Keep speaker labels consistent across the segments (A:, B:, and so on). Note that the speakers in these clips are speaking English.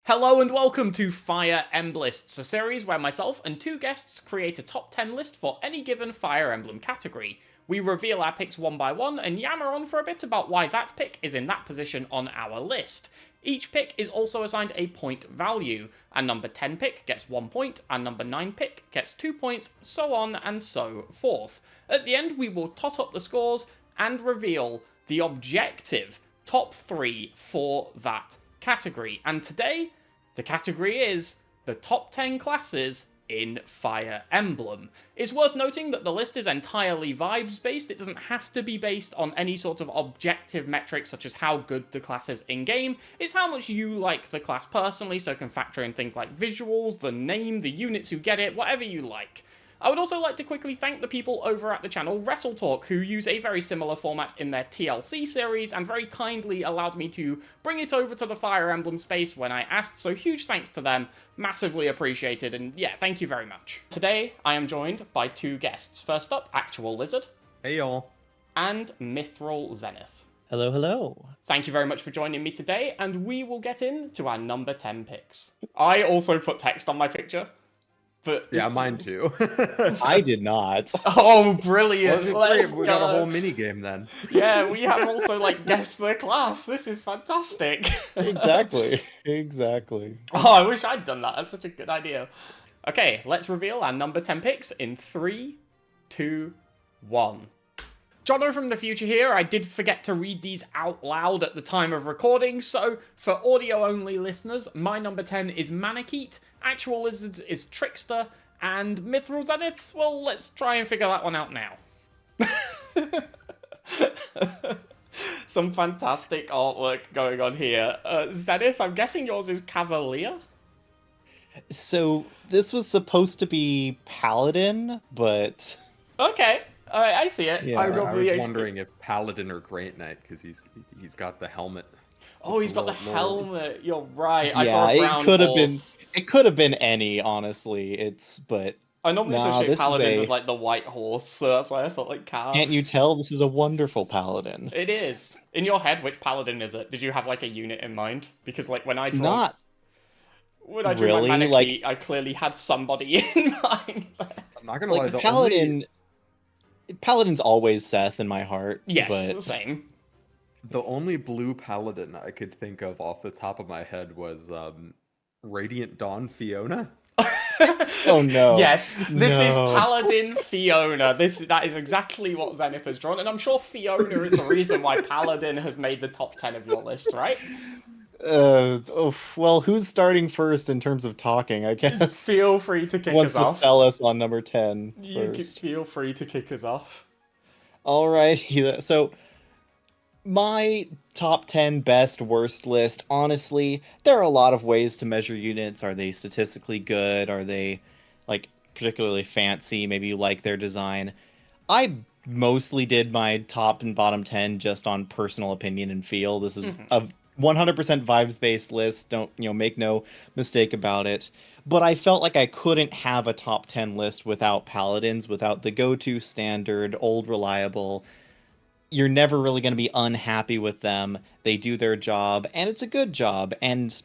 A: Hello and welcome to Fire Emblists, a series where myself and two guests create a top 10 list for any given Fire Emblem category. We reveal our picks one by one and yammer on for a bit about why that pick is in that position on our list. Each pick is also assigned a point value. Our number 10 pick gets 1 point, our number 9 pick gets 2 points, so on and so forth. At the end, we will tot up the scores and reveal the objective top 3 for that category. And today, the category is the top 10 classes in Fire Emblem. It's worth noting that the list is entirely vibes-based. It doesn't have to be based on any sort of objective metrics such as how good the class is in-game. It's how much you like the class personally, so it can factor in things like visuals, the name, the units who get it, whatever you like. I would also like to quickly thank the people over at the channel WrestleTalk, who use a very similar format in their TLC series, and very kindly allowed me to bring it over to the Fire Emblem space when I asked, so huge thanks to them, massively appreciated, and yeah, thank you very much. Today, I am joined by two guests. First up, ActualLizard.
B: Hey y'all.
A: And MythrilZenith.
C: Hello, hello.
A: Thank you very much for joining me today, and we will get into our number 10 picks. I also put text on my picture. But
B: yeah, mine too.
C: I did not.
A: Oh, brilliant.
B: We got a whole mini game then.
A: Yeah, we have also, like, guessed the class. This is fantastic.
C: Exactly.
A: Oh, I wish I'd done that. That's such a good idea. Okay, let's reveal our number 10 picks in 3, 2, 1. Jono from the future here. I did forget to read these out loud at the time of recording, so for audio-only listeners, my number 10 is Manakete, ActualLizard's is Trickster, and MythrilZenith's, well, let's try and figure that one out now. Some fantastic artwork going on here. Zenith, I'm guessing yours is Cavalier?
C: So, this was supposed to be Paladin, but...
A: Okay. I see it.
C: Yeah,
B: I was wondering if Paladin or Great Knight, because he's got the helmet.
A: Oh, he's got the helmet. You're right.
C: Yeah,
A: I saw a brown horse.
C: It could have been any, honestly.
A: I normally associate paladins with like the white horse, so that's why I thought like Cav.
C: Can't you tell this is a wonderful paladin?
A: It is. In your head, which paladin is it? Did you have like a unit in mind? Because like when I drew
C: my
A: Manakete,
C: like...
A: I clearly had somebody in mind.
B: I'm not gonna lie,
C: Paladin's always Seth in my heart.
A: Yes,
C: but...
A: same.
B: The only blue paladin I could think of off the top of my head was Radiant Dawn Fiona.
C: Oh no.
A: Yes, this is Paladin Fiona. That is exactly what Zenith has drawn, and I'm sure Fiona is the reason why Paladin has made the top 10 of your list, right?
C: Well, who's starting first in terms of talking, I guess?
A: Feel free to kick us off.
C: Wants to sell us on number 10
A: You
C: first.
A: feel free to kick us off.
C: Alright, so my top 10 best worst list, honestly, there are a lot of ways to measure units. Are they statistically good? Are they like particularly fancy? Maybe you like their design. I mostly did my top and bottom 10 just on personal opinion and feel. This is a 100% vibes-based list. Don't, make no mistake about it. But I felt like I couldn't have a top 10 list without paladins, without the go-to standard, old, reliable. You're never really going to be unhappy with them. They do their job, and it's a good job. And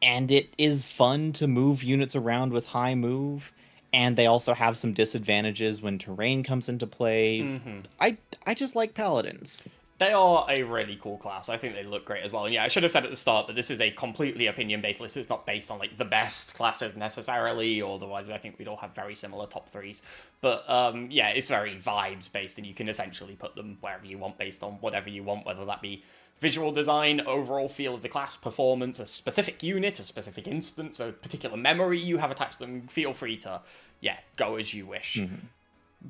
C: it is fun to move units around with high move. And they also have some disadvantages when terrain comes into play. I just like paladins.
A: They are a really cool class. I think they look great as well. And yeah, I should have said at the start that this is a completely opinion-based list. It's not based on like the best classes necessarily, or otherwise I think we'd all have very similar top 3s. But yeah, it's very vibes-based, and you can essentially put them wherever you want based on whatever you want, whether that be visual design, overall feel of the class, performance, a specific unit, a specific instance, a particular memory you have attached to them. Feel free to, yeah, go as you wish.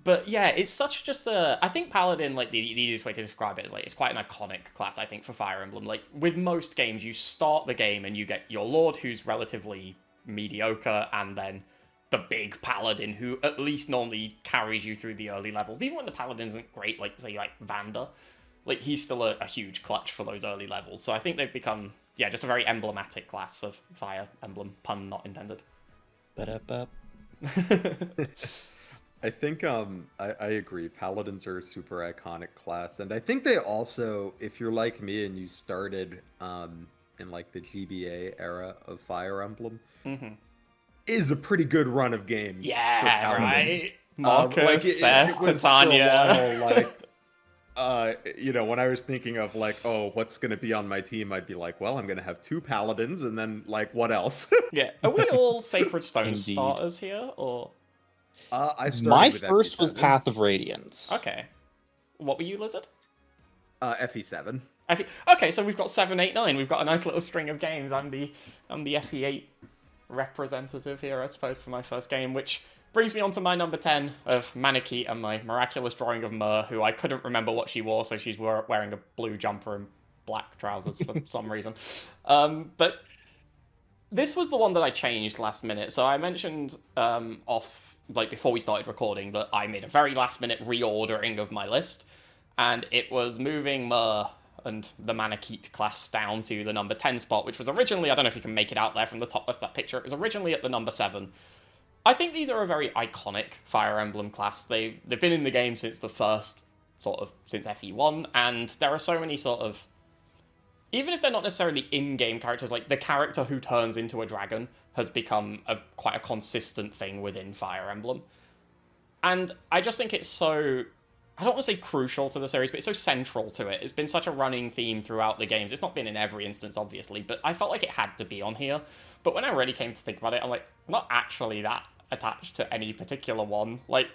A: But yeah, it's such just a... I think Paladin, like, the easiest way to describe it is, like, it's quite an iconic class, I think, for Fire Emblem. Like, with most games, you start the game and you get your Lord, who's relatively mediocre, and then the big Paladin, who at least normally carries you through the early levels. Even when the Paladin isn't great, like, say, like, Vander, like, he's still a huge clutch for those early levels. So I think they've become, yeah, just a very emblematic class of Fire Emblem, pun not intended.
C: Ba-da-ba.
B: I think I agree. Paladins are a super iconic class, and I think they also, if you're like me and you started in like the GBA era of Fire Emblem,
A: Mm-hmm.
B: is a pretty good run of games. for
A: Yeah,
B: Paladin.
A: right? Marcus,
B: Like
A: Seth,
B: it was for a
A: Titania.
B: while, like, you know, when I was thinking of like, oh, what's gonna be on my team, I'd be like, well, I'm gonna have 2 paladins, and then like, what else?
A: Yeah. Are we all Sacred Stone
C: Indeed.
A: starters here, or...
B: I started
C: My
B: with
C: first was
B: FE7.
C: Path of Radiance.
A: Okay. What were you, Lizard?
B: FE7.
A: Okay, so we've got 7, 8, 9. We've got a nice little string of games. I'm the FE8 representative here, I suppose, for my first game, which brings me on to my number 10 of Manakete and my miraculous drawing of Myr, who I couldn't remember what she wore, so she's wearing a blue jumper and black trousers for some reason. But this was the one that I changed last minute. So I mentioned like before we started recording, that I made a very last minute reordering of my list, and it was moving Myr and the Manakete class down to the number 10 spot, which was originally, I don't know if you can make it out there from the top left of that picture, it was originally at the number 7. I think these are a very iconic Fire Emblem class. They've been in the game since the first, since FE1, and there are so many even if they're not necessarily in-game characters, like the character who turns into a dragon has become quite a consistent thing within Fire Emblem. And I just think it's so... I don't want to say crucial to the series, but it's so central to it. It's been such a running theme throughout the games. It's not been in every instance, obviously, but I felt like it had to be on here. But when I really came to think about it, I'm like, I'm not actually that attached to any particular one. Like,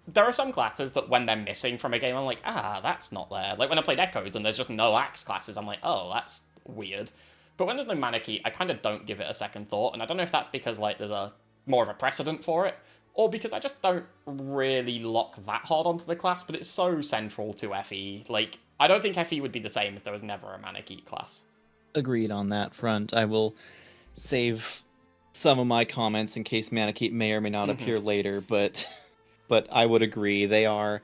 A: there are some classes that when they're missing from a game, I'm like, that's not there. Like when I played Echoes and there's just no Axe classes, I'm like, oh, that's weird. But when there's no Manakete, I kind of don't give it a second thought, and I don't know if that's because like there's more of a precedent for it, or because I just don't really lock that hard onto the class, but it's so central to FE. Like, I don't think FE would be the same if there was never a Manakete class.
C: Agreed on that front. I will save some of my comments in case Manakete may or may not appear later, but I would agree. They are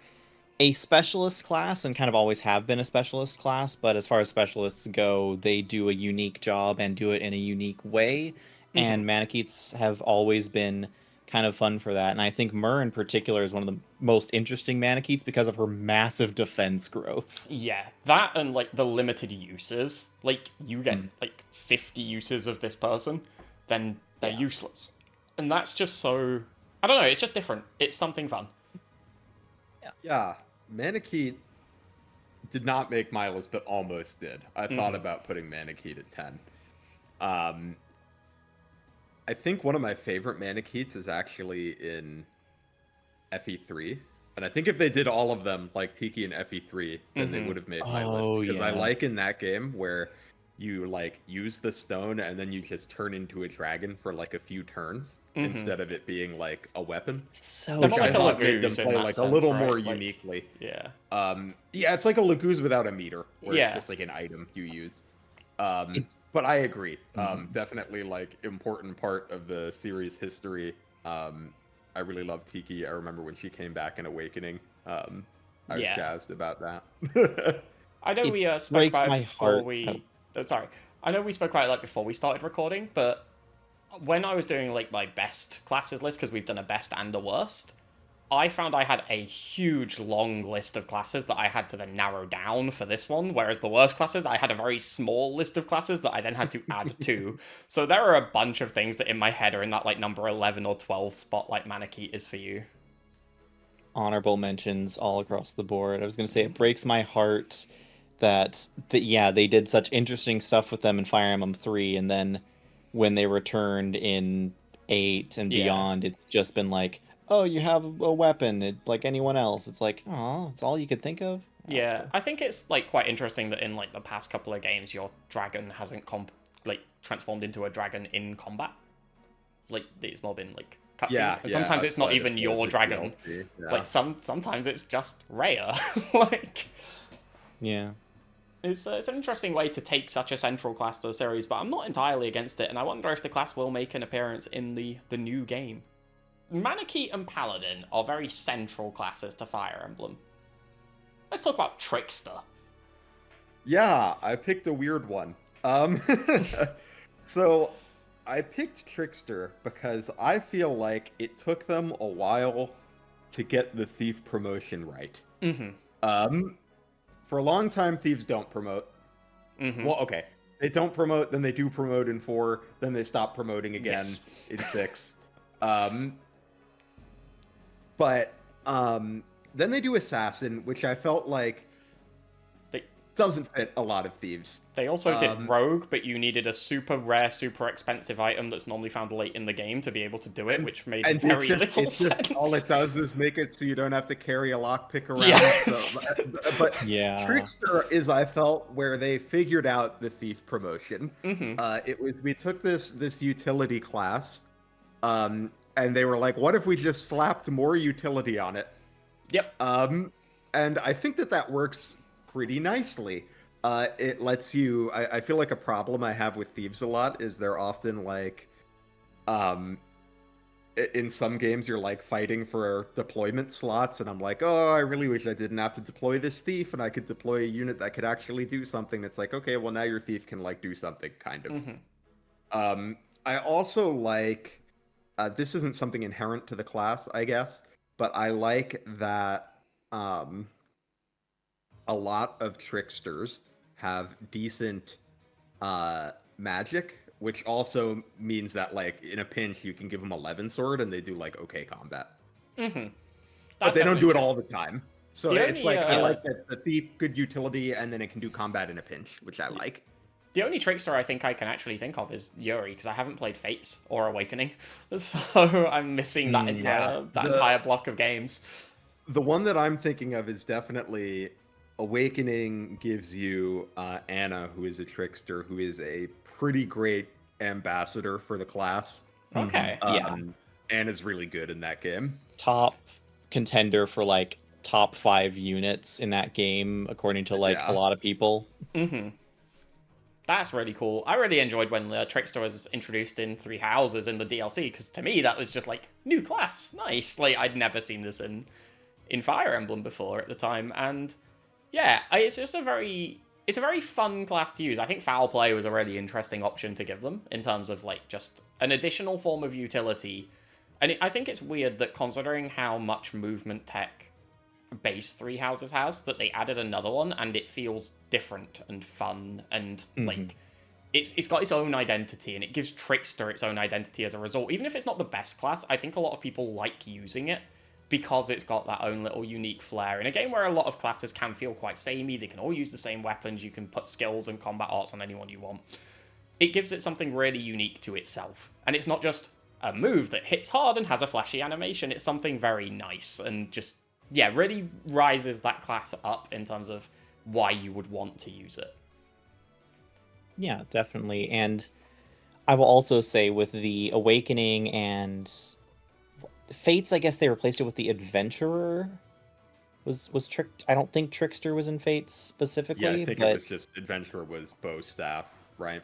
C: a specialist class and kind of always have been a specialist class, but as far as specialists go, they do a unique job and do it in a unique way, and Manaketes have always been kind of fun for that. And I think Myr in particular is one of the most interesting Manaketes because of her massive defense growth.
A: Yeah, that and like the limited uses. Like you get like 50 uses of this person, then they're useless. And that's just so... I don't know, it's just different. It's something fun.
B: Yeah, Manakete did not make my list, but almost did. I thought about putting Manakete at 10. I think one of my favorite Manaketes is actually in FE3. And I think if they did all of them like Tiki and FE3, then they would have made my list. Because I like in that game where you like use the stone and then you just turn into a dragon for like a few turns instead of it being like a weapon.
C: So
A: They're
B: Which
A: more
B: I
A: like a
B: thought made them
A: Laguz in
B: play
A: that
B: like
A: sense,
B: a little
A: right?
B: more
A: Like,
B: uniquely.
A: Yeah.
B: Yeah, it's like a Laguz without a meter, where
A: Yeah.
B: it's just like an item you use. But I agree. Definitely like important part of the series history. I really love Tiki. I remember when she came back in Awakening. I was jazzed about that.
A: I know we spoke
C: breaks
A: about
C: my
A: it before
C: heart.
A: we... sorry. I know we spoke about it like before we started recording, but when I was doing like my best classes list, because we've done a best and a worst, I found I had a huge long list of classes that I had to then narrow down for this one, whereas the worst classes, I had a very small list of classes that I then had to add to. So there are a bunch of things that in my head are in that like number 11 or 12 spot like Manakete is for you.
C: Honorable mentions all across the board. I was going to say it breaks my heart that they did such interesting stuff with them in Fire Emblem 3, and then when they returned in 8 and beyond, it's just been like, oh, you have a weapon, like anyone else. It's like, oh, it's all you could think of?
A: Yeah, I think it's like quite interesting that in like the past couple of games, your dragon hasn't transformed into a dragon in combat. Like, it's more been like cutscenes. And sometimes it's not even your dragon. Like, sometimes it's just Rhea. Like...
C: Yeah.
A: It's an interesting way to take such a central class to the series, but I'm not entirely against it, and I wonder if the class will make an appearance in the new game. Manakete and Paladin are very central classes to Fire Emblem. Let's talk about Trickster.
B: Yeah, I picked a weird one. So I picked Trickster because I feel like it took them a while to get the thief promotion right. For a long time, thieves don't promote. Well, okay. They don't promote, then they do promote in 4, then they stop promoting again in 6. But then they do Assassin, which I felt like doesn't fit a lot of thieves.
A: They also did Rogue, but you needed a super rare, super expensive item that's normally found late in the game to be able to do it, which made very little sense.
B: All it does is make it so you don't have to carry a lockpick around.
A: Yes.
B: But yeah. Trickster is, I felt, where they figured out the thief promotion. It was, we took this utility class, and they were like, what if we just slapped more utility on it?
A: Yep.
B: And I think that works pretty nicely. It lets you, I feel like a problem I have with thieves a lot is they're often like, in some games you're like fighting for deployment slots, and I'm like, oh, I really wish I didn't have to deploy this thief and I could deploy a unit that could actually do something. It's like, okay, well now your thief can like do something, kind of. I also like, this isn't something inherent to the class, I guess, but I like that a lot of tricksters have decent magic, which also means that, like, in a pinch, you can give them 11 sword and they do, like, okay combat. But they don't do it all the time. So it's like, I like that the thief, good utility, and then it can do combat in a pinch, which I like.
A: The only trickster I think I can actually think of is Yuri, because I haven't played Fates or Awakening, so I'm missing that entire block of games.
B: The one that I'm thinking of is definitely Awakening gives you Anna, who is a trickster, who is a pretty great ambassador for the class.
A: Okay.
B: Anna's really good in that game.
C: Top contender for like top 5 units in that game, according to like a lot of people.
A: That's really cool. I really enjoyed when the Trickster was introduced in 3 Houses in the DLC, because to me that was just like, new class, nice. Like, I'd never seen this in Fire Emblem before at the time, and yeah, it's just a very fun class to use. I think Foul Play was a really interesting option to give them, in terms of like just an additional form of utility. And I think it's weird that, considering how much movement tech base 3 Houses has, that they added another one and it feels different and fun, and like it's got its own identity, and it gives Trickster its own identity as a result. Even if it's not the best class, I think a lot of people like using it because it's got that own little unique flair. In a game where a lot of classes can feel quite samey, they can all use the same weapons, you can put skills and combat arts on anyone you want, it gives it something really unique to itself. And it's not just a move that hits hard and has a flashy animation, it's something very nice, and just, yeah, really rises that class up in terms of why you would want to use it.
C: Yeah, definitely. And I will also say, with the Awakening and Fates, I guess they replaced it with the Adventurer. Was I don't think Trickster was in Fates specifically.
B: Yeah, I think it was just Adventurer was bow staff, right?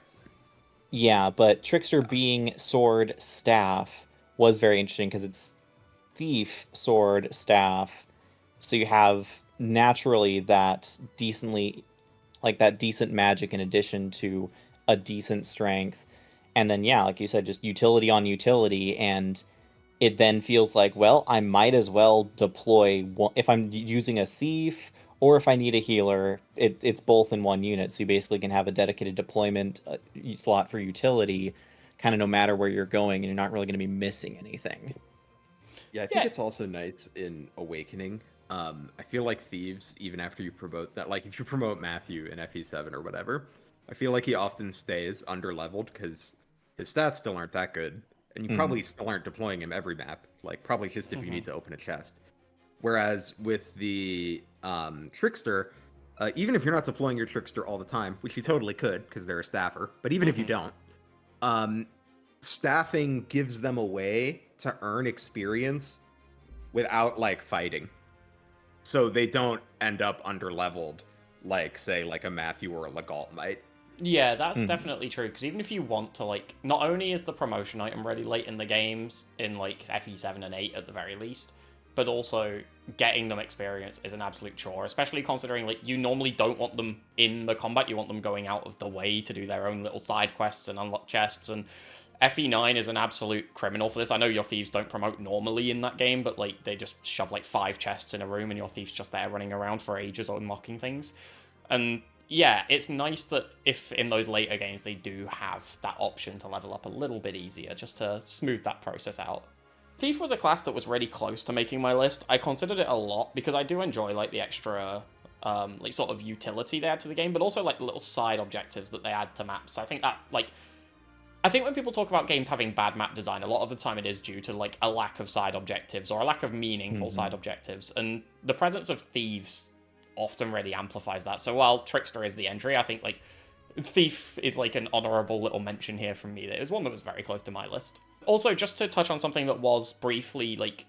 C: Yeah, but Trickster being sword staff was very interesting, because it's thief sword staff, so you have naturally that decent magic in addition to a decent strength, and then like you said, just utility on utility, and it then feels like, well, I might as well deploy one, if I'm using a thief or if I need a healer. It's both in one unit, so you basically can have a dedicated deployment slot for utility, kind of no matter where you're going, and you're not really going to be missing anything.
B: Yeah, I think it's also nice in Awakening. I feel like thieves, even after you promote that, like if you promote Matthew in FE7 or whatever, I feel like he often stays underleveled because his stats still aren't that good, and you probably still aren't deploying him every map, like probably just if you need to open a chest. Whereas with the Trickster, even if you're not deploying your Trickster all the time, which you totally could because they're a staffer, but even if you don't, staffing gives them a way to earn experience without like fighting. So they don't end up underleveled like, say, like a Matthew or a Legault might.
A: Yeah, that's definitely true, because even if you want to, like, not only is the promotion item ready late in the games, in like FE7 and 8 at the very least, but also getting them experience is an absolute chore, especially considering, like, you normally don't want them in the combat, you want them going out of the way to do their own little side quests and unlock chests, and FE9 is an absolute criminal for this. I know your thieves don't promote normally in that game, but like they just shove like 5 chests in a room and your thief's just there running around for ages unlocking things. And yeah, it's nice that if in those later games they do have that option to level up a little bit easier, just to smooth that process out. Thief was a class that was really close to making my list. I considered it a lot because I do enjoy like the extra like sort of utility they add to the game, but also like little side objectives that they add to maps. I think that like I think when people talk about games having bad map design, a lot of the time it is due to like a lack of side objectives or a lack of meaningful side objectives, and the presence of thieves often really amplifies that. So while Trickster is the entry, I think like Thief is like an honorable little mention here from me. That is one that was very close to my list. Also, just to touch on something that was briefly like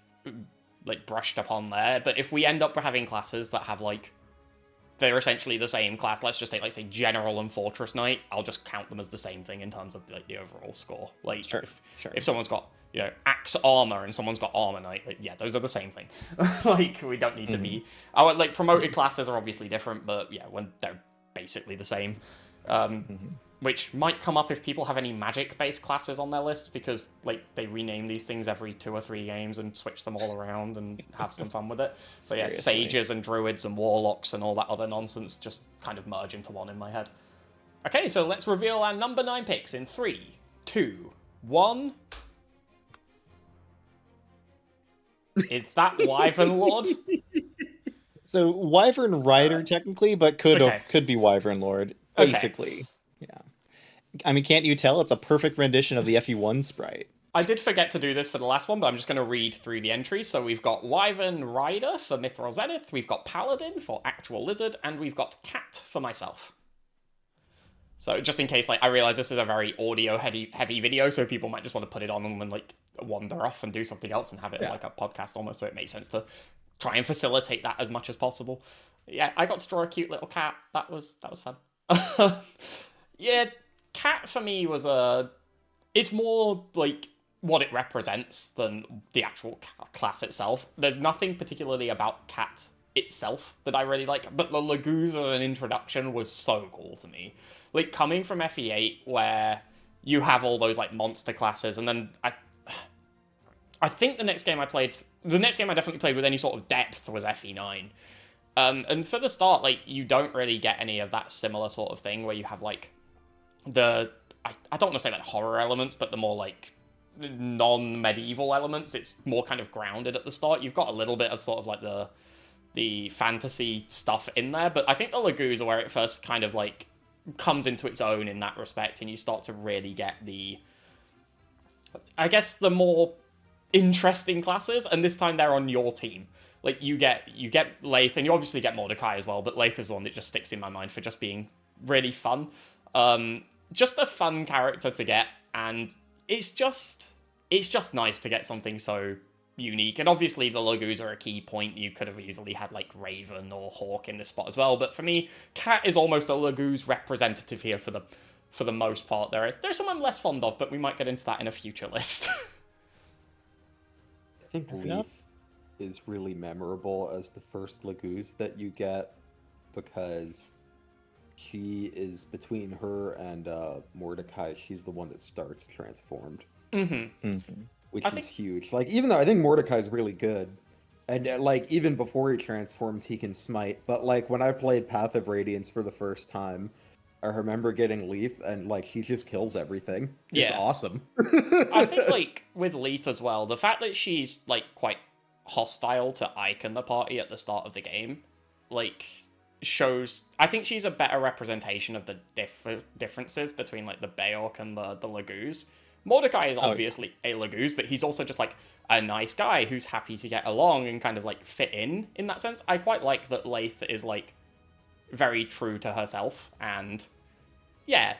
A: brushed upon there, but if we end up having classes that have like they're essentially the same class, let's just take like say General and Fortress Knight, I'll just count them as the same thing in terms of like the overall score. Like if someone's got, you know, Axe Armor and someone's got Armor Knight, like, yeah, those are the same thing. Like we don't need to be our like promoted classes are obviously different, but yeah, when they're basically the same. Which might come up if people have any magic-based classes on their list, because like they rename these things every 2 or 3 games and switch them all around and have some fun with it. So yeah, sages and druids and warlocks and all that other nonsense just kind of merge into one in my head. Okay, so let's reveal our number 9 picks in 3, 2, 1. Is that Wyvern Lord?
C: So Wyvern Rider technically, but could be Wyvern Lord basically. Okay. Yeah. I mean, can't you tell? It's a perfect rendition of the FE1 sprite.
A: I did forget to do this for the last one, but I'm just going to read through the entries. So we've got Wyvern Rider for MythrilZenith, we've got Paladin for ActualLizard, and we've got Cat for myself. So just in case, like, I realize this is a very audio-heavy video, so people might just want to put it on and then, like, wander off and do something else and have it as, like, a podcast almost, so it makes sense to try and facilitate that as much as possible. Yeah, I got to draw a cute little cat. That was fun. Yeah, Cat for me was it's more like what it represents than the actual class itself. There's nothing particularly about Cat itself that I really like, but the Laguz as an introduction was so cool to me. Like coming from FE8 where you have all those like monster classes, and then I think the next game I definitely played with any sort of depth was FE9. And for the start, like you don't really get any of that similar sort of thing where you have like I don't want to say like horror elements, but the more like non-medieval elements. It's more kind of grounded at the start. You've got a little bit of sort of like the fantasy stuff in there, but I think the Laguz are where it first kind of like comes into its own in that respect, and you start to really get the more interesting classes, and this time they're on your team. Like you get Laith, and you obviously get Mordecai as well, but Laith is the one that just sticks in my mind for just being really fun. Just a fun character to get, and it's just nice to get something so unique. And obviously the Laguz are a key point. You could have easily had like Raven or Hawk in this spot as well, but for me, Cat is almost a Laguz representative here for the most part. There's some I'm less fond of, but we might get into that in a future list.
B: I think Leaf is really memorable as the first Laguz that you get, because she is between her and Mordecai. She's the one that starts transformed, which is huge. Like, even though I think Mordecai's really good, and like even before he transforms, he can smite. But like when I played Path of Radiance for the first time, I remember getting Leith, and like she just kills everything. It's awesome.
A: I think like with Leith as well, the fact that she's like quite hostile to Ike and the party at the start of the game, like shows. I think she's a better representation of the differences between like the Beorc and the Laguz. Mordecai is obviously a Laguz, but he's also just like a nice guy who's happy to get along and kind of like fit in that sense. I quite like that Leith is like very true to herself, and yeah,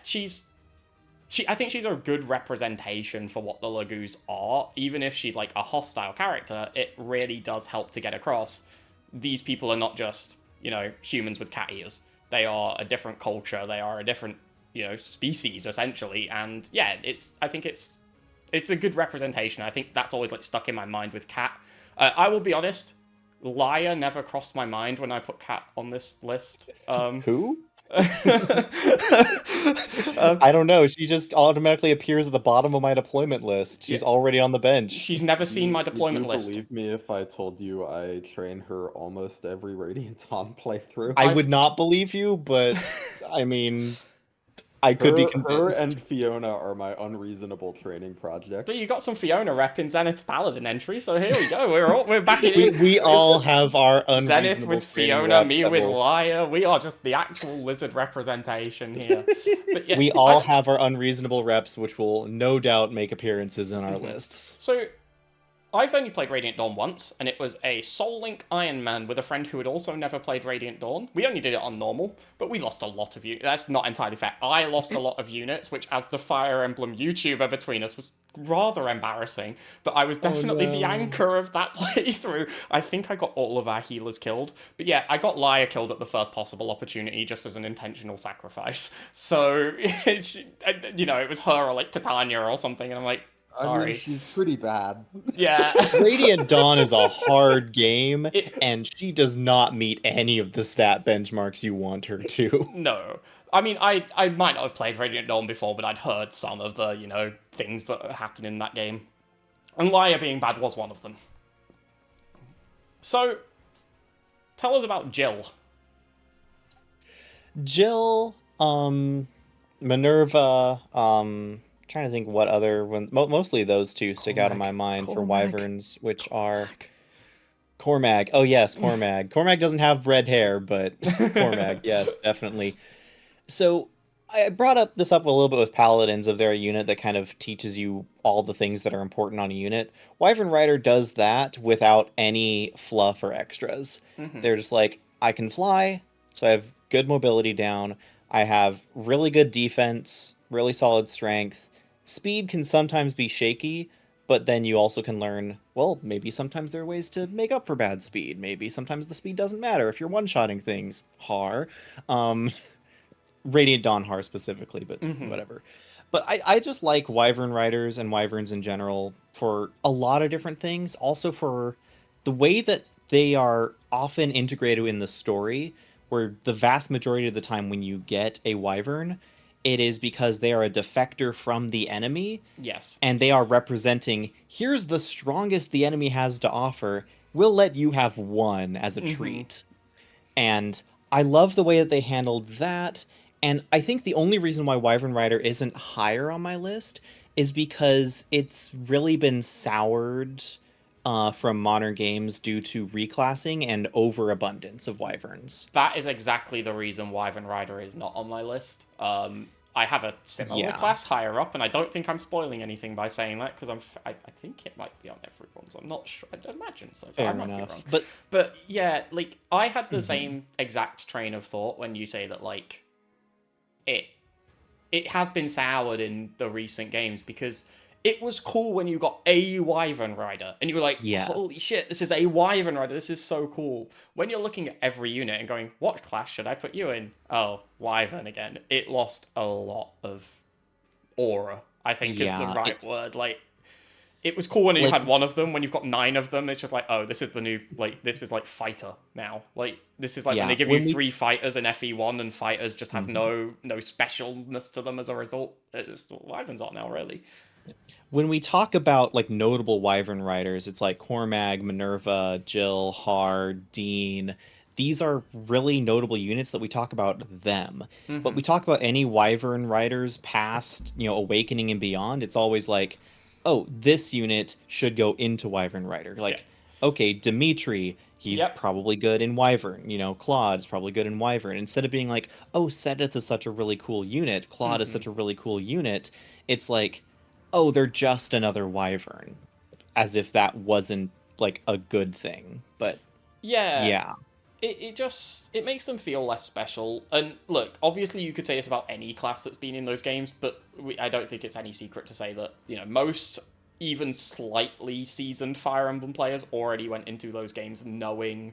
A: I think she's a good representation for what the Laguz are. Even if she's like a hostile character, it really does help to get across these people are not just, you know, humans with cat ears. They are a different culture. They are a different, you know, species essentially. And yeah, I think it's a good representation. I think that's always like stuck in my mind with Cat. I will be honest, Liar never crossed my mind when I put Cat on this list.
C: Who? I don't know. She just automatically appears at the bottom of my deployment list. She's already on the bench.
A: She's never seen my deployment list.
B: Would you believe me if I told you I train her almost every Radiant Dawn playthrough?
C: I would not believe you, but I mean, I could be convinced.
B: Her and Fiona are my unreasonable training project.
A: But you got some Fiona rep in Zenith's Paladin entry, so here we go. We're back in.
C: We all have our unreasonable
A: Zenith with
C: training
A: Fiona,
C: reps
A: me
C: that
A: with
C: will-
A: Liar. We are just the actual lizard representation here. But yeah,
C: We all have our unreasonable reps, which will no doubt make appearances in our lists.
A: So, I've only played Radiant Dawn once, and it was a Soul Link Iron Man with a friend who had also never played Radiant Dawn. We only did it on normal, but we lost a lot of units. That's not entirely fair. I lost a lot of units, which, as the Fire Emblem YouTuber between us, was rather embarrassing. But I was definitely the anchor of that playthrough. I think I got all of our healers killed. But yeah, I got Liar killed at the first possible opportunity, just as an intentional sacrifice. So, it was her or like Titania or something, and I'm like, sorry.
B: I mean, she's pretty bad.
A: Yeah.
C: Radiant Dawn is a hard game, and she does not meet any of the stat benchmarks you want her to.
A: No. I mean, I might not have played Radiant Dawn before, but I'd heard some of the, things that happen in that game. And Liar being bad was one of them. So, tell us about Jill.
C: Jill, Minerva, trying to think what other ones. Mostly those two stick out in my mind for wyverns, which are Cormag. Oh yes, Cormag. Cormag doesn't have red hair, but Cormag, yes, definitely. So I brought this up a little bit with paladins, of their unit that kind of teaches you all the things that are important on a unit. Wyvern Rider does that without any fluff or extras. They're just like, I can fly, so I have good mobility down. I have really good defense, really solid strength. Speed can sometimes be shaky, but then you also can learn, well, maybe sometimes there are ways to make up for bad speed. Maybe sometimes the speed doesn't matter if you're one-shotting things. Har. Radiant Dawn Har specifically, but whatever. But I just like Wyvern Riders and Wyverns in general for a lot of different things. Also for the way that they are often integrated in the story, where the vast majority of the time when you get a Wyvern, it is because they are a defector from the enemy.
A: Yes.
C: And they are representing, here's the strongest the enemy has to offer. We'll let you have one as a treat. And I love the way that they handled that. And I think the only reason why Wyvern Rider isn't higher on my list is because it's really been soured from modern games due to reclassing and overabundance of wyverns.
A: That is exactly the reason Wyvern Rider is not on my list. I have a similar class higher up, and I don't think I'm spoiling anything by saying that, because I think it might be on everyone's. I'm not sure. I'd imagine so.
C: Fair
A: I might
C: enough.
A: be wrong. But yeah, like, I had the same exact train of thought when you say that, like, it has been soured in the recent games, because it was cool when you got a Wyvern Rider, and you were like, holy shit, this is a Wyvern Rider, this is so cool. When you're looking at every unit and going, what class should I put you in? Oh, Wyvern again. It lost a lot of aura, I think is the right word. Like, it was cool when you had one of them. When you've got 9 of them, it's just like, oh, this is the new, like, this is like fighter now. Like, this is like when they give you 3 fighters in FE1, and fighters just have no specialness to them as a result. It's what Wyverns are now, really.
C: When we talk about, like, notable Wyvern Riders, it's like Cormag, Minerva, Jill, Har, Dean. These are really notable units that we talk about them. But we talk about any Wyvern Riders past, Awakening and beyond, it's always like, oh, this unit should go into Wyvern Rider. Like, okay, Dimitri, he's probably good in Wyvern. Claude is probably good in Wyvern. Instead of being like, oh, Sedith is such a really cool unit, Claude is such a really cool unit, it's like, oh, they're just another Wyvern. As if that wasn't, like, a good thing. But, yeah.
A: It makes them feel less special. And look, obviously you could say this about any class that's been in those games, but I don't think it's any secret to say that, most even slightly seasoned Fire Emblem players already went into those games knowing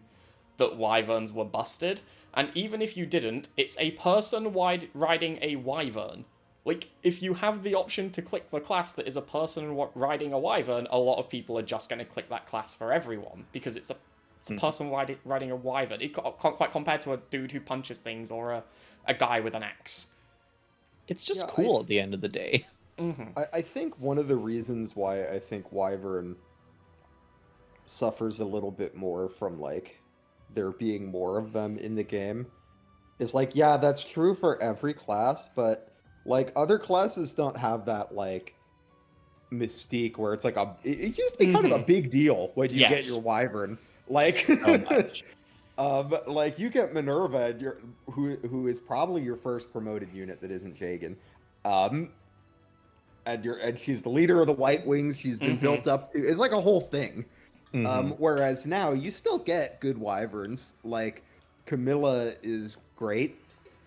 A: that Wyverns were busted. And even if you didn't, it's a person riding a Wyvern. Like, if you have the option to click the class that is a person riding a Wyvern, a lot of people are just going to click that class for everyone, because it's a person riding a Wyvern. It can't quite compared to a dude who punches things, or a guy with an axe.
C: It's just
B: Yeah,
C: cool at the end of the day.
B: I think one of the reasons why I think Wyvern suffers a little bit more from, like, there being more of them in the game is, like, yeah, that's true for every class, but, like, other classes don't have that, like, mystique where it's like it used to be kind of a big deal when you get your Wyvern. Like,
C: So much.
B: but, like, you get Minerva, and who is probably your first promoted unit that isn't Jagan. And she's the leader of the White Wings. She's been built up to. It's like a whole thing. Whereas now you still get good Wyverns. Like, Camilla is great,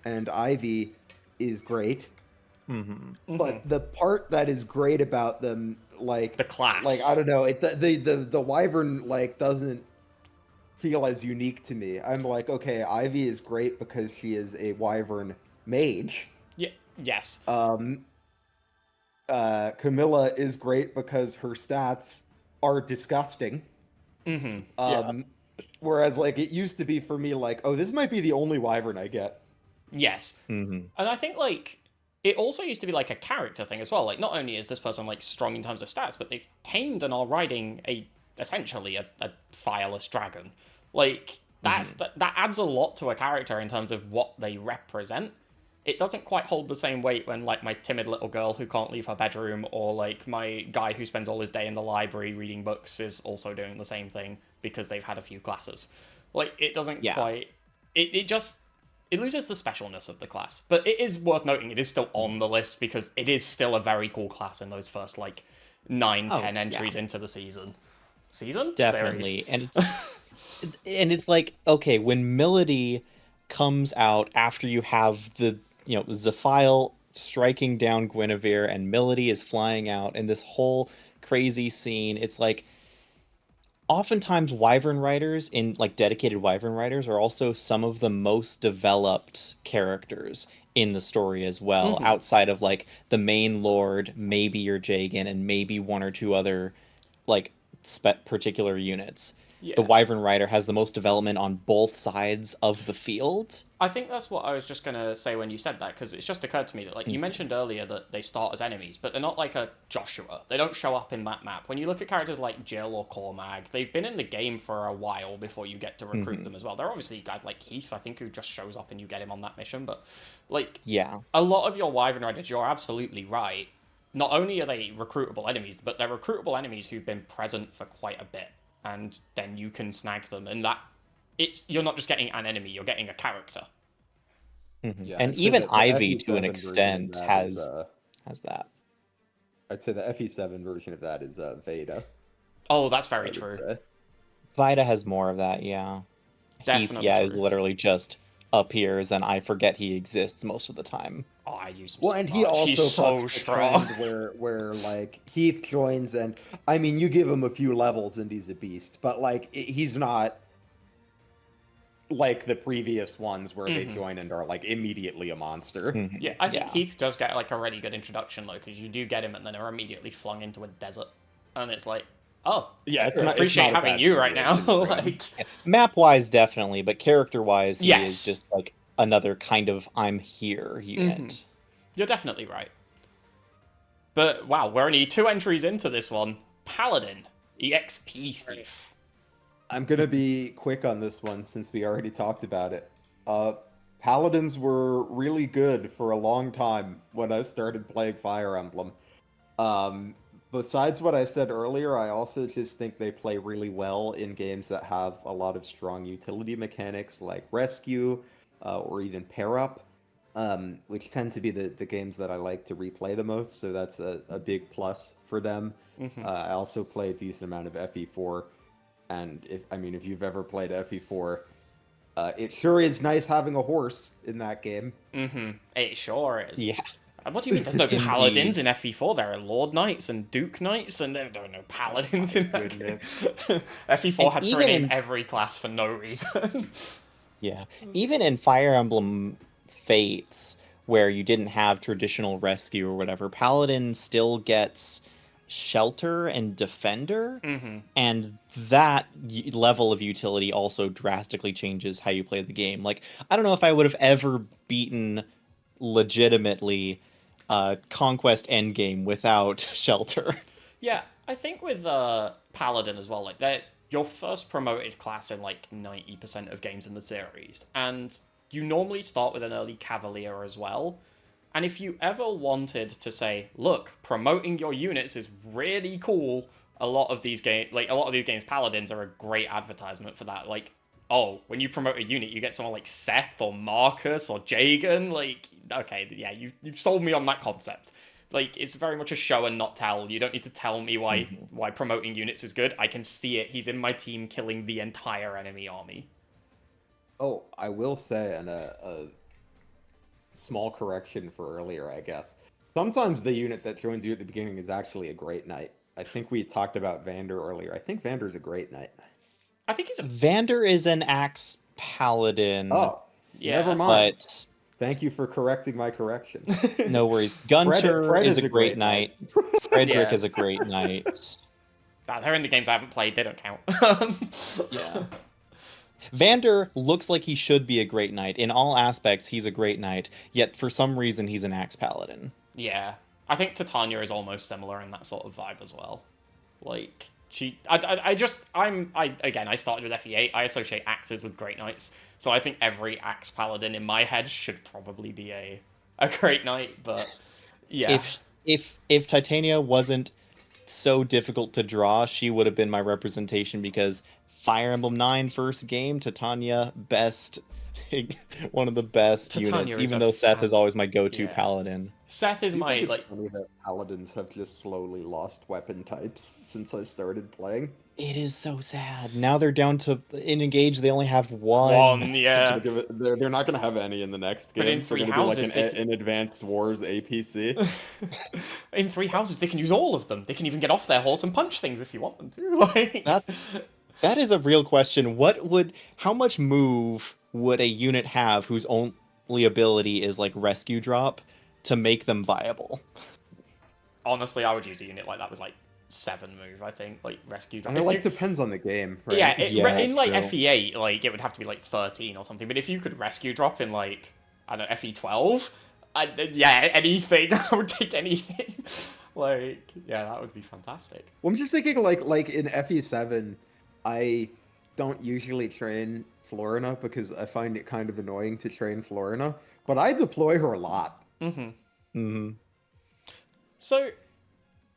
B: and Ivy is great. But the part that is great about them, like
A: the class,
B: like, I don't know, the Wyvern, like, doesn't feel as unique to me. I'm like, okay, Ivy is great because she is a Wyvern mage.
A: Yeah. Yes.
B: Camilla is great because her stats are disgusting. Whereas, like, it used to be for me, like, oh, this might be the only Wyvern I get.
A: Yes. And I think, like, it also used to be, like, a character thing as well. Like, not only is this person, like, strong in terms of stats, but they've tamed and are riding essentially a fireless dragon. Like, that adds a lot to a character in terms of what they represent. It doesn't quite hold the same weight when, like, my timid little girl who can't leave her bedroom, or, like, my guy who spends all his day in the library reading books is also doing the same thing because they've had a few classes. Like, it doesn't quite... It loses the specialness of the class. But it is worth noting, it is still on the list because it is still a very cool class in those first, like, 9-10 entries into the season.
C: Definitely.
A: Series.
C: And it's like, okay, when Melody comes out after you have the, Zephyl striking down Guinevere and Melody is flying out and this whole crazy scene, it's like, oftentimes Wyvern riders dedicated Wyvern riders are also some of the most developed characters in the story as well, outside of, like, the main lord, maybe your Jagan, and maybe one or two other, like, particular units. The Wyvern rider has the most development on both sides of the field.
A: I think that's what I was just going to say when you said that, because it's just occurred to me that, like, you mentioned earlier that they start as enemies, but they're not like a Joshua. They don't show up in that map. When you look at characters like Jill or Cormag, they've been in the game for a while before you get to recruit them as well. There are obviously guys like Heath, I think, who just shows up and you get him on that mission, but, like, a lot of your Wyvern riders, you're absolutely right. Not only are they recruitable enemies, but they're recruitable enemies who've been present for quite a bit. And then you can snag them, and you're not just getting an enemy, you're getting a character.
B: Yeah,
C: and even Ivy, to an extent, has that.
B: I'd say the FE7 version of that is Veda.
A: Oh, that's very true.
C: Vida has more of that, yeah.
A: Definitely
C: Heath, is literally just appears, and I forget he exists most of the time.
A: Oh, I use him
B: well,
A: so
B: and he
A: much.
B: also
A: He's so
B: fucks
A: strong.
B: the trend where like Heath joins, and I mean, you give him a few levels and he's a beast, but, like, he's not like the previous ones where they join and are, like, immediately a monster.
A: Yeah, I think Heath does get, like, a really good introduction though, because you do get him and then are immediately flung into a desert, and it's like, oh,
B: yeah,
A: I appreciate having you right now. Like,
C: map wise, definitely, but character wise, he is just like another kind of I'm here unit.
A: You're definitely right. But wow, we're only 2 entries into this one. Paladin, EXP Thief.
B: I'm gonna be quick on this one since we already talked about it. Paladins were really good for a long time when I started playing Fire Emblem. Besides what I said earlier, I also just think they play really well in games that have a lot of strong utility mechanics like rescue or even pair up, which tend to be the games that I like to replay the most, so that's a big plus for them. I also play a decent amount of FE4, and if you've ever played FE4, it sure is nice having a horse in that game.
A: It sure is.
C: Yeah.
A: What do you mean there's no paladins in FE4? There are Lord Knights and Duke Knights, and there are no paladins in that game. FE4 had to rename every class for no reason.
C: Yeah. Even in Fire Emblem Fates, where you didn't have traditional rescue or whatever, Paladin still gets Shelter and Defender,
A: Mm-hmm.
C: and that level of utility also drastically changes how you play the game. Like, I don't know if I would have ever beaten legitimately Conquest Endgame without Shelter.
A: Yeah, I think with Paladin as well, like they're your first promoted class in like 90% of games in the series, and you normally start with an early Cavalier as well. And if you ever wanted to say, look, promoting your units is really cool, a lot of these games, Paladins are a great advertisement for that. Like, oh, when you promote a unit, you get someone like Seth or Marcus or Jagan. Like, okay, yeah, you've sold me on that concept. Like, it's very much a show and not tell. You don't need to tell me why promoting units is good. I can see it. He's in my team killing the entire enemy army.
B: Oh, I will say, and a small correction for earlier, I guess. Sometimes the unit that joins you at the beginning is actually a Great Knight. I think we talked about Vander earlier. I think Vander's a Great Knight.
A: I think he's a...
C: Vander is an Axe Paladin.
B: Oh,
A: yeah.
B: never mind.
C: But
B: thank you for correcting my correction.
C: no worries. Gunter
B: Fred
C: is a great knight. Frederick
A: Yeah.
C: is a great knight.
A: They're in the games I haven't played. They don't count.
C: Yeah. Vander looks like he should be a great knight. In all aspects, he's a great knight, yet for some reason he's an Axe Paladin.
A: Yeah. I think Titania is almost similar in that sort of vibe as well. Like, I started with FE8. I associate axes with great knights. So I think every Axe Paladin in my head should probably be a great knight, but yeah.
C: If Titania wasn't so difficult to draw, she would have been my representation, because Fire Emblem 9 first game, Titania best, one of the best
A: Titania
C: units,
A: is
C: even
A: a
C: though Seth is always my go-to
A: yeah.
C: paladin.
A: Seth is
B: Do you
A: my,
B: think it's
A: like...
B: funny that paladins have just slowly lost weapon types since I started playing?
C: It is so sad. Now they're down to, in Engage, they only have one.
A: Yeah.
B: They're not going to have any in the next game.
A: But in
B: They're
A: Three
B: gonna
A: Houses,
B: be like an Advanced Wars APC.
A: In Three Houses, they can use all of them. They can even get off their horse and punch things if you want them to. Like...
C: That is a real question. How much move would a unit have whose only ability is like rescue drop to make them viable?
A: Honestly, I would use a unit like that with like 7 move, I think, like rescue drop.
B: And it depends on the game, right?
A: Yeah, in like
C: true.
A: FE8, like it would have to be like 13 or something. But if you could rescue drop in like, I don't know, FE12, anything. I would take anything. Like, yeah, that would be fantastic.
B: Well, I'm just thinking like in FE7, I don't usually train Florina because I find it kind of annoying to train Florina, but I deploy her a lot.
A: So,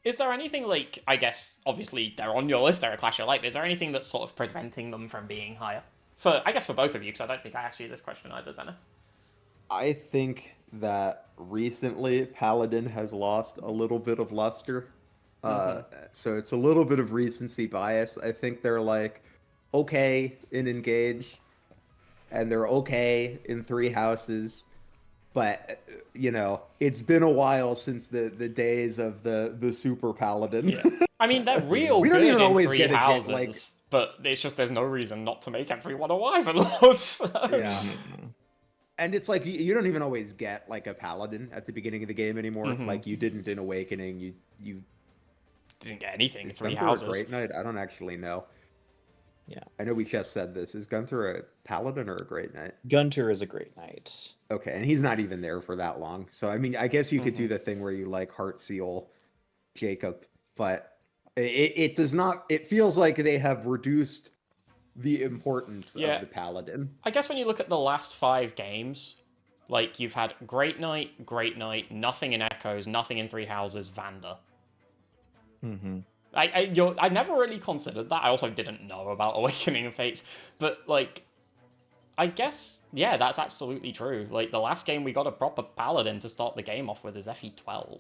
A: is there anything, like, I guess, obviously, they're on your list, they're a class you like, but is there anything that's sort of preventing them from being higher? I guess for both of you, because I don't think I asked you this question either, Zenith.
B: I think that recently Paladin has lost a little bit of luster. So it's a little bit of recency bias. I think they're like okay in Engage, and they're okay in Three Houses, but you know, it's been a while since the days of the Super Paladin.
A: Yeah. I mean, they're real
B: We
A: good
B: don't even
A: in
B: always
A: Three
B: get a
A: Houses,
B: like,
A: but it's just there's no reason not to make everyone a Wyvern Lord.
B: yeah. And it's like you don't even always get like a Paladin at the beginning of the game anymore. Like you didn't in Awakening. You
A: didn't get anything in
B: is
A: Three
B: Gunther
A: Houses.
B: a Great Knight? I don't actually know.
C: Yeah.
B: I know we just said this. Is Gunther a Paladin or a Great Knight?
C: Gunter is a great knight.
B: Okay, and he's not even there for that long. So I mean, I guess you could do the thing where you like Heart Seal Jacob, but it does not. It feels like they have reduced the importance of the Paladin.
A: I guess when you look at the last 5 games, like you've had Great Knight, nothing in Echoes, nothing in Three Houses, Vander. I never really considered that. I also didn't know about Awakening of Fates, but like, I guess, yeah, that's absolutely true. Like, the last game we got a proper Paladin to start the game off with is FE12.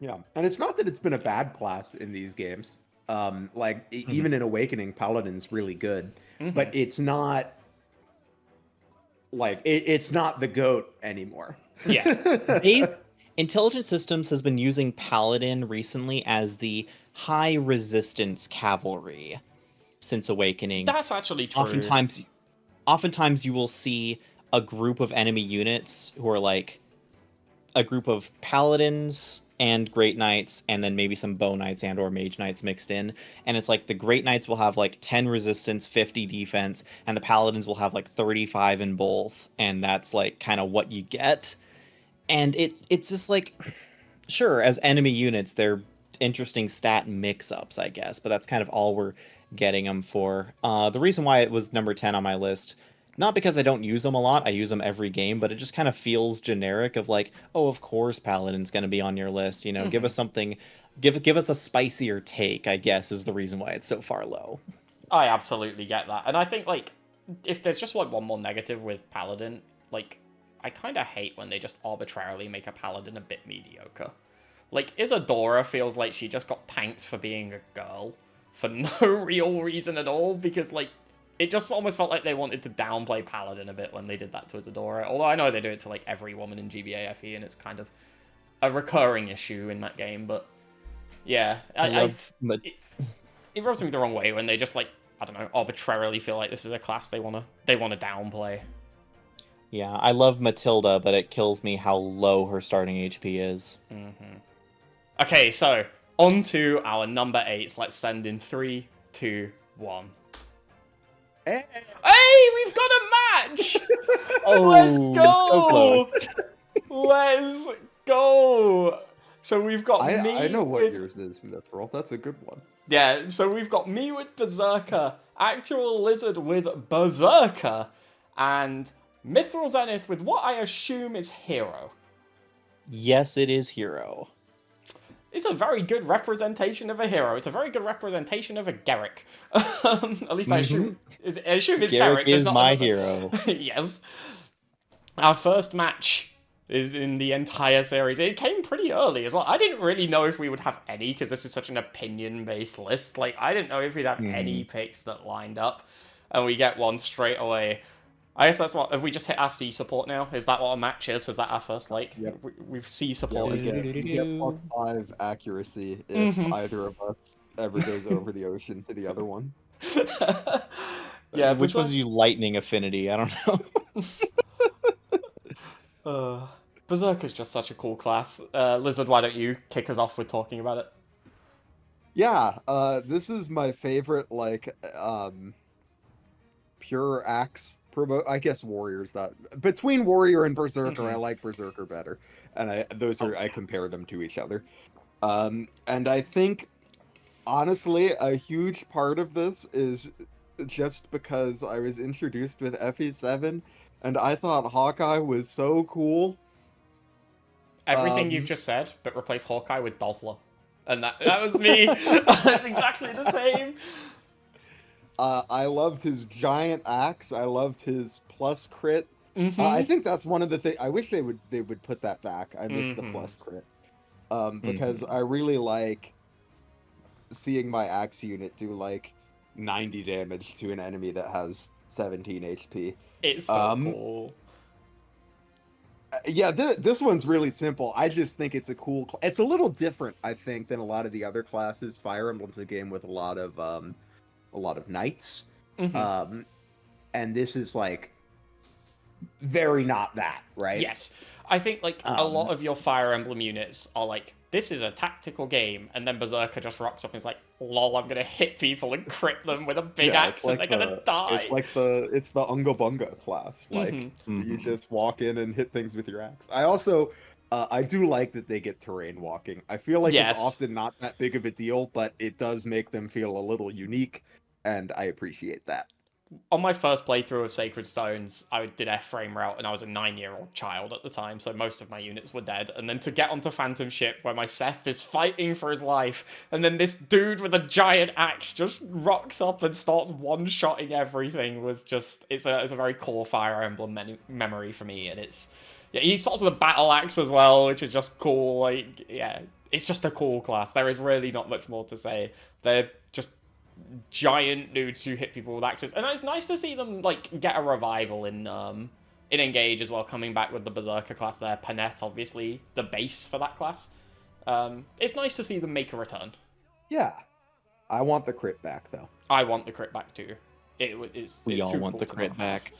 B: Yeah, and it's not that it's been a bad class in these games. Even in Awakening, Paladin's really good, but it's not like it's not the GOAT anymore.
A: Yeah.
C: Intelligent Systems has been using Paladin recently as the high resistance cavalry since Awakening.
A: That's actually true.
C: Oftentimes you will see a group of enemy units who are like a group of paladins and Great Knights, and then maybe some Bow Knights and or Mage Knights mixed in. And it's like the Great Knights will have like 10 resistance, 50 defense, and the Paladins will have like 35 in both, and that's like kind of what you get. And it's just like, sure, as enemy units, they're interesting stat mix-ups, I guess, but that's kind of all we're getting them for. The reason why it was number 10 on my list, not because I don't use them a lot, I use them every game, but it just kind of feels generic of like, oh, of course Paladin's going to be on your list, you know, give us something, give us a spicier take, I guess, is the reason why it's so far low.
A: I absolutely get that. And I think, like, if there's just, like, one more negative with Paladin, like, I kind of hate when they just arbitrarily make a Paladin a bit mediocre. Like, Isadora feels like she just got tanked for being a girl for no real reason at all, because, like, it just almost felt like they wanted to downplay Paladin a bit when they did that to Isadora. Although I know they do it to, like, every woman in GBAFE, and it's kind of a recurring issue in that game, but yeah. It rubs me the wrong way when they just, like, I don't know, arbitrarily feel like this is a class they wanna downplay.
C: Yeah, I love Matilda, but it kills me how low her starting HP is.
A: Okay, so on to our number 8s. Let's send in 3, 2, 1. Hey, we've got a match! Let's go! Let's go! So we've got me.
B: I know what yours is, Mithril. That's a good one.
A: Yeah, so we've got me with Berserker, ActualLizard with Berserker, and MythrilZenith with what I assume is Hero.
C: Yes, it is Hero.
A: It's a very good representation of a hero. It's a very good representation of a Garrick. At least I assume it's Garrick.
C: Is my hero.
A: Yes. Our first match is in the entire series. It came pretty early as well. I didn't really know if we would have any, because this is such an opinion-based list. Like, I didn't know if we'd have any picks that lined up, and we get one straight away. I guess that's what, have we just hit our C support now? Is that what a match is? Is that our first, like,
B: yep.
A: We've C supported?
B: Yeah, we get +5 accuracy if either of us ever goes over the ocean to the other one.
C: Yeah, which was you lightning affinity? I don't
A: know. Berserker's just such a cool class. Lizard, why don't you kick us off with talking about it?
B: Yeah, this is my favorite, like, pure axe promote. I guess warriors, that between warrior and berserker, I like berserker better, and I compared them to each other. And I think, honestly, a huge part of this is just because I was introduced with FE7, and I thought Hawkeye was so cool.
A: Everything you've just said, but replace Hawkeye with Dosler. And that was me. That's exactly the same.
B: I loved his giant axe. I loved his plus crit. I think that's one of the things. I wish they would put that back. I miss the plus crit. Because I really like seeing my axe unit do like 90 damage to an enemy that has 17 HP.
A: It's so cool.
B: Yeah, this one's really simple. I just think it's a cool. It's a little different, I think, than a lot of the other classes. Fire Emblem's a game with a lot of knights, and this is like very not that, right?
A: Yes, I think like a lot of your Fire Emblem units are like, this is a tactical game, and then Berserker just rocks up and is like, lol, I'm gonna hit people and crit them with a big axe, and they're gonna die.
B: It's like it's the Unga Bunga class. Like you just walk in and hit things with your axe. I also I do like that they get terrain walking. I feel like it's often not that big of a deal, but it does make them feel a little unique, and I appreciate that.
A: On my first playthrough of Sacred Stones, I did F-frame route, and I was a 9-year-old child at the time, so most of my units were dead. And then to get onto Phantom Ship, where my Seth is fighting for his life, and then this dude with a giant axe just rocks up and starts one-shotting everything, was just... It's a very core Fire Emblem memory for me, and it's... Yeah, he starts with a battle axe as well, which is just cool. Like, yeah, it's just a cool class. There is really not much more to say. They're just giant dudes who hit people with axes, and it's nice to see them like get a revival in Engage as well, coming back with the Berserker class there. Panette, obviously the base for that class. It's nice to see them make a return.
B: Yeah, I want the crit back though.
A: I want the crit back too. We
C: all want the crit back.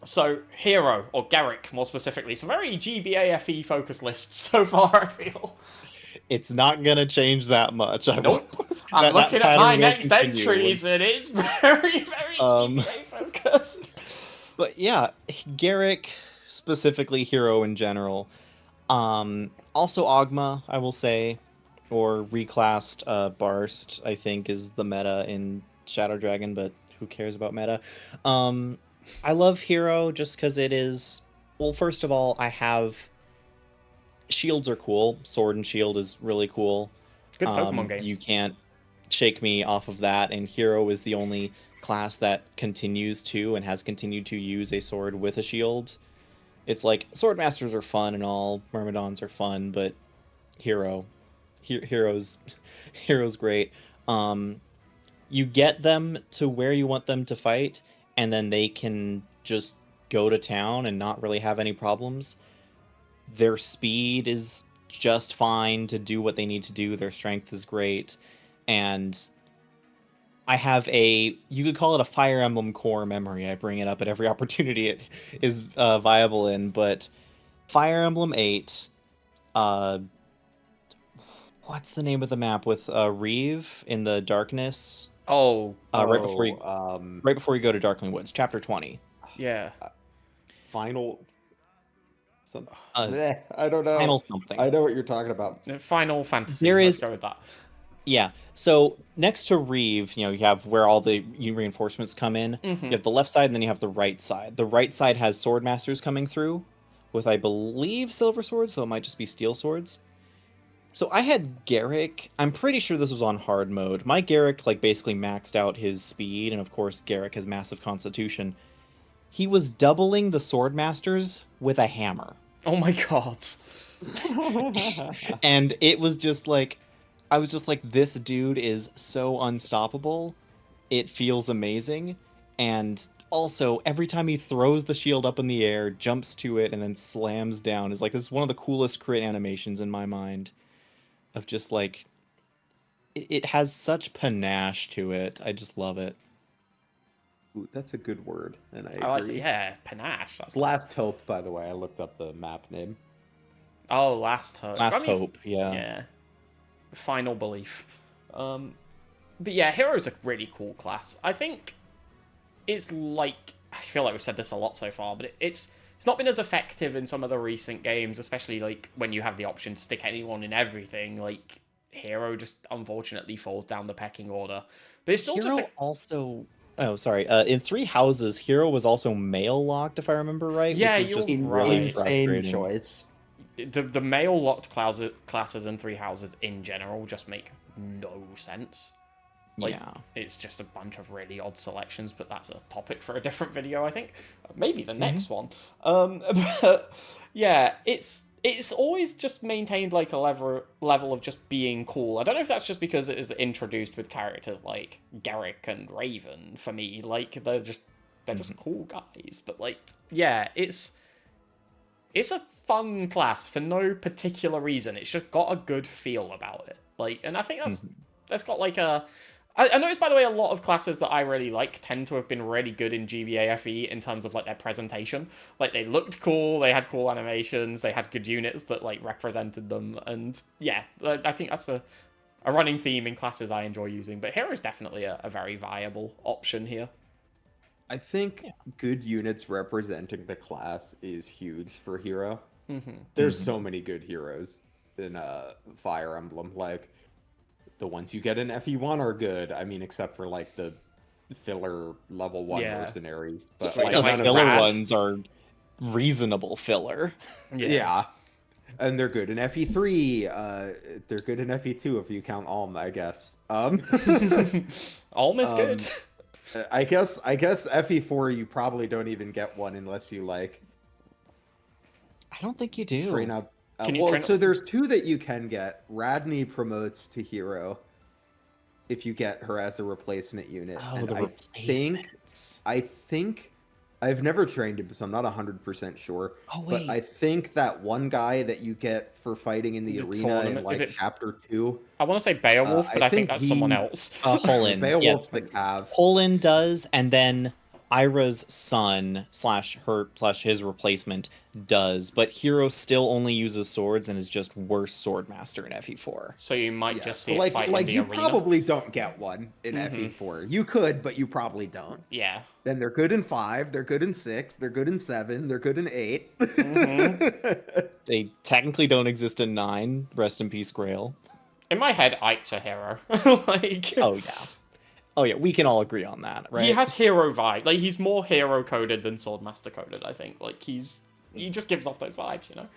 A: So, Hero, or Garrick more specifically. It's a very GBAFE focused list so far, I feel.
C: It's not gonna change that much.
A: Nope. I'm looking at my next entries, and it's very, very GBA focused.
C: But yeah, Garrick, specifically Hero in general. Also Ogma, I will say, or reclassed Barst, I think is the meta in Shadow Dragon, but who cares about meta? I love Hero just because it is... Well, first of all, I have... Shields are cool. Sword and Shield is really cool.
A: Good Pokemon games.
C: You can't shake me off of that, and Hero is the only class that continues to and has continued to use a sword with a shield. It's like, Swordmasters are fun and all, Myrmidons are fun, but Hero's great. You get them to where you want them to fight, and then they can just go to town and not really have any problems. Their speed is just fine to do what they need to do. Their strength is great. And I have you could call it a Fire Emblem core memory. I bring it up at every opportunity it is viable in. But Fire Emblem 8, what's the name of the map with Reeve in the darkness? Right before you go to Darkling Woods, chapter 20.
A: Yeah.
B: Final. I don't know.
C: Final something.
B: I know what you're talking about.
A: Final Fantasy.
C: Let's
A: go with that.
C: Yeah. So next to Reeve, you have where all the reinforcements come in.
A: Mm-hmm.
C: You have the left side, and then you have the right side. The right side has Swordmasters coming through with, I believe, silver swords, so it might just be steel swords. So I had Garrick. I'm pretty sure this was on hard mode. My Garrick basically maxed out his speed, and of course Garrick has massive constitution. He was doubling the Swordmasters with a hammer.
A: Oh my god.
C: And it was just I was just like, this dude is so unstoppable. It feels amazing. And also, every time he throws the shield up in the air, jumps to it, and then slams down, this is one of the coolest crit animations in my mind. Of just it has such panache to it. I just love it.
B: Ooh, that's a good word, and
A: I
B: agree.
A: Panache. That's
B: Last Hope, by the way. I looked up the map name.
A: Oh, Last Hope.
C: Hope, yeah.
A: Yeah. Final Belief. But yeah, Hero's a really cool class. I think it's I feel like we've said this a lot so far, but it's not been as effective in some of the recent games, especially when you have the option to stick anyone in everything. Hero just unfortunately falls down the pecking order. But it's still
C: Hero also... Oh, sorry. In 3 Houses, Hero was also male locked, if I remember right.
A: Yeah,
C: which was
A: you're
C: just
A: right.
C: really
B: Insane
C: frustrating.
B: choice.
A: The male locked classes in 3 Houses in general just make no sense.
C: Yeah.
A: It's just a bunch of really odd selections, but that's a topic for a different video, I think. Maybe the next one. But yeah, it's always just maintained a level of just being cool. I don't know if that's just because it is introduced with characters like Garrick and Raven for me. They're just cool guys. But yeah, it's a fun class for no particular reason. It's just got a good feel about it. And I think that's got I noticed, by the way, a lot of classes that I really like tend to have been really good in GBAFE in terms of their presentation. They looked cool, they had cool animations, they had good units that represented them, and yeah, I think that's a running theme in classes I enjoy using. But Hero is definitely a very viable option here.
B: I think good units representing the class is huge for Hero.
A: Mm-hmm.
B: There's so many good heroes in Fire Emblem. The ones you get in FE1 are good. I mean, except for the filler level 1 mercenaries. But
C: the filler ones are reasonable filler.
B: Yeah. And they're good in FE3. They're good in FE2 if you count Alm, I guess.
A: Alm is good.
B: I guess FE4 you probably don't even get one unless you
C: I don't think you do.
B: train up.
A: So
B: there's 2 that you can get. Radney promotes to Hero if you get her as a replacement unit.
C: Oh,
B: and
C: the replacements.
B: I think I've never trained him, so I'm not 100% sure.
C: Oh, wait.
B: But I think that one guy that you get for fighting in the arena
A: tournament.
B: in chapter 2.
A: I want to say Beowulf, but I think that's someone else.
C: Holland.
B: Beowulf's
C: yes.
B: the Cav.
C: Holland does, and then Ira's son / his replacement does, but Hero still only uses swords and is just worse swordmaster in FE4.
A: So you might just see
B: so
A: it fight in the
B: you
A: arena.
B: probably don't get one in FE4. You could, but you probably don't.
A: Yeah.
B: Then they're good in 5, they're good in 6, they're good in 7, they're good in 8.
C: They technically don't exist in 9. Rest in peace, Grail.
A: In my head, Ike's a hero. Like,
C: Oh yeah, we can all agree on that, right?
A: he has hero vibe. Like, he's more hero coded than swordmaster coded, I think. Like, he just gives off those vibes, you know?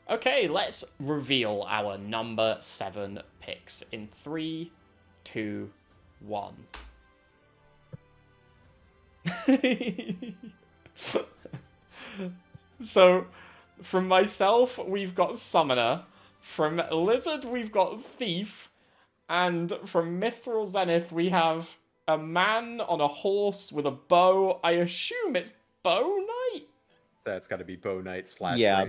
A: Okay, let's reveal our number 7 picks in 3, 2, 1. So, from myself, we've got Summoner. From Lizard, we've got Thief. And from MythrilZenith, we have a man on a horse with a bow. I assume it's Bow Knight?
B: That's got to be Bow Knight /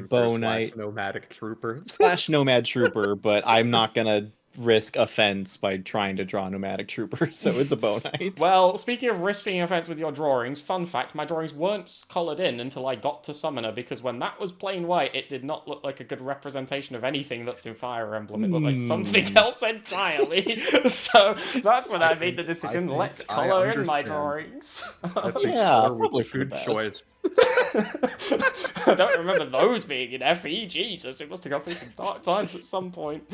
C: Bow Knight
B: / Nomadic Trooper.
C: / Nomad Trooper, but I'm not gonna risk offense by trying to draw Nomadic Trooper, so it's a Bow Knight.
A: Well, speaking of risking offense with your drawings, fun fact, my drawings weren't coloured in until I got to Summoner, because when that was plain white, it did not look like a good representation of anything that's in Fire Emblem. It looked like something else entirely. So that's when I made the decision, let's colour in my drawings.
C: Yeah, probably for the
B: good
C: best.
B: choice.
A: I don't remember those being in FE. Jesus, it must have gone through some dark times at some point.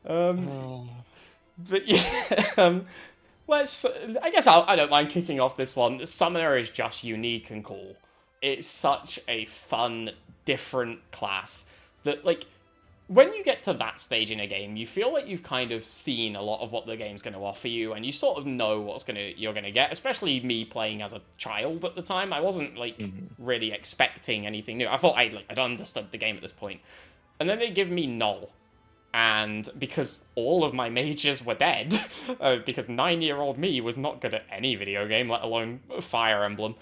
A: But yeah, let's. I guess I don't mind kicking off this one. Summoner is just unique and cool. It's such a fun, different class that, like, when you get to that stage in a game, you feel like you've kind of seen a lot of what the game's going to offer you, and you sort of know you're going to get. Especially me playing as a child at the time, I wasn't really expecting anything new. I thought I'd understood the game at this point, and then they give me Null. And because all of my mages were dead, because 9-year-old me was not good at any video game, let alone Fire Emblem,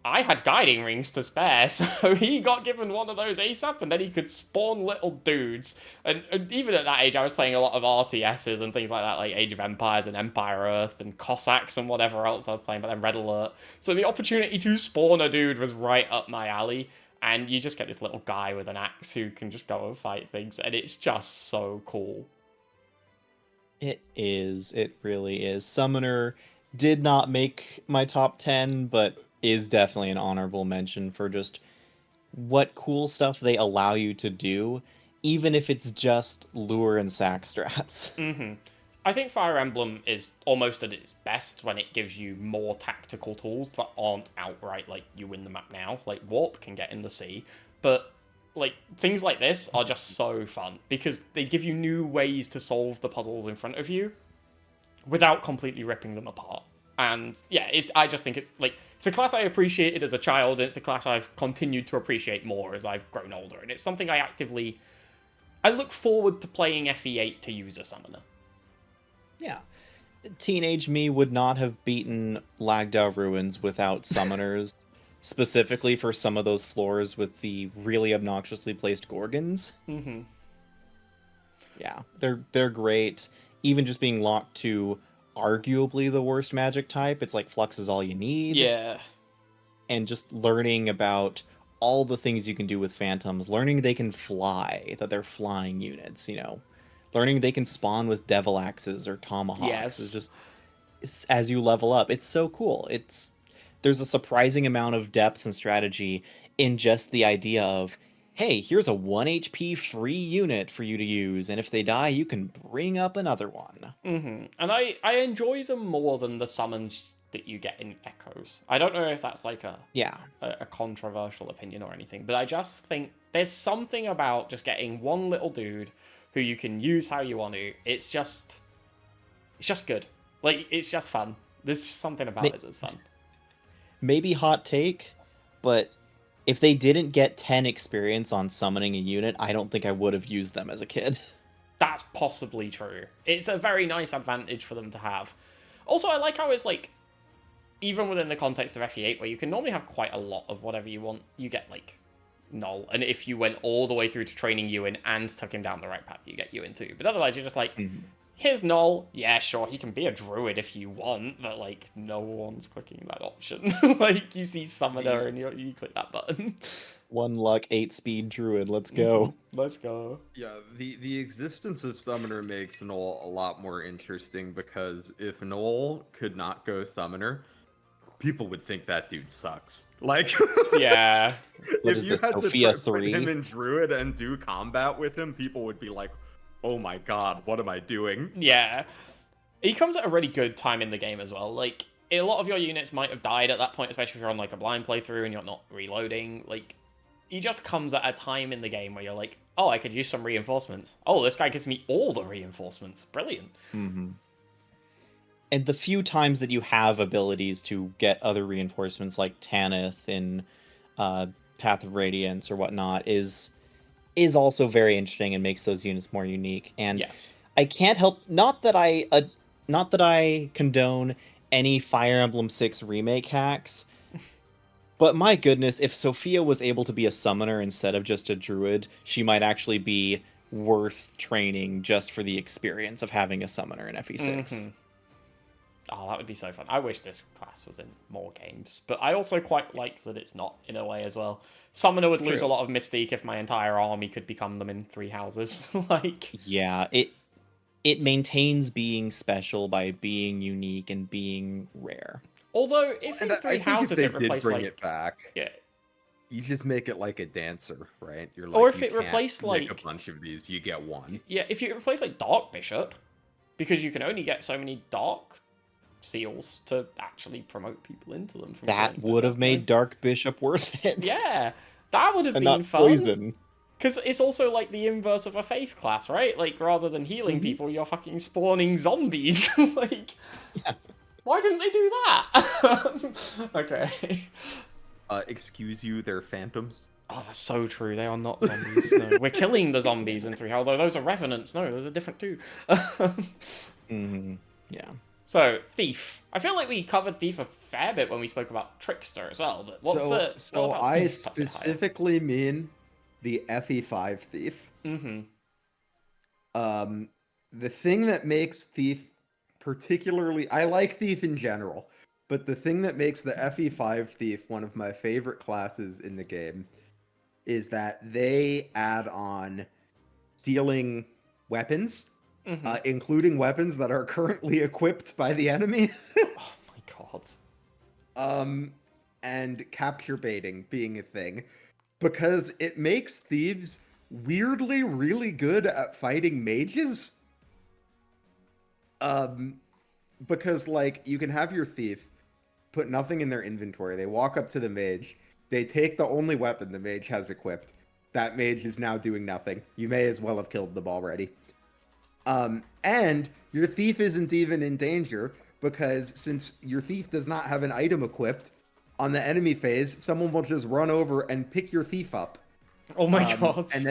A: I had guiding rings to spare, so he got given one of those ASAP, and then he could spawn little dudes. And even at that age, I was playing a lot of RTSs and things like that, like Age of Empires and Empire Earth and Cossacks and whatever else I was playing, but then Red Alert. So the opportunity to spawn a dude was right up my alley. And you just get this little guy with an axe who can just go and fight things, and it's just so cool.
C: It is. It really is. Summoner did not make my top 10, but is definitely an honorable mention for just what cool stuff they allow you to do, even if it's just lure and sack strats.
A: I think Fire Emblem is almost at its best when it gives you more tactical tools that aren't outright, like, you win the map now. Like, Warp can get in the sea, but, like, things like this are just so fun, because they give you new ways to solve the puzzles in front of you without completely ripping them apart. And, yeah, I just think it's a class I appreciated as a child, and it's a class I've continued to appreciate more as I've grown older, and it's something I look forward to playing FE8 to use a Summoner.
C: Yeah. Teenage me would not have beaten Lagdao Ruins without summoners, specifically for some of those floors with the really obnoxiously placed Gorgons. Yeah, they're great. Even just being locked to arguably the worst magic type, it's like Flux is all you need.
A: Yeah.
C: And just learning about all the things you can do with Phantoms, learning they can fly, that they're flying units, you know. Learning they can spawn with devil axes or tomahawks.
A: Yes.
C: It's as you level up. It's so cool. There's a surprising amount of depth and strategy in just the idea of, hey, here's a 1 HP free unit for you to use, and if they die, you can bring up another one.
A: And I enjoy them more than the summons that you get in Echoes. I don't know if that's like a controversial opinion or anything, but I just think there's something about just getting one little dude who you can use how you want to. It's just good. Like, it's just fun. There's just something about it that's fun.
C: Maybe hot take, but if they didn't get 10 experience on summoning a unit, I don't think I would have used them as a kid.
A: That's possibly true. It's a very nice advantage for them to have. Also, I like how it's like, even within the context of FE8, where you can normally have quite a lot of whatever you want, you get like Null, and if you went all the way through to training Ewan and took him down the right path, you get Ewan too. But otherwise, you're just like, Here's Null. Yeah, sure, he can be a druid if you want, but like no one's clicking that option. Like you see summoner and you click that button.
C: 1 luck, 8 speed druid. Let's go.
A: Let's go.
B: Yeah, the existence of Summoner makes Null a lot more interesting because if Null could not go Summoner, people would think that dude sucks. Like,
A: Yeah.
C: What
B: if
C: is
B: you
C: this,
B: had
C: Sophia
B: to put
C: 3?
B: him in Druid and do combat with him, people would be like, "Oh my god, what am I doing?"
A: Yeah. He comes at a really good time in the game as well. Like, a lot of your units might have died at that point, especially if you're on like a blind playthrough and you're not reloading. Like, he just comes at a time in the game where you're like, oh, I could use some reinforcements. Oh, this guy gives me all the reinforcements. Brilliant.
C: Mm-hmm. And the few times that you have abilities to get other reinforcements like Tanith in Path of Radiance or whatnot is also very interesting and makes those units more unique. And
A: Yes.
C: I can't help not that I condone any Fire Emblem 6 remake hacks, but my goodness, if Sophia was able to be a summoner instead of just a druid, she might actually be worth training just for the experience of having a summoner in FE6.
A: Mm-hmm. Oh, that would be so fun. I wish this class was in more games, but I also quite like that it's not, in a way, as well. Summoner would lose a
C: True.
A: lot of mystique if my entire army could become them in 3 houses. Like,
C: Yeah, it maintains being special by being unique and being rare.
A: although if in
B: And
A: 3
B: I think
A: houses
B: if they
A: it
B: did
A: replaced
B: bring
A: like,
B: it back,
A: yeah,
B: you just make it like a dancer, right? You're like,
A: or if
B: you
A: it
B: can't
A: replaced
B: make
A: like,
B: a bunch of these, you get one.
A: yeah, if you replace like Dark Bishop, because you can only get so many Dark seals to actually promote people into them. From
C: That
A: killing them,
C: would have made
A: like,
C: Dark Bishop worth it.
A: yeah, that would have
C: And
A: been
C: not
A: fun.
C: poison.
A: Because it's also like the inverse of a faith class, right? Like, rather than healing people, you're fucking spawning zombies. Like,
C: Yeah.
A: why didn't they do that? Okay.
B: Excuse you, they're phantoms.
A: Oh, that's so true. They are not zombies. No. We're killing the zombies in 3, although those are revenants. No, those are different too.
C: Mm-hmm. Yeah.
A: So, Thief. I feel like we covered Thief a fair bit when we spoke about Trickster as well, but what's
B: so
A: what about
B: I
A: Thief puts it higher?
B: specifically mean the FE5 Thief.
A: Mm-hmm.
B: The thing that makes Thief particularly... I like Thief in general, but the thing that makes the FE5 Thief one of my favorite classes in the game is that they add on stealing weapons, including weapons that are currently equipped by the enemy.
A: Oh my god.
B: And capture baiting being a thing, because it makes thieves weirdly really good at fighting mages. Because like you can have your thief put nothing in their inventory. They walk up to the mage. They take the only weapon the mage has equipped. That mage is now doing nothing. You may as well have killed them already. And your thief isn't even in danger because since your thief does not have an item equipped, on the enemy phase, someone will just run over and pick your thief up.
A: Oh my god.
B: And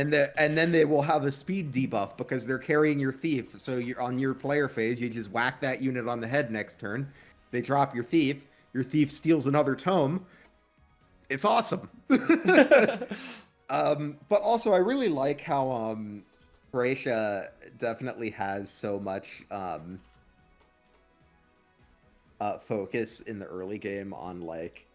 B: then they will have a speed debuff because they're carrying your thief. So you're on your player phase, you just whack that unit on the head next turn. They drop your thief. Your thief steals another tome. It's awesome. But also, I really like how Croatia definitely has so much focus in the early game on like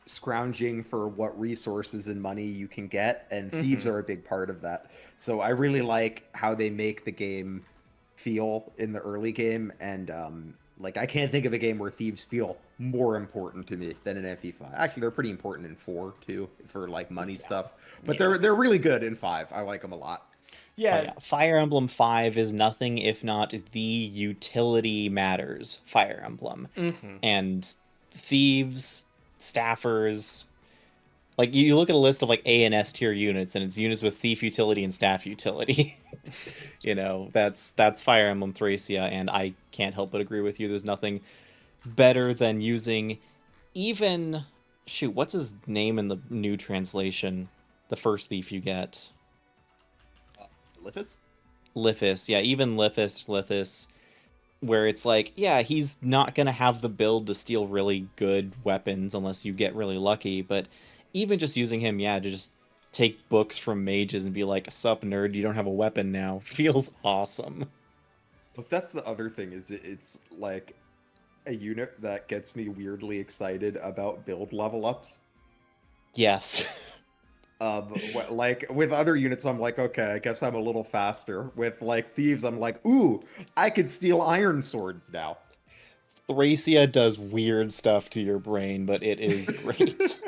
B: scrounging for what resources and money you can get, and thieves are a big part of that. So I really like how they make the game feel in the early game, and like I can't think of a game where thieves feel more important to me than in FE5. Actually, they're pretty important in 4 too for like money stuff, but they're really good in 5. I like them a lot.
A: Yeah.
C: Oh, yeah. Fire Emblem 5 is nothing if not the utility matters Fire Emblem. And thieves, staffers, like you look at a list of like A and S tier units, and it's units with thief utility and staff utility. You know, that's Fire Emblem Thracia, and I can't help but agree with you. There's nothing better than using even shoot, what's his name in the new translation? The first thief you get. Lithis, yeah, even Lithis, where it's like, yeah, he's not gonna have the build to steal really good weapons unless you get really lucky, but even just using him, yeah, to just take books from mages and be like, "Sup, nerd? You don't have a weapon now." Feels awesome.
B: But that's the other thing is it's like a unit that gets me weirdly excited about build level ups.
C: Yes.
B: Like with other units, I'm like, okay, I guess I'm a little faster. With like thieves, I'm like, ooh, I could steal iron swords now.
C: Thracia does weird stuff to your brain, but it is great.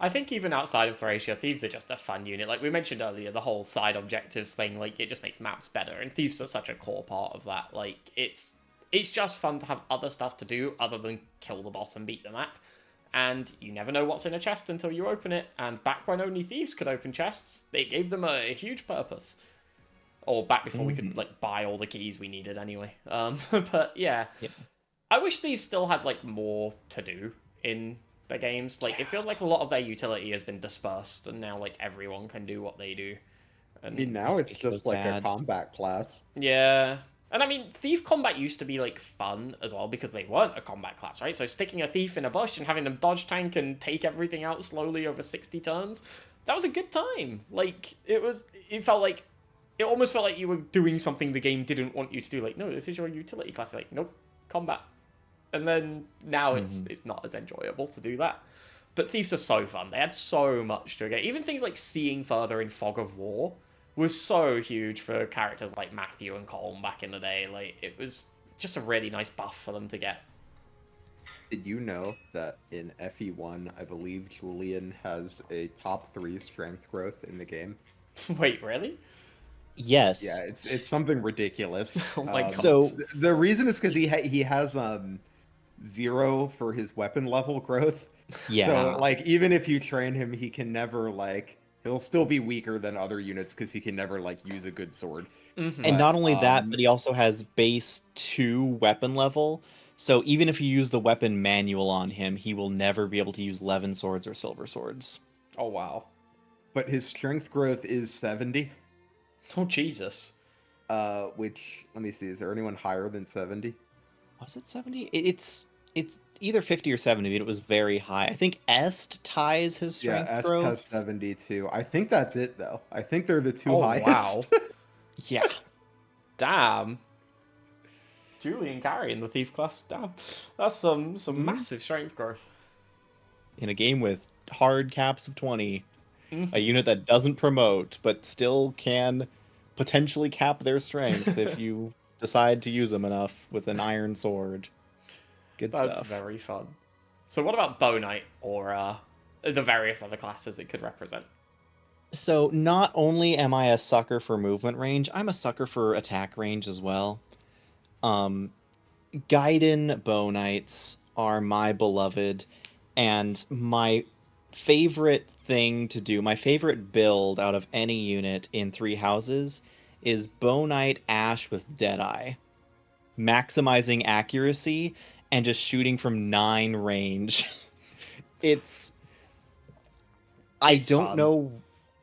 A: I think even outside of Thracia, Thieves are just a fun unit. Like we mentioned earlier, the whole side objectives thing, like it just makes maps better, and Thieves are such a core part of that. Like it's just fun to have other stuff to do other than kill the boss and beat the map. And you never know what's in a chest until you open it. And back when only Thieves could open chests, it gave them a huge purpose. Or back before we could like buy all the keys we needed anyway. But yeah. I wish Thieves still had like more to do in their games. Like it feels like a lot of their utility has been dispersed, and now like everyone can do what they do. And
B: I mean, now it's just like a combat class.
A: yeah. And I mean, Thief combat used to be, like, fun as well, because they weren't a combat class, right? So sticking a Thief in a bush and having them dodge tank and take everything out slowly over 60 turns, that was a good time. Like, it almost felt like you were doing something the game didn't want you to do. Like, no, this is your utility class. You're like, nope, combat. And then now it's not as enjoyable to do that. But Thieves are so fun. They had so much to get. Even things like seeing further in Fog of War was so huge for characters like Matthew and Colm back in the day. Like, it was just a really nice buff for them to get.
B: Did you know that in FE1, I believe Julian has a top 3 strength growth in the game?
A: Wait, really?
C: Yes.
B: Yeah, it's something ridiculous.
A: Oh my god.
C: So
B: the reason is because he has 0 for his weapon level growth.
C: yeah.
B: So like even if you train him, he can never like he'll still be weaker than other units because he can never like use a good sword.
A: Mm-hmm.
C: And not only that, but he also has base 2 weapon level. So even if you use the weapon manual on him, he will never be able to use Levin swords or silver swords.
A: Oh, wow.
B: But his strength growth is 70.
A: Oh, Jesus.
B: Which, let me see, is there anyone higher than 70?
C: Was it 70? It's either 50 or 70, but it was very high. I think Est ties his strength
B: Yeah, Est
C: growth.
B: has 72. I think that's it, though. I think they're the 2
A: Oh,
B: highest.
A: wow.
C: Yeah.
A: Damn. Julian carrying the Thief class. Damn. That's some massive strength growth.
C: In a game with hard caps of 20, a unit that doesn't promote, but still can potentially cap their strength if you decide to use them enough with an iron sword. Good
A: That's
C: stuff.
A: very fun. So what about Bow Knight or the various other classes it could represent?
C: So not only am I a sucker for movement range, I'm a sucker for attack range as well. Gaiden Bow Knights are my beloved, and my favorite thing to do, my favorite build out of any unit in 3 houses is Bow Knight Ash with Deadeye. Maximizing accuracy and just shooting from 9 range. I don't
A: fun.
C: know.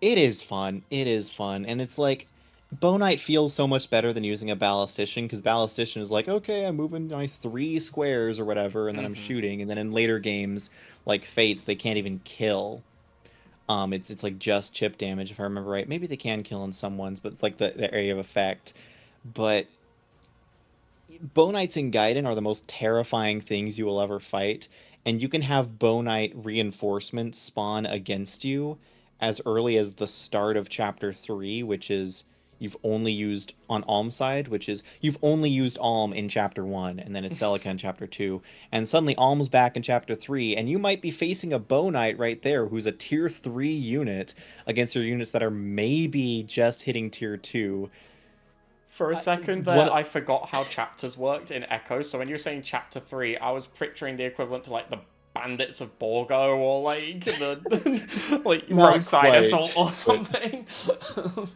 C: It is fun. It is fun. And it's like, Bow Knight feels so much better than using a Ballistician, because Ballistician is like, okay, I'm moving my 3 squares or whatever, and then I'm shooting. And then in later games, like Fates, they can't even kill. It's like just chip damage, if I remember right. Maybe they can kill in some ones, but it's like the area of effect. But Bow Knights in Gaiden are the most terrifying things you will ever fight, and you can have Bow Knight reinforcements spawn against you as early as the start of Chapter 3, which is you've only used on Alm's side, which is you've only used Alm in Chapter 1, and then it's Celica in Chapter 2, and suddenly Alm's back in Chapter 3, and you might be facing a Bow Knight right there who's a Tier 3 unit against your units that are maybe just hitting Tier 2.
A: For a second there, I forgot how chapters worked in Echo, so when you were saying Chapter 3, I was picturing the equivalent to, like, the Bandits of Borgo, or, like, the like Roadside Assault or something.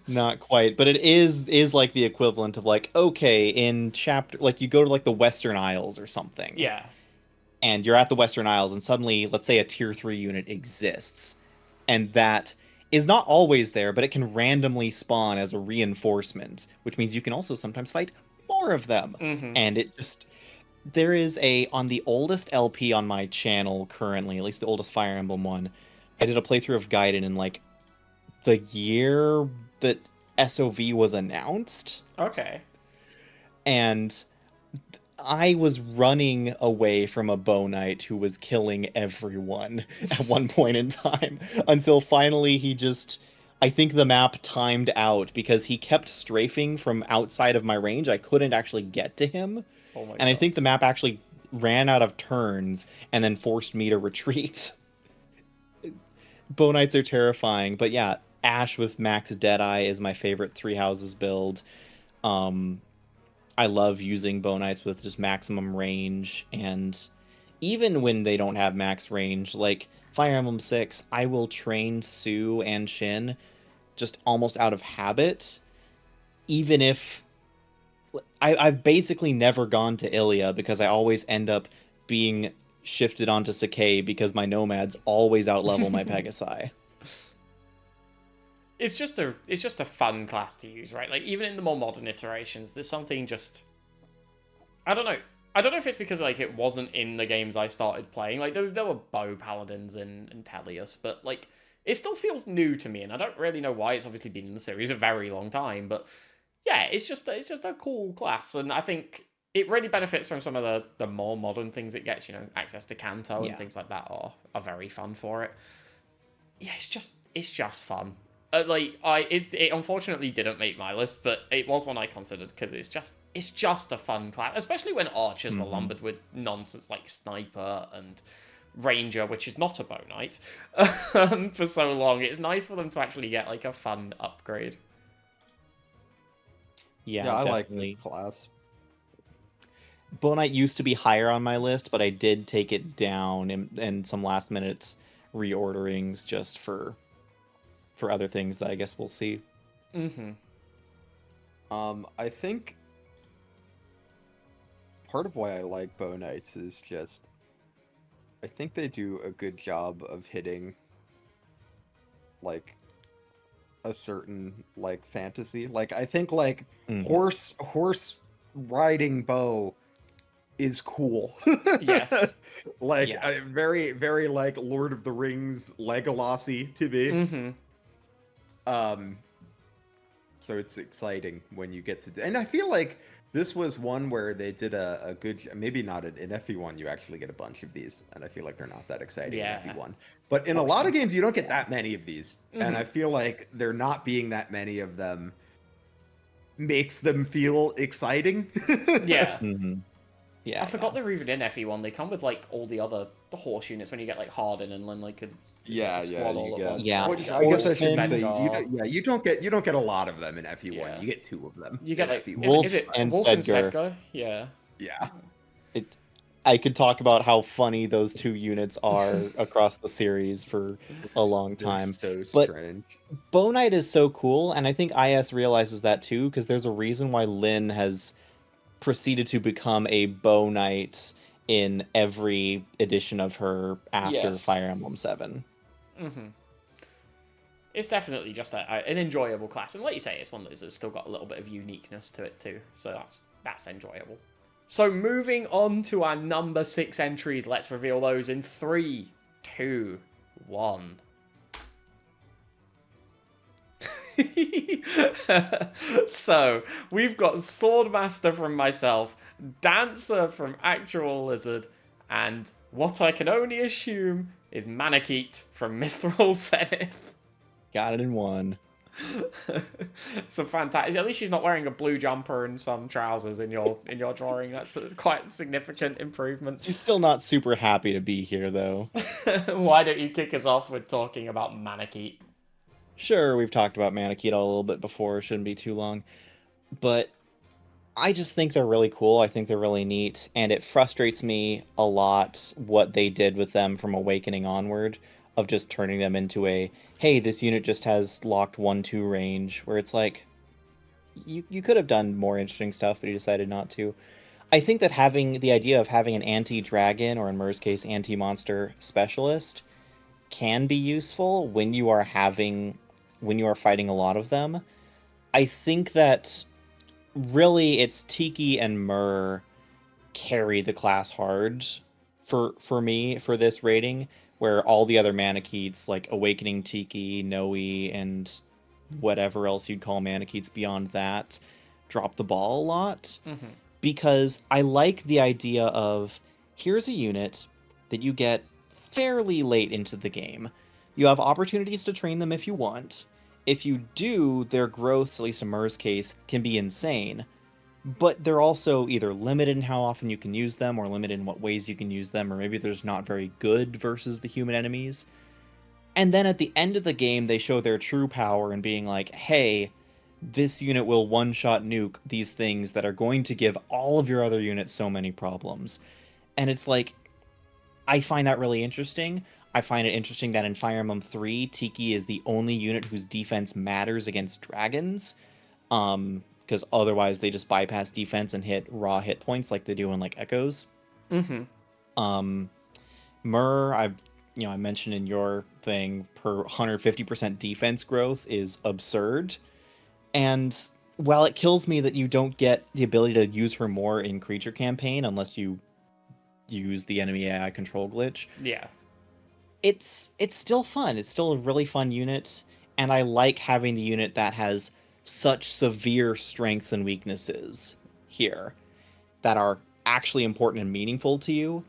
C: Not quite, but it is like the equivalent of, like, okay, in chapter, like, you go to, like, the Western Isles or something.
A: Yeah.
C: And you're at the Western Isles, and suddenly, let's say a Tier 3 unit exists, and that is not always there, but it can randomly spawn as a reinforcement, which means you can also sometimes fight more of them. And it just... There is on the oldest LP on my channel currently, at least the oldest Fire Emblem one, I did a playthrough of Gaiden in like the year that SOV was announced,
A: Okay.
C: and I was running away from a bow knight who was killing everyone at one point in time until finally he just, I think the map timed out because he kept strafing from outside of my range. I couldn't actually get to him.
A: Oh my
C: And I think
A: God.
C: the map actually ran out of turns and then forced me to retreat. Bow knights are terrifying, but yeah, Ash with max Deadeye is my favorite Three Houses build. Um, I love using bow knights with just maximum range, and even when they don't have max range, like Fire Emblem 6, I will train Sue and Shin just almost out of habit, even if I've basically never gone to Ilia because I always end up being shifted onto Sakai because my nomads always outlevel my Pegasi.
A: It's just a fun class to use, right? Like even in the more modern iterations, there's something just I don't know. I don't know if it's because like it wasn't in the games I started playing. Like there were bow paladins in Telius, but like it still feels new to me, and I don't really know why. It's obviously been in the series a very long time, but yeah, it's just a cool class, and I think it really benefits from some of the more modern things it gets. You know, access to Kanto and
C: Yeah.
A: things like that are very fun for it. Yeah, it's just fun. It unfortunately didn't make my list, but it was one I considered because it's just a fun class, especially when archers were lumbered with nonsense like sniper and ranger, which is not a bow knight, for so long. It's nice for them to actually get like a fun upgrade.
C: Yeah,
B: I like
C: definitely.
B: this class.
C: Bow Knight used to be higher on my list, but I did take it down in some last minute reorderings just for other things that I guess we'll see.
A: Mm-hmm.
B: I think part of why I like Bow Knights is just I think they do a good job of hitting like a certain like fantasy. Like I think like horse riding bow is cool.
A: Yes.
B: Like
C: Yeah.
B: very very like Lord of the Rings Legolasy to me.
A: Mm-hmm.
B: So it's exciting when you get to, and I feel like this was one where they did a good, maybe not in FE1 you actually get a bunch of these, and I feel like they're not that exciting
A: Yeah.
B: in FE1. But in a lot of games you don't get that many of these, and I
A: Mhm.
B: feel like there not being that many of them makes them feel exciting.
A: Yeah.
C: Yeah.
A: I forgot they're even in FE1. They come with like all the horse units when you get like Harden and then like a squad all at once.
C: Yeah.
B: Which I guess I should say
A: Sedgar.
B: you don't get a lot of them in FE1.
A: Yeah.
B: You get 2 of them.
A: You get
B: in
A: like
B: FE1.
A: is it
C: and
A: Wolf and
C: Sedgar.
A: Sedgar? Yeah.
B: Yeah.
C: I could talk about how funny those 2 units are across the series for a long time.
B: They're so
C: But
B: strange.
C: Bow Knight is so cool, and I think IS realizes that too, because there's a reason why Lynn has proceeded to become a Bow Knight in every edition of her after
A: Yes.
C: Fire Emblem 7.
A: Mm-hmm. It's definitely just an enjoyable class, and like you say, it's one of those that's still got a little bit of uniqueness to it too. So that's enjoyable. So moving on to our number 6 entries, let's reveal those in 3, 2, 1. So we've got Swordmaster from myself, Dancer from ActualLizard, and what I can only assume is Manakete from MythrilZenith.
C: Got it in one.
A: So fantastic. At least she's not wearing a blue jumper and some trousers in your drawing. That's quite a significant improvement.
C: She's still not super happy to be here, though.
A: Why don't you kick us off with talking about Manakete?
C: Sure, we've talked about Manakete a little bit before. It shouldn't be too long. But I just think they're really cool. I think they're really neat. And it frustrates me a lot what they did with them from Awakening onward, of just turning them into a, hey, this unit just has locked 1-2 range, where it's like, you could have done more interesting stuff, but you decided not to. I think that having the idea of having an anti-dragon, or in Mur's case, anti-monster specialist, can be useful when you are fighting a lot of them. I think that really it's Tiki and Mur carry the class hard for me for this rating, where all the other Manikeets, like Awakening Tiki, Noe, and whatever else you'd call Manikeets beyond that, drop the ball a lot.
A: Mm-hmm.
C: Because I like the idea of, here's a unit that you get fairly late into the game. You have opportunities to train them if you want. If you do, their growths, at least in Mur's case, can be insane. But they're also either limited in how often you can use them, or limited in what ways you can use them, or maybe they're just not very good versus the human enemies. And then at the end of the game, they show their true power in being like, hey, this unit will one-shot nuke these things that are going to give all of your other units so many problems. And it's like, I find that really interesting. I find it interesting that in Fire Emblem 3, Tiki is the only unit whose defense matters against dragons. Because otherwise they just bypass defense and hit raw hit points like they do in like Echoes.
A: Mm-hmm.
C: Mur, I mentioned in your thing, per 150% defense growth is absurd. And while it kills me that you don't get the ability to use her more in Creature Campaign unless you use the enemy AI control glitch,
A: Yeah.
C: it's still fun. It's still a really fun unit, and I like having the unit that has such severe strengths and weaknesses here that are actually important and meaningful to you,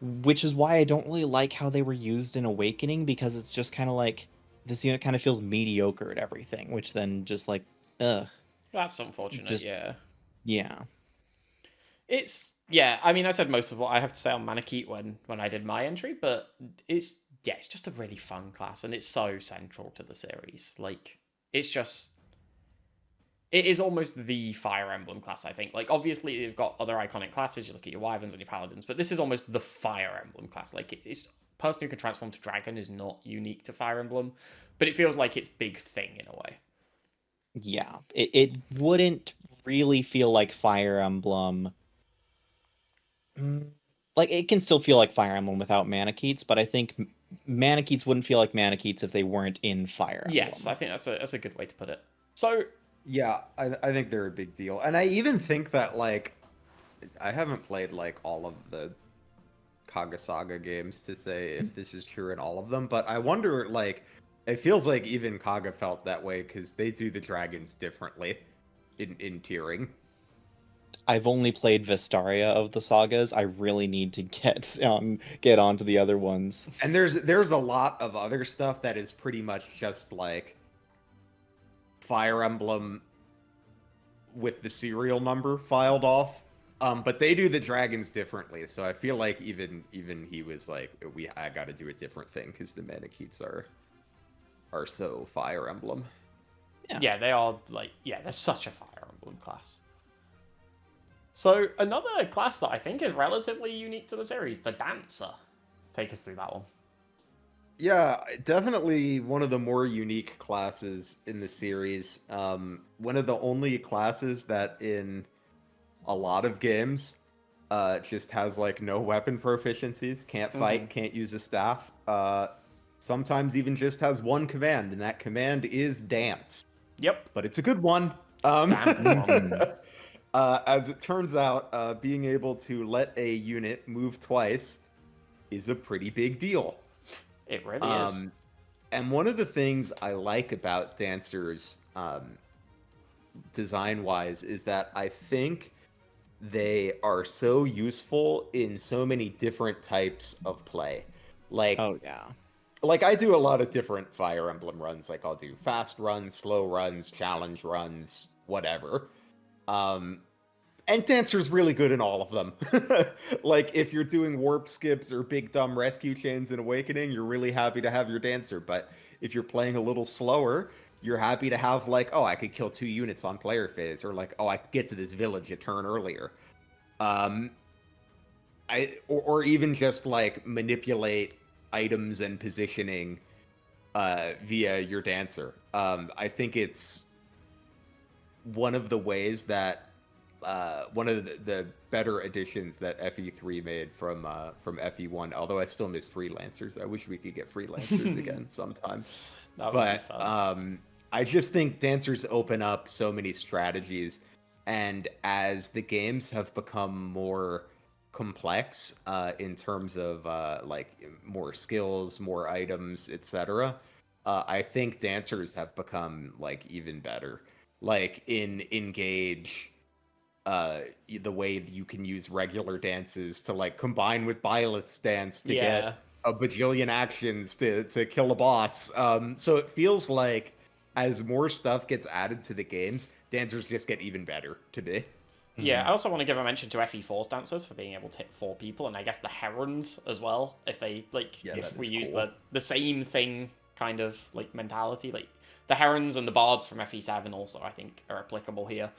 C: which is why I don't really like how they were used in Awakening, because it's just kind of like, this unit kind of feels mediocre at everything, which then just like, ugh.
A: That's unfortunate,
C: Just-
A: yeah.
C: Yeah.
A: I mean, I said most of what I have to say on Manakete when I did my entry, but it's just a really fun class, and it's so central to the series. Like, it is almost the Fire Emblem class, I think. Like, obviously, you've got other iconic classes. You look at your Wyverns and your Paladins, but this is almost the Fire Emblem class. Like, it's person who can transform to dragon is not unique to Fire Emblem, but it feels like its big thing in a way.
C: Yeah. It wouldn't really feel like Fire Emblem. Like, it can still feel like Fire Emblem without Manikeets, but I think Manikeets wouldn't feel like Manikeets if they weren't in Fire Emblem.
A: Yes, I think that's a good way to put it. So,
B: Yeah, I think they're a big deal. And I even think that, like, I haven't played, like, all of the Kagasaga games to say if this is true in all of them, but I wonder, like, it feels like even Kaga felt that way because they do the dragons differently in tiering.
C: I've only played Vestaria of the sagas. I really need to get onto the other ones.
B: And there's a lot of other stuff that is pretty much just like Fire Emblem with the serial number filed off. But they do the dragons differently, so I feel like even he was like, I got to do a different thing because the Manikeets are so Fire Emblem.
A: Yeah, they are like, they're such a Fire Emblem class. So another class that I think is relatively unique to the series, the Dancer. Take us through that one.
B: Yeah, definitely one of the more unique classes in the series. One of the only classes that in a lot of games just has like no weapon proficiencies, can't fight, can't use a staff. Sometimes even just has one command, and that command is dance.
A: Yep.
B: But it's a good one. As it turns out, being able to let a unit move twice is a pretty big deal.
A: It really is.
B: And one of the things I like about Dancers, design-wise, is that I think they are so useful in so many different types of play. Like,
C: oh yeah.
B: Like, I do a lot of different Fire Emblem runs. Like, I'll do fast runs, slow runs, challenge runs, whatever. And Dancer's really good in all of them. Like, if you're doing warp skips or big dumb rescue chains in Awakening, you're really happy to have your Dancer. But if you're playing a little slower, you're happy to have, like, oh, I could kill 2 units on player phase. Or, like, oh, I could get to this village a turn earlier. Or even just, like, manipulate items and positioning via your Dancer. I think it's one of the ways that one of the better additions that FE3 made from FE1. Although I still miss freelancers. I wish we could get freelancers again sometime.
A: That would be fun.
B: I just think Dancers open up so many strategies, and as the games have become more complex in terms of like more skills, more items, etc. I think dancers have become like even better. Like in Engage, the way you can use regular dances to like combine with Byleth's dance to get a bajillion actions to kill a boss. So it feels like as more stuff gets added to the games, dancers just get even better to be.
A: Yeah, I also want to give a mention to FE4's dancers for being able to hit 4 people, and I guess the herons as well, if they, like, if we use the same thing kind of, like, mentality. Like, the herons and the bards from FE7 also, I think, are applicable here.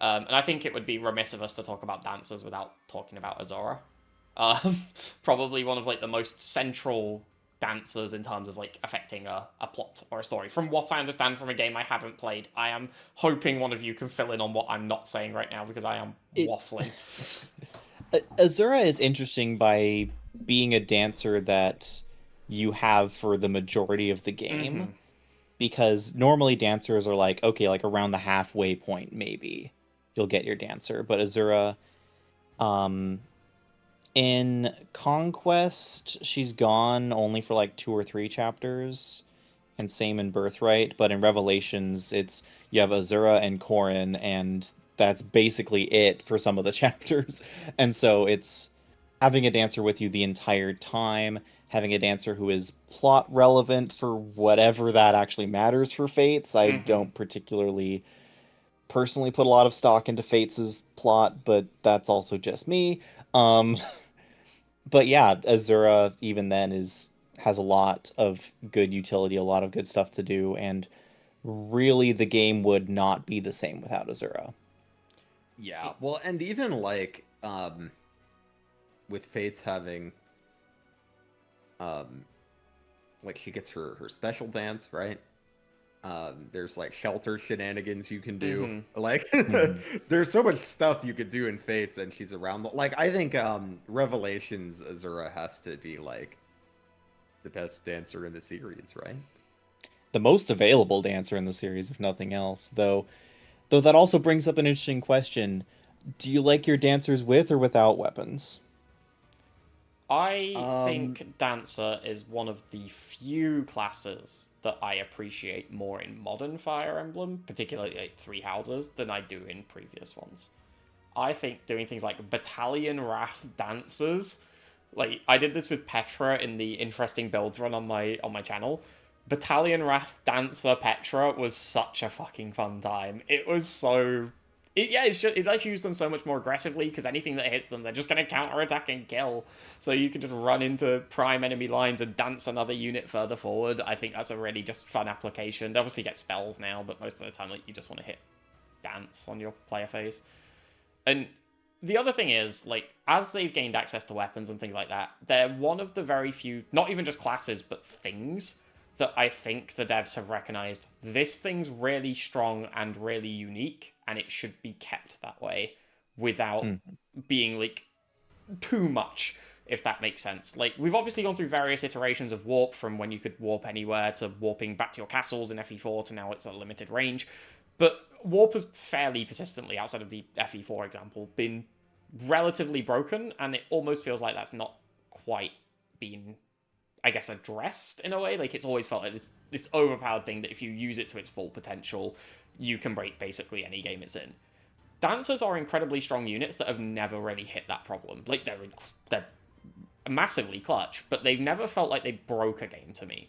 A: And I think it would be remiss of us to talk about dancers without talking about Azura. Probably one of, like, the most central dancers in terms of, like, affecting a plot or a story. From what I understand from a game I haven't played, I am hoping one of you can fill in on what I'm not saying right now, because I am waffling.
C: Azura is interesting by being a dancer that you have for the majority of the game. Because normally dancers are like, okay, like around the halfway point, maybe you'll get your dancer. But Azura, in Conquest, she's gone only for like 2 or 3 chapters, and same in Birthright. But in Revelations, you have Azura and Corrin, and that's basically it for some of the chapters. And so it's having a dancer with you the entire time, having a dancer who is plot relevant for whatever that actually matters for Fates. I don't particularly personally put a lot of stock into Fates' plot, but that's also just me. But yeah, Azura even then has a lot of good utility, a lot of good stuff to do, and really the game would not be the same without Azura.
B: Yeah, well, and even like with Fates having like she gets her special dance, right? There's like shelter shenanigans you can do. Like there's so much stuff you could do in Fates, and she's around. Like I think Revelations Azura has to be like the best dancer in the series, right?
C: The most available dancer in the series, if nothing else. Though that also brings up an interesting question. Do you like your dancers with or without weapons?
A: I think Dancer is one of the few classes that I appreciate more in modern Fire Emblem, particularly like 3 Houses, than I do in previous ones. I think doing things like Battalion Wrath Dancers, like I did this with Petra in the Interesting Builds run on my channel. Battalion Wrath Dancer Petra was such a fucking fun time. It was so... it lets you use them so much more aggressively, because anything that hits them, they're just going to counterattack and kill. So you can just run into prime enemy lines and dance another unit further forward. I think that's a really just fun application. They obviously get spells now, but most of the time, like, you just want to hit dance on your player phase. And the other thing is, like, as they've gained access to weapons and things like that, they're one of the very few, not even just classes, but things that I think the devs have recognized. This thing's really strong and really unique, and it should be kept that way without being, like, too much, if that makes sense. Like, we've obviously gone through various iterations of warp, from when you could warp anywhere to warping back to your castles in FE4 to now it's a limited range. But warp has fairly persistently, outside of the FE4 example, been relatively broken, and it almost feels like that's not quite been, I guess, addressed in a way. Like, it's always felt like this overpowered thing that if you use it to its full potential, you can break basically any game it's in. Dancers are incredibly strong units that have never really hit that problem. Like, they're massively clutch, but they've never felt like they broke a game to me.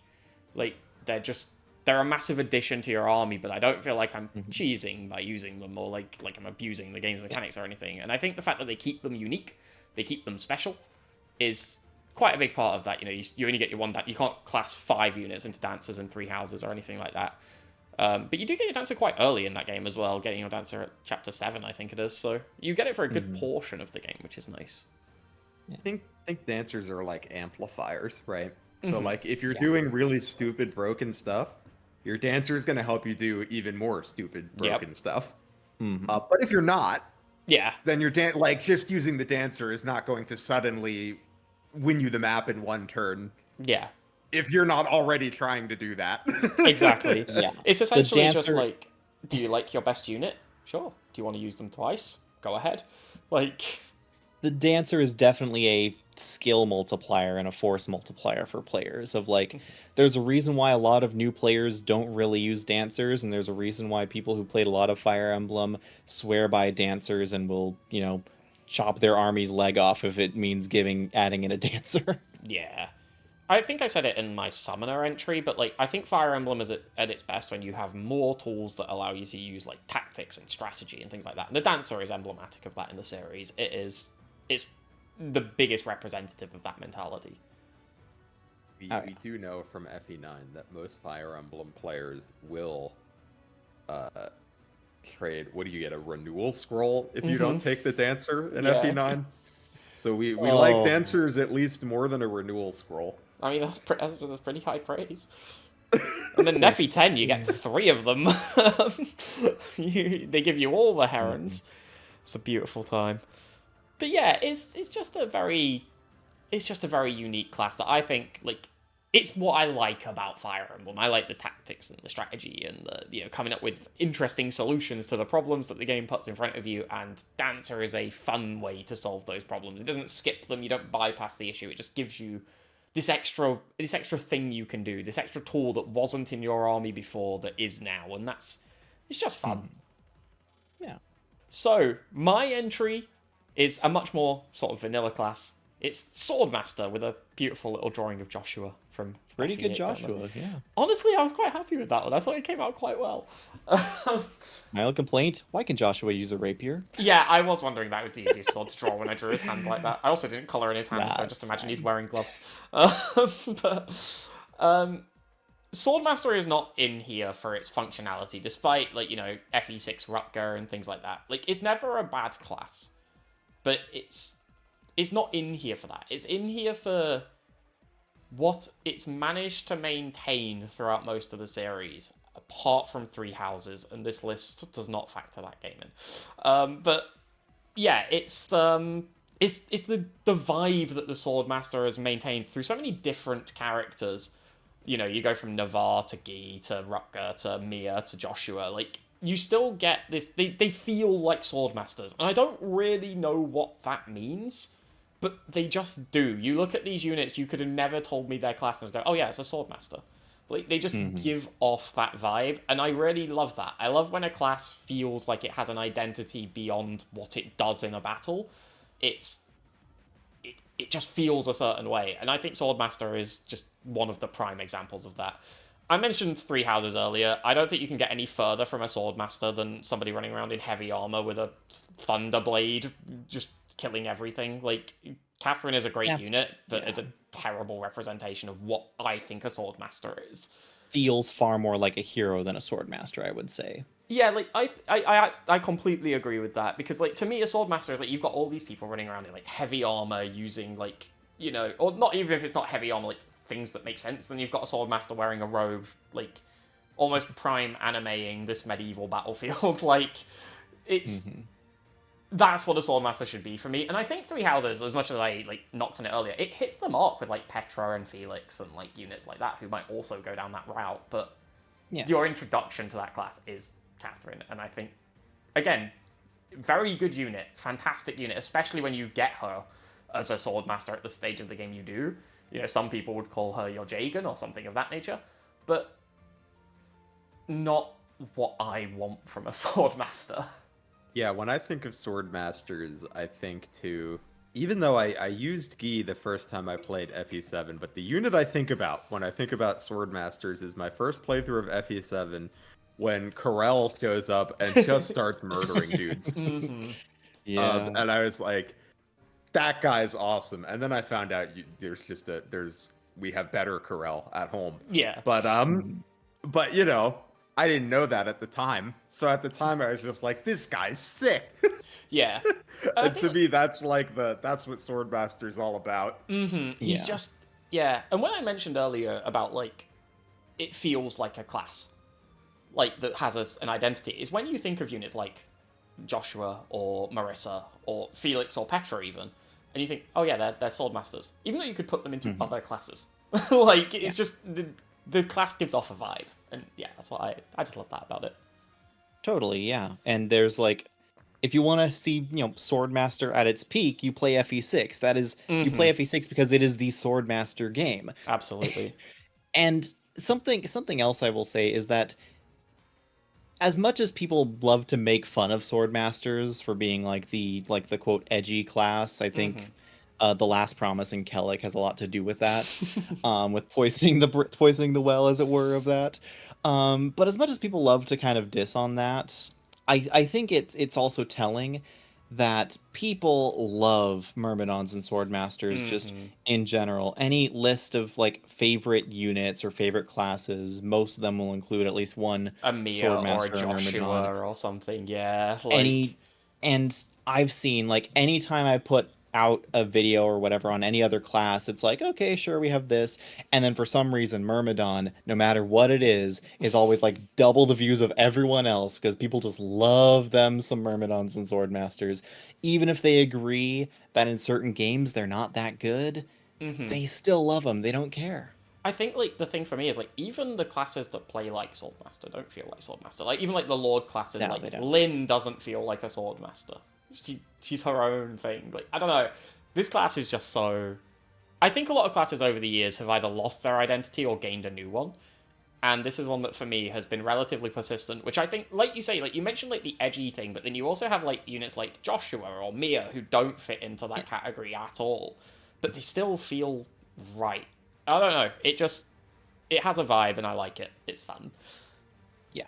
A: Like, they're a massive addition to your army, but I don't feel like I'm cheesing by using them, or like I'm abusing the game's mechanics or anything. And I think the fact that they keep them unique, they keep them special, is quite a big part of that. You know, you only get your one dance. You can't class 5 units into dancers and 3 houses or anything like that. But you do get your dancer quite early in that game as well, getting your dancer at chapter 7, I think it is. So you get it for a good portion of the game, which is nice.
B: I think dancers are like amplifiers, right? So like if you're doing really stupid broken stuff, your dancer is going to help you do even more stupid broken stuff. But if you're not, then your like just using the dancer is not going to suddenly win you the map in one turn.
A: Yeah.
B: If you're not already trying to do that.
A: Exactly. Yeah. It's essentially just like, do you like your best unit? Sure. Do you want to use them twice? Go ahead. Like,
C: the dancer is definitely a skill multiplier and a force multiplier for players. Of like, there's a reason why a lot of new players don't really use dancers, and there's a reason why people who played a lot of Fire Emblem swear by dancers and will, chop their army's leg off if it means adding in a dancer.
A: Yeah. I think I said it in my summoner entry, but like I think Fire Emblem is at its best when you have more tools that allow you to use like tactics and strategy and things like that. And the dancer is emblematic of that in the series. It's the biggest representative of that mentality.
B: We do know from FE9 that most Fire Emblem players will trade. What do you get? A renewal scroll if you don't take the dancer in FE9? So we like dancers at least more than a renewal scroll.
A: I mean, that's pretty high praise. And then in FE10, you get 3 of them. They give you all the herons. It's a beautiful time. But yeah, it's just a very unique class that I think, like, it's what I like about Fire Emblem. I like the tactics and the strategy and the coming up with interesting solutions to the problems that the game puts in front of you, and Dancer is a fun way to solve those problems. It doesn't skip them, you don't bypass the issue, it just gives you this extra thing you can do, this extra tool that wasn't in your army before that is now, and it's just fun.
C: Yeah.
A: So, my entry is a much more sort of vanilla class. It's Swordmaster with a beautiful little drawing of Joshua from
C: pretty good Joshua, yeah.
A: Honestly, I was quite happy with that one. I thought it came out quite well.
C: My only complaint, why can Joshua use a rapier?
A: Yeah, I was wondering that was the easiest sword to draw when I drew his hand like that. I also didn't colour in his hand, so I just imagine he's wearing gloves. Swordmaster is not in here for its functionality, despite, like, FE6 Rutger and things like that. Like, it's never a bad class. But it's not in here for that. It's in here for what it's managed to maintain throughout most of the series, apart from Three Houses, and this list does not factor that game in. But yeah, it's the vibe that the Swordmaster has maintained through so many different characters. You go from Navarre to Guy to Rutger to Mia to Joshua. Like, you still get this. They feel like Swordmasters, and I don't really know what that means. But they just do. You look at these units, you could have never told me their class and go, oh yeah, it's a Swordmaster. Like, they just give off that vibe, and I really love that. I love when a class feels like it has an identity beyond what it does in a battle. It just feels a certain way, and I think Swordmaster is just one of the prime examples of that. I mentioned Three Houses earlier. I don't think you can get any further from a Swordmaster than somebody running around in heavy armor with a thunder blade, just killing everything. Like, Catherine is a great unit, but is a terrible representation of what I think a Swordmaster is.
C: Feels far more like a hero than a Swordmaster, I would say.
A: Yeah, like, I completely agree with that, because, like, to me, a Swordmaster is, like, you've got all these people running around in, like, heavy armor using, like, or not even if it's not heavy armor, like, things that make sense, then you've got a Swordmaster wearing a robe, like, almost prime animeing this medieval battlefield. Like, it's... That's what a Swordmaster should be for me. And I think Three Houses, as much as I, like, knocked on it earlier, it hits them up with, like, Petra and Felix and, like, units like that who might also go down that route. But your introduction to that class is Catherine. And I think, again, very good unit, fantastic unit, especially when you get her as a Swordmaster at the stage of the game you do. Some people would call her your Jagan or something of that nature. But not what I want from a Swordmaster.
B: Yeah, when I think of Swordmasters, I think to... Even though I used Guy the first time I played FE7, but the unit I think about when I think about Swordmasters is my first playthrough of FE7 when Corel shows up and just starts murdering dudes.
C: Yeah.
B: And I was like, that guy's awesome. And then I found out we have better Corel at home.
A: Yeah.
B: But I didn't know that at the time. So at the time, I was just like, this guy's sick.
A: Yeah.
B: And to me, that's what Swordmaster's all about.
A: He's just... Yeah. And when I mentioned earlier about, like, it feels like a class, like, that has an identity, is when you think of units like Joshua or Marissa or Felix or Petra even, and you think, oh yeah, they're Swordmasters. Even though you could put them into other classes. Like, it's just... The class gives off a vibe, and yeah, that's what I just love that about it.
C: Totally, yeah. And there's, like, if you want to see, Swordmaster at its peak, you play FE6. That is, you play FE6 because it is the Swordmaster game.
A: Absolutely.
C: And something else I will say is that as much as people love to make fun of Swordmasters for being like the quote edgy class, I think the Last Promise in Kellic has a lot to do with that, with poisoning the well, as it were, of that. But as much as people love to kind of diss on that, I think it's also telling that people love Myrmidons and Swordmasters just in general. Any list of like favorite units or favorite classes, most of them will include at least one
A: A Mia
C: Swordmaster
A: or a
C: or Myrmidon.
A: Joshua or something, yeah. Like...
C: And I've seen, like, anytime I put out a video or whatever on any other class, it's like, okay, sure, we have this. And then for some reason, Myrmidon, no matter what it is always like double the views of everyone else because people just love them some Myrmidons and Swordmasters. Even if they agree that in certain games they're not that good, they still love them. They don't care.
A: I think, like, the thing for me is, like, even the classes that play like Swordmaster don't feel like Swordmaster. Like, even, like, the Lord classes,
C: No,
A: like, Lynn doesn't feel like a Swordmaster. She's her own thing. Like, I don't know. This class is just so... I think a lot of classes over the years have either lost their identity or gained a new one. And this is one that, for me, has been relatively persistent, which I think, like you say, like, you mentioned, like, the edgy thing, but then you also have, like, units like Joshua or Mia who don't fit into that category at all. But they still feel right. I don't know. It has a vibe, and I like it. It's fun.
C: Yeah.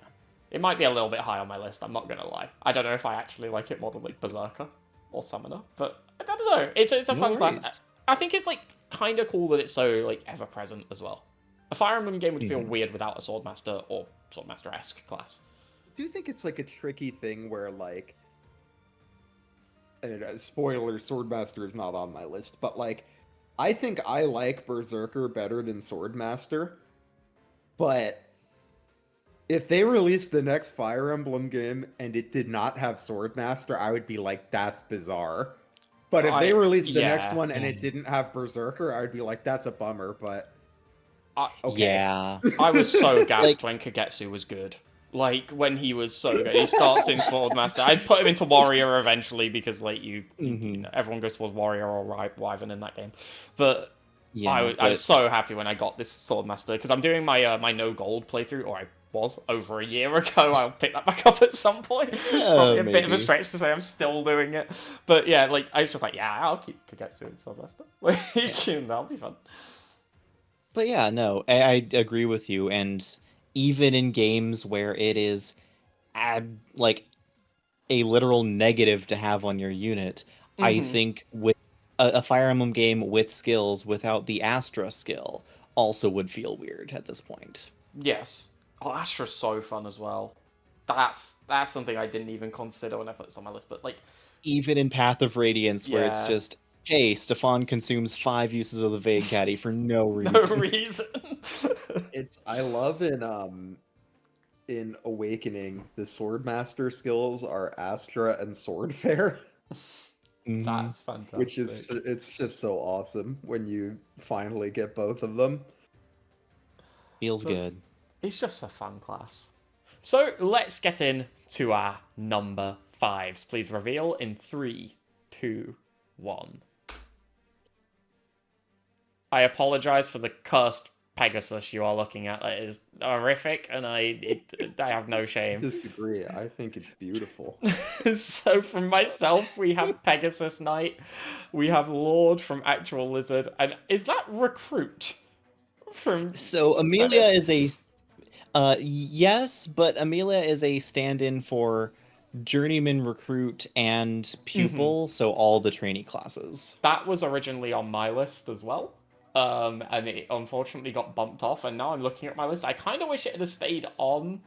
A: It might be a little bit high on my list, I'm not going to lie. I don't know if I actually like it more than, like, Berserker or Summoner, but I don't know. It's a fun class. I think it's, like, kind of cool that it's so, like, ever-present as well. A Fire Emblem game would feel weird without a Swordmaster or Swordmaster-esque class.
B: I do think it's, like, a tricky thing where, like... And spoiler, Swordmaster is not on my list, but, like... I think I like Berserker better than Swordmaster, but if they released the next Fire Emblem game and it did not have Swordmaster, I would be like, that's bizarre. But if they released the next one and it didn't have Berserker, I would be like, that's a bummer, but... okay.
C: Yeah.
A: I was so gassed when Kagetsu was good. Like, when he was so good. He starts in Swordmaster. I'd put him into Warrior eventually because, like, you know, everyone goes towards Warrior or Wyvern in that game. But I was so happy when I got this Swordmaster because I'm doing my my no gold playthrough, or I was over a year ago. I'll pick that back up at some point. Probably a bit of a stretch to say I'm still doing it. But yeah, like, I was just like, yeah, I'll keep Kagetsu in Swordmaster. Like, that'll be fun.
C: But yeah, no, I agree with you, and even in games where it is like a literal negative to have on your unit, I think with a Fire Emblem game with skills without the Astra skill also would feel weird at this point.
A: Yes. Oh, Astra's so fun as well. That's something I didn't even consider when I put this on my list, but, like...
C: Even in Path of Radiance, where it's just... Hey, Stefan consumes 5 uses of the Vague Caddy for no reason.
A: No reason.
B: I love in Awakening, the Swordmaster skills are Astra and Swordfair.
A: That's fantastic.
B: Which is, it's just so awesome when you finally get both of them.
C: Feels good.
A: It's just a fun class. So let's get into our number 5s. Please reveal in 3, 2, 1. I apologize for the cursed Pegasus you are looking at. That is horrific, and I have no shame.
B: I disagree. I think it's beautiful.
A: So from myself, we have Pegasus Knight. We have Lord from ActualLizard. And is that Recruit?
C: So Amelia is a... yes, but Amelia is a stand-in for Journeyman, Recruit, and Pupil, so all the trainee classes.
A: That was originally on my list as well. And it unfortunately got bumped off, and now I'm looking at my list. I kind of wish it had stayed on.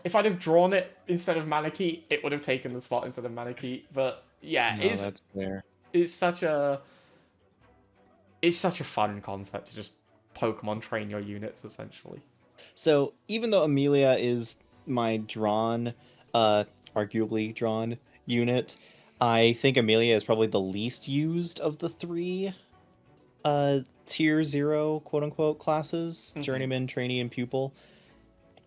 A: If I'd have drawn it instead of Manakee, it would have taken the spot instead of Manakee. But yeah,
C: that's fair.
A: It's such a fun concept to just Pokemon train your units, essentially.
C: So even though Amelia is my arguably drawn unit, I think Amelia is probably the least used of the 3 tier 0 quote-unquote classes, Journeyman, Trainee, and Pupil.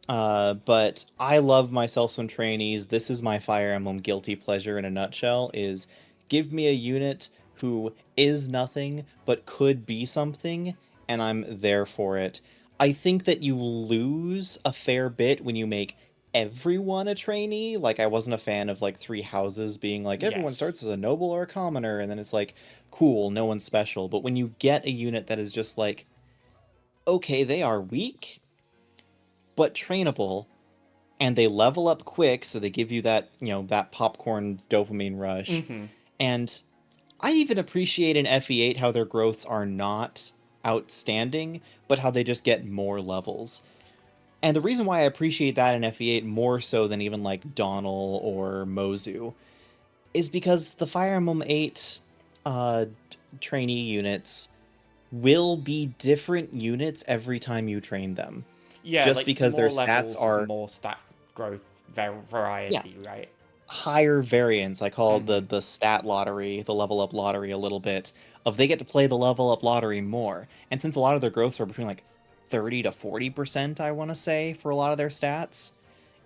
C: But I love myself some trainees. This is my Fire Emblem guilty pleasure in a nutshell, is give me a unit who is nothing but could be something, and I'm there for it. I think that you lose a fair bit when you make everyone a trainee. Like, I wasn't a fan of, like, Three Houses being like, everyone
A: Yes.
C: starts as a noble or a commoner, and then it's like, cool, no one's special. But when you get a unit that is just like, okay, they are weak, but trainable, and they level up quick, so they give you that, that popcorn dopamine rush.
A: Mm-hmm.
C: And I even appreciate in FE8 how their growths are not outstanding, but how they just get more levels. And the reason why I appreciate that in FE8 more so than even like Donnell or Mozu is because the Fire Emblem 8 trainee units will be different units every time you train them.
A: Yeah,
C: Just
A: like
C: because their
A: more
C: stats
A: levels
C: are
A: is more stat growth variety, right?
C: higher variance. I call it
A: Mm-hmm.
C: the stat lottery, the level up lottery a little bit, of they get to play the level up lottery more. And since a lot of their growths are between like 30 to 40%, I want to say, for a lot of their stats,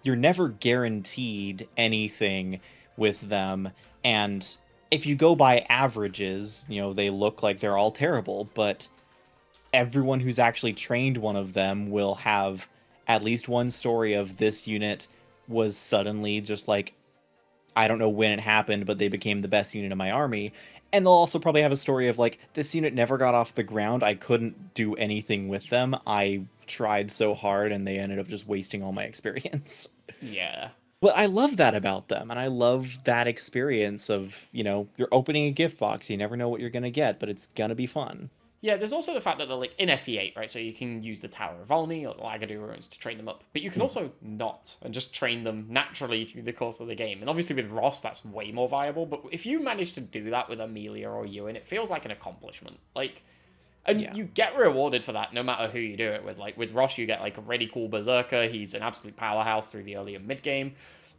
C: you're never guaranteed anything with them. And if you go by averages, they look like they're all terrible, but everyone who's actually trained one of them will have at least one story of this unit was suddenly just like, I don't know when it happened, but they became the best unit in my army. And they'll also probably have a story of like, this unit never got off the ground. I couldn't do anything with them. I tried so hard and they ended up just wasting all my experience.
A: Yeah.
C: But I love that about them. And I love that experience of, you're opening a gift box. You never know what you're going to get, but it's going to be fun.
A: Yeah, there's also the fact that they're like in FE8, right? So you can use the Tower of Olney or the Lagadu ruins to train them up, but you can also not and just train them naturally through the course of the game. And obviously with Ross, that's way more viable. But if you manage to do that with Amelia or Ewan, it feels like an accomplishment. Like, and
C: Yeah.
A: you get rewarded for that no matter who you do it with. Like with Ross, you get like a really cool Berserker. He's an absolute powerhouse through the early and mid game.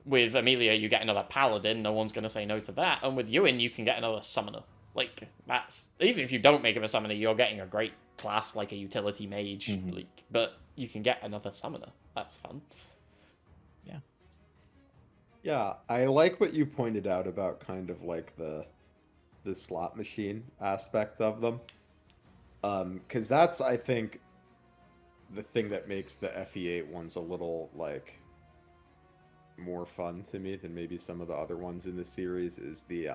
A: With Amelia, you get another Paladin. No one's going to say no to that. And with Ewan, you can get another Summoner. Like, that's... Even if you don't make him a Summoner, you're getting a great class like a Utility Mage.
C: Mhm.
A: Like, but you can get another Summoner. That's fun.
C: Yeah.
B: Yeah, I like what you pointed out about kind of like the slot machine aspect of them. Because that's, I think, the thing that makes the FE8 ones a little, like, more fun to me than maybe some of the other ones in the series is the,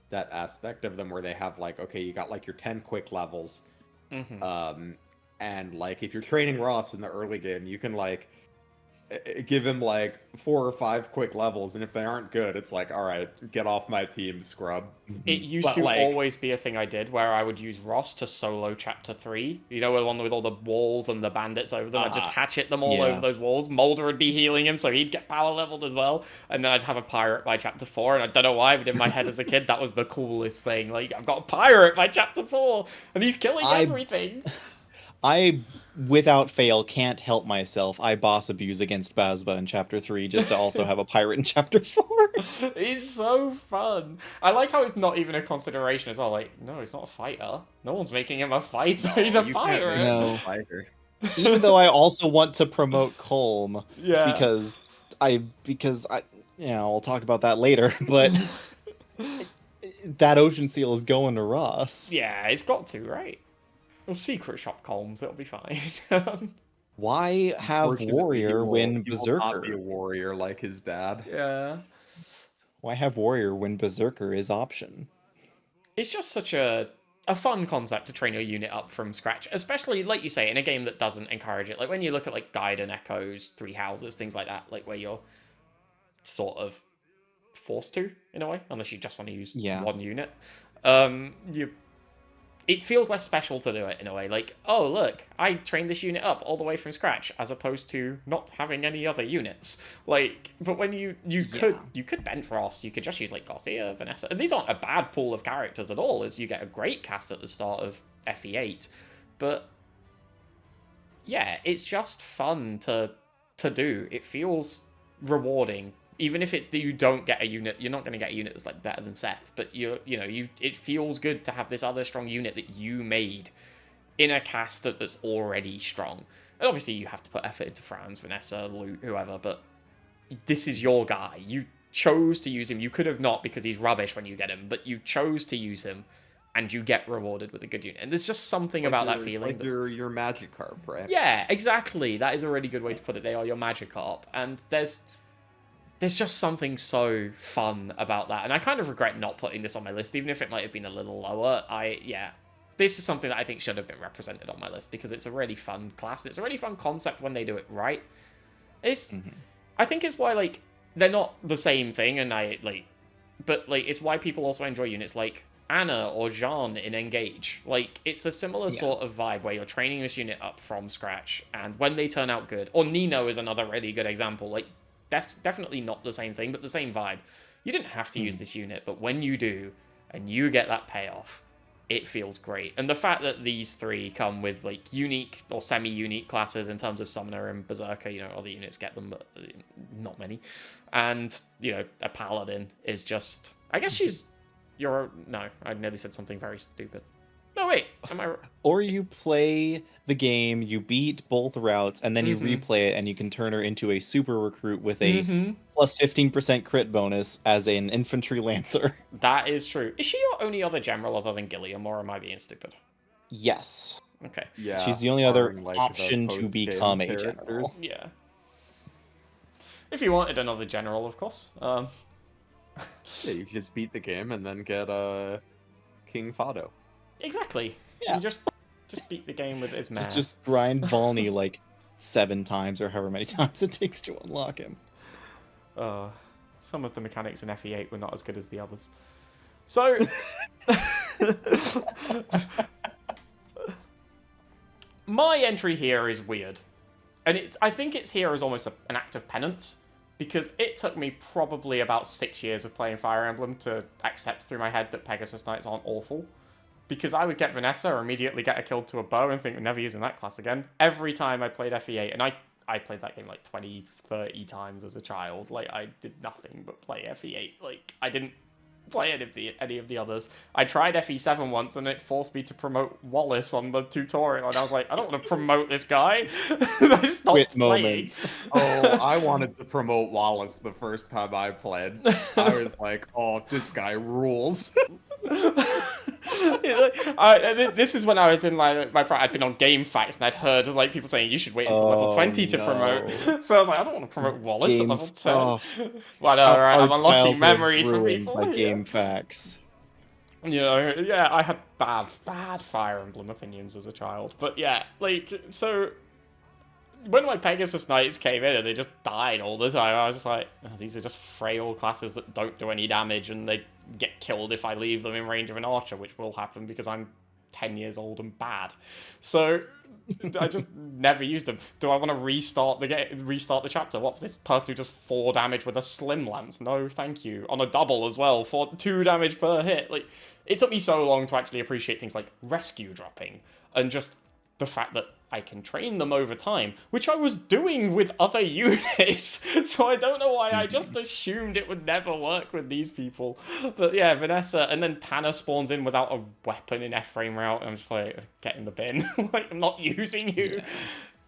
B: that aspect of them where they have, like, okay, you got, like, your 10 quick levels,
A: Mm-hmm.
B: and, like, if you're training Ross in the early game, you can, like, give him like 4 or 5 quick levels, and if they aren't good, it's like, all right, get off my team, scrub.
A: It used
B: But
A: to
B: like,
A: always be a thing I did where I would use Ross to solo chapter 3. You know, the one with all the walls and the bandits over them. I'd just hatchet them all
C: Yeah.
A: over those walls. Mulder would be healing him, so he'd get power leveled as well. And then I'd have a pirate by chapter 4. And I don't know why, but in my head as a kid, that was the coolest thing. Like, I've got a pirate by chapter 4, and he's killing everything.
C: I, without fail, can't help myself. I boss abuse against Bazba in Chapter 3 just to also have a pirate in Chapter 4.
A: It's so fun. I like how it's not even a consideration as well. Like, no, he's not a fighter. No one's making him a fighter. He's a pirate.
C: No.
B: fighter.
C: Even though I also want to promote Colm,
A: Yeah.
C: because I, we'll talk about that later, but that Ocean Seal is going to Ross.
A: Yeah, it's got to, right? We'll secret shop Colms, it'll be fine.
C: Why have
B: Fortunately,
C: Warrior win
B: he will not be a
C: Berserker?
B: warrior like his dad.
A: Yeah.
C: Why have Warrior when Berserker is option?
A: It's just such a fun concept to train your unit up from scratch, especially, like you say, in a game that doesn't encourage it. Like, when you look at, like, Gaiden Echoes, Three Houses, things like that, like, where you're sort of forced to, in a way, unless you just want to use one unit. It feels less special to do it in a way. Like, oh, look, I trained this unit up all the way from scratch, as opposed to not having any other units. Like, but when you could bench Ross, you could just use like Garcia, Vanessa, and these aren't a bad pool of characters at all, as you get a great cast at the start of FE8. But yeah, it's just fun to do. It feels rewarding. Even if you don't get a unit, you're not going to get a unit that's like better than Seth, but it feels good to have this other strong unit that you made in a cast that's already strong. And obviously, you have to put effort into Franz, Vanessa, Luke, whoever, but this is your guy. You chose to use him. You could have not because he's rubbish when you get him, but you chose to use him, and you get rewarded with a good unit. And there's just something about that feeling.
B: Like your Magikarp, right?
A: Yeah, exactly. That is a really good way to put it. They are your Magikarp. And there's just something so fun about that. And I kind of regret not putting this on my list, even if it might have been a little lower. This is something that I think should have been represented on my list because it's a really fun class. It's a really fun concept when they do it right. I think it's why, like, they're not the same thing, and it's why people also enjoy units like Anna or Jean in Engage. Like, it's a similar sort of vibe where you're training this unit up from scratch, and when they turn out good, or Nino is another really good example, like, that's definitely not the same thing, but the same vibe. You didn't have to use this unit, but when you do, and you get that payoff, it feels great. And the fact that these three come with, like, unique or semi-unique classes in terms of Summoner and Berserker, you know, other units get them, but not many. And, you know, a Paladin is just... I guess no, I nearly said something very stupid. No, wait, am I...
C: Or you play the game, you beat both routes, and then you replay it, and you can turn her into a super recruit with a plus 15% crit bonus as an infantry lancer.
A: That is true. Is she your only other general other than Gilliam, or am I being stupid?
C: Yes.
A: Okay.
C: Yeah. She's the only other option to become a general.
A: Yeah. If you wanted another general, of course.
B: Yeah, you just beat the game and then get King Fado.
A: Exactly.
C: Yeah.
A: You just beat the game with his man.
C: Just grind Volney like 7 times or however many times it takes to unlock him.
A: Some of the mechanics in FE8 were not as good as the others. So... my entry here is weird. And I think it's here as almost an act of penance. Because it took me probably about 6 years of playing Fire Emblem to accept through my head that Pegasus Knights aren't awful. Because I would get Vanessa or immediately get her killed to a bow and think, we're never using that class again. Every time I played FE8, and I played that game like 20, 30 times as a child. Like, I did nothing but play FE8. Like, I didn't play any of the others. I tried FE7 once, and it forced me to promote Wallace on the tutorial, and I was like, I don't want to promote this guy. I stopped playing.
B: Oh, I wanted to promote Wallace the first time I played. I was like, oh, this guy rules.
A: This is when I was in like I'd been on Game Facts and I'd heard like people saying you should wait until level 20 to promote. So I was like, I don't want to promote Wallace at level 10. Well, alright, I'm unlocking memories from people.
C: By Game Facts.
A: You know, yeah, I had bad Fire Emblem opinions as a child. But yeah, like, so when my Pegasus Knights came in and they just died all the time, I was just like, oh, these are just frail classes that don't do any damage and they get killed if I leave them in range of an archer, which will happen because I'm 10 years old and bad. So I just never used them. Do I want to restart the chapter? What, this person who does 4 damage with a slim lance? No, thank you. On a double as well, for 2 damage per hit. Like, it took me so long to actually appreciate things like rescue dropping and just the fact that I can train them over time, which I was doing with other units. So I don't know why I just assumed it would never work with these people. But yeah, Vanessa, and then Tanner spawns in without a weapon in F-frame route. I'm just like, get in the bin. Like, I'm not using you. Yeah.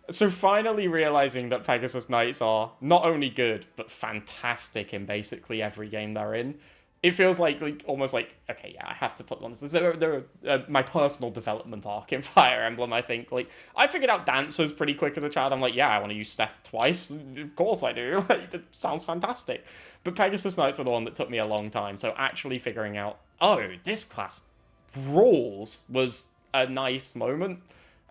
A: So finally realizing that Pegasus Knights are not only good, but fantastic in basically every game they're in. It feels like almost like, okay, yeah, I have to put one. They're my personal development arc in Fire Emblem, I think. Like, I figured out dancers pretty quick as a child. I'm like, yeah, I want to use Seth twice. Of course I do. Like, that sounds fantastic. But Pegasus Knights were the one that took me a long time. So actually figuring out, oh, this class rules was a nice moment.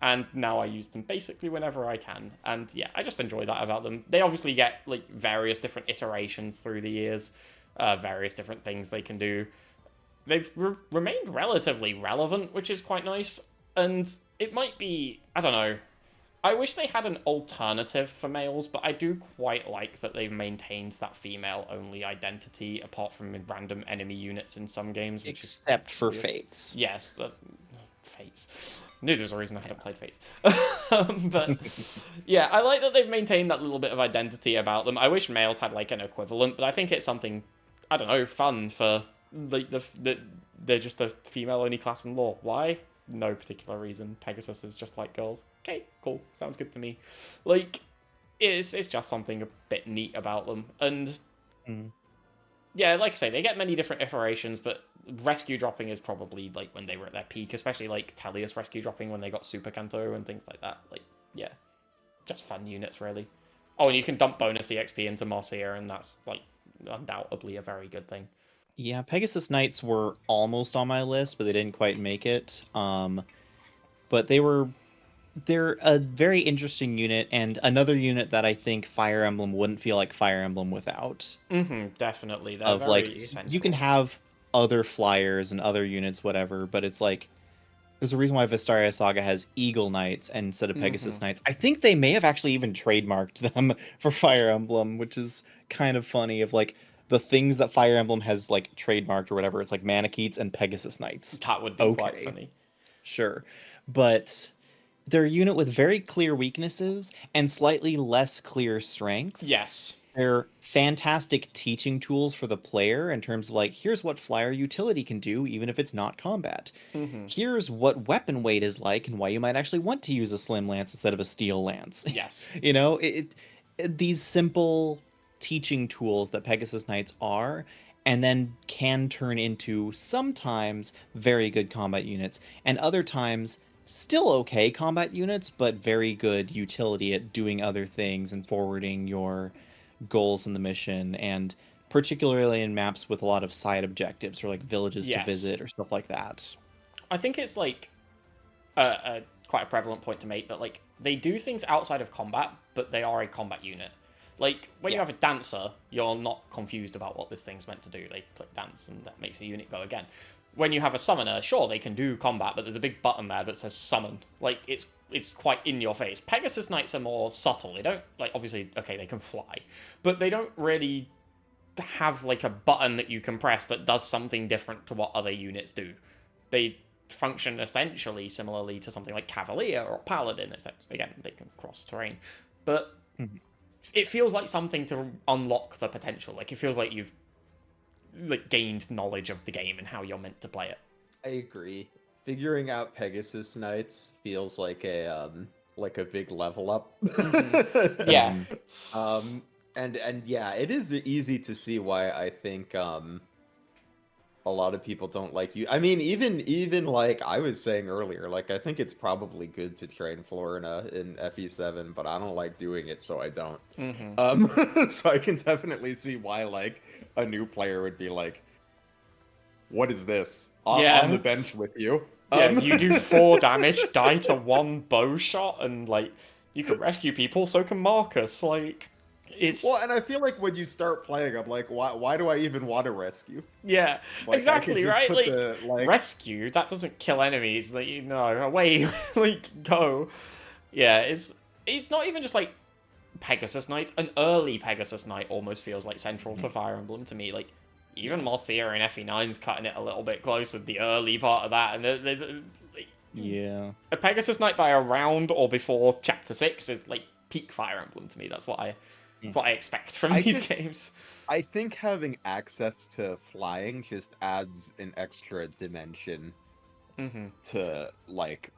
A: And now I use them basically whenever I can. And yeah, I just enjoy that about them. They obviously get like various different iterations through the years. Various different things they can do. They've remained relatively relevant, which is quite nice. And it might be, I don't know, I wish they had an alternative for males, but I do quite like that they've maintained that female-only identity, apart from in random enemy units in some games. Which
C: Except for Fates.
A: Yes, Fates. I knew there's a reason I hadn't played Fates. But yeah, I like that they've maintained that little bit of identity about them. I wish males had like an equivalent, but I think it's something, I don't know, fun for they're just a female-only class in lore. Why? no particular reason. Pegasus is just like girls. Okay, cool. Sounds good to me. Like, it's just something a bit neat about them. And yeah, like I say, they get many different iterations, but rescue dropping is probably like when they were at their peak, especially like Tellius rescue dropping when they got Super Kanto and things like that. Like, yeah, just fun units, really. Oh, and you can dump bonus EXP into Marcia, and that's like undoubtedly a very good thing.
C: Yeah, Pegasus Knights were almost on my list, but they didn't quite make it. But they're a very interesting unit, and another unit that I think Fire Emblem wouldn't feel like Fire Emblem without.
A: Definitely. They're
C: Of
A: very
C: like,
A: essential.
C: you can have other flyers and other units, whatever, but it's like, there's a reason why Vistaria Saga has Eagle Knights instead of Pegasus Knights. I think they may have actually even trademarked them for Fire Emblem, which is kind of funny. Of like the things that Fire Emblem has like trademarked or whatever, it's like Manicheets and Pegasus Knights.
A: That would be quite funny.
C: Sure, but they're a unit with very clear weaknesses and slightly less clear strengths.
A: Yes.
C: They're fantastic teaching tools for the player in terms of like, here's what flyer utility can do, even if it's not combat. Here's what weapon weight is like and why you might actually want to use a slim lance instead of a steel lance.
A: Yes.
C: You know, these simple teaching tools that Pegasus Knights are, and then can turn into sometimes very good combat units, and other times still okay combat units, but very good utility at doing other things and forwarding your goals in the mission, and particularly in maps with a lot of side objectives or like villages to visit or stuff like that.
A: I think it's like quite a prevalent point to make that like they do things outside of combat, but they are a combat unit. Like when you have a dancer, you're not confused about what this thing's meant to do. They click dance and that makes a unit go again. When you have a summoner, sure, they can do combat, but there's a big button there that says summon. Like, it's quite in your face. Pegasus Knights are more subtle. They don't, like, obviously, okay, they can fly, but they don't really have, like, a button that you can press that does something different to what other units do. They function essentially similarly to something like Cavalier or Paladin, except, again, they can cross terrain. But it feels like something to unlock the potential. Like, it feels like you've like gained knowledge of the game and how you're meant to play it.
B: I agree. Figuring out Pegasus Knights feels like a big level up.
A: Yeah.
B: And yeah, it is easy to see why I think a lot of people don't like you. I mean, even like I was saying earlier, like I think it's probably good to train Florina in FE7, but I don't like doing it, so I don't. So I can definitely see why like a new player would be like, "What is this on the bench with you?"
A: You do 4 damage, die to 1 bow shot, and like you can rescue people, so can Marcus. Like.
B: Well, and I feel like when you start playing, I'm like, why do I even want to rescue?
A: Yeah,
B: like,
A: exactly, right?
B: Like,
A: rescue, that doesn't kill enemies. Like, you know, away, like, go. Yeah, it's not even just, like, Pegasus Knight. An early Pegasus Knight almost feels, like, central to Fire Emblem to me. Like, even Marcia in FE9's cutting it a little bit close with the early part of that. And there's, a Pegasus Knight by around or before Chapter 6 is, like, peak Fire Emblem to me. That's what I expect from these games.
B: I think having access to flying just adds an extra dimension to like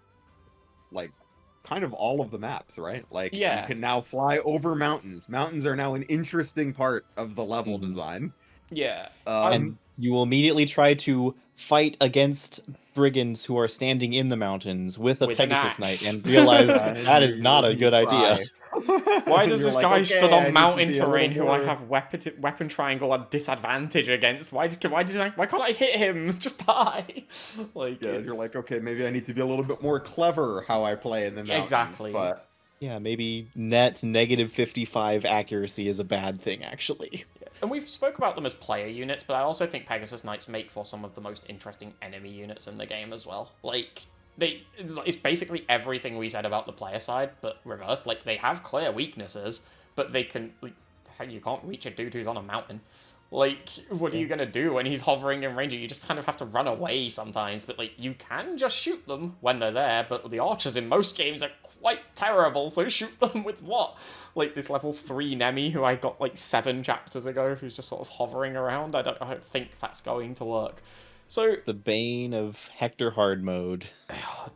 B: kind of all of the maps, right? Like you can now fly over mountains. Mountains are now an interesting part of the level design.
A: Yeah.
C: And you will immediately try to fight against brigands who are standing in the mountains with a Pegasus Knight and realize that is not a good idea.
A: Why does this guy stood on mountain terrain who I have weapon triangle at disadvantage against? Why can't I hit him? Just die. Like
B: you're like, okay, maybe I need to be a little bit more clever how I play in the mountains.
A: Exactly.
B: But
C: yeah, maybe net negative 55 accuracy is a bad thing, actually.
A: And we've spoke about them as player units, but I also think Pegasus Knights make for some of the most interesting enemy units in the game as well. Like, it's basically everything we said about the player side, but reversed. Like, they have clear weaknesses, but they can... Like, you can't reach a dude who's on a mountain. Like, what are you going to do when he's hovering and ranging? You just kind of have to run away sometimes, but, like, you can just shoot them when they're there, but the archers in most games are quite terrible, so shoot them with what? Like, this level 3 Nemi, who I got, like, 7 chapters ago, who's just sort of hovering around. I don't think that's going to work. So
C: The bane of Hector hard mode.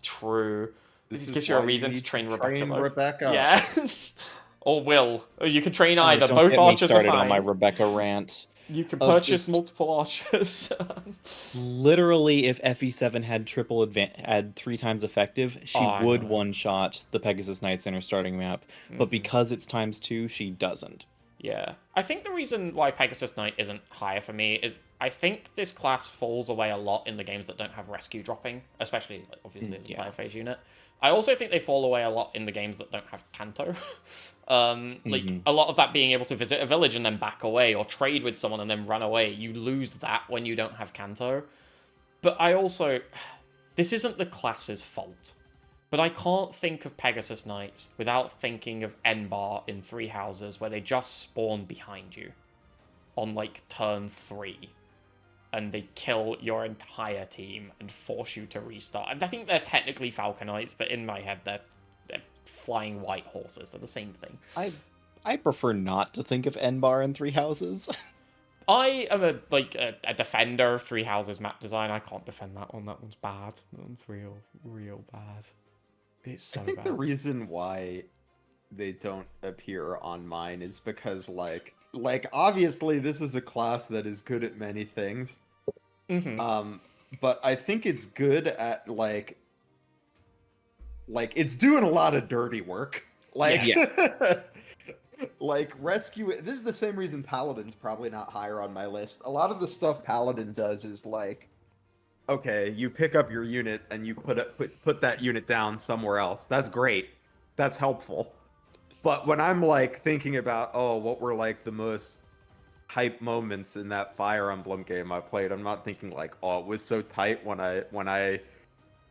A: true. This
B: This
A: gives
B: is
A: you a
B: why
A: reason to
B: need
A: train Rebecca.
B: train
A: though.
B: Rebecca.
A: Yeah. Or will. Or you can train
C: Oh,
A: either.
C: don't
A: Both
C: get me
A: archers are
C: started on my
A: fine.
C: Rebecca rant.
A: You can
C: of
A: purchase
C: just-
A: multiple archers.
C: Literally, if FE7 had had 3 times effective, she
A: Oh, I
C: would
A: know.
C: one-shot the Pegasus Knights in her starting map. But
A: Mhm.
C: because it's times 2, she doesn't.
A: Yeah. I think the reason why Pegasus Knight isn't higher for me is I think this class falls away a lot in the games that don't have rescue dropping, especially, like, obviously, as a player phase unit. I also think they fall away a lot in the games that don't have Kanto. A lot of that being able to visit a village and then back away, or trade with someone and then run away. You lose that when you don't have Kanto. But I also... This isn't the class's fault. But I can't think of Pegasus Knights without thinking of N-Bar in Three Houses, where they just spawn behind you on, like, turn 3. And they kill your entire team and force you to restart. I think they're technically Falconites, but in my head, they're flying white horses. They're the same thing.
C: I prefer not to think of N-Bar in Three Houses.
A: I am a defender of Three Houses map design. I can't defend that one. That one's bad. That one's real bad. It's so
B: I think
A: bad.
B: the reason why they don't appear on mine is because, like obviously this is a class that is good at many things.
A: Mm-hmm.
B: But I think it's good at like it's doing a lot of dirty work. Like like rescue. This is the same reason Paladin's probably not higher on my list. A lot of the stuff Paladin does is like, okay, you pick up your unit and you put that unit down somewhere else. That's great. That's helpful. But when I'm like thinking about, what were like the most hype moments in that Fire Emblem game I played, I'm not thinking like, it was so tight when I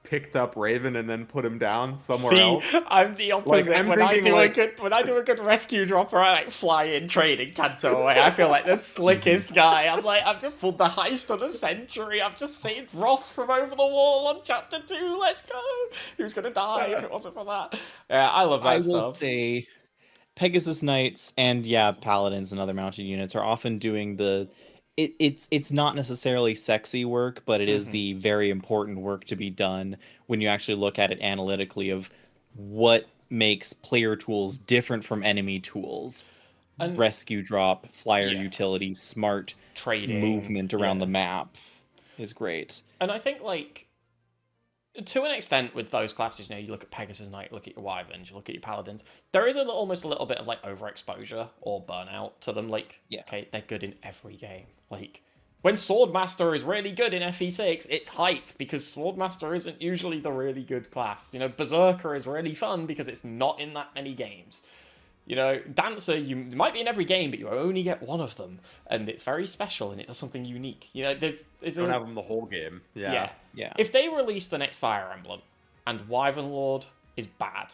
B: picked up Raven and then put him down somewhere else.
A: I'm the opposite.
B: Like, I'm
A: when I
B: thinking,
A: do a good rescue dropper, I like fly in, trade and Kanto away. I feel like the slickest guy. I'm like, I've just pulled the heist of the century. I've just saved Ross from over the wall on chapter 2. Let's go. Who's gonna die if it wasn't for that? Yeah, I love that stuff.
C: I will say Pegasus Knights and Paladins and other mounted units are often doing it's not necessarily sexy work, but it is the very important work to be done when you actually look at it analytically of what makes player tools different from enemy tools. And rescue drop, flyer utility, smart
A: trading,
C: movement around the map is great.
A: And I think, like, to an extent with those classes, you look at Pegasus Knight, look at your Wyverns, you look at your Paladins, there is almost a little bit of, like, overexposure or burnout to them. Like, okay, they're good in every game. Like, when Swordmaster is really good in FE6, it's hype, because Swordmaster isn't usually the really good class. Berserker is really fun because it's not in that many games. Dancer, you might be in every game, but you only get one of them, and it's very special, and it does something unique.
B: You don't have them the whole game. Yeah.
A: If they release the next Fire Emblem, and Wyvern Lord is bad,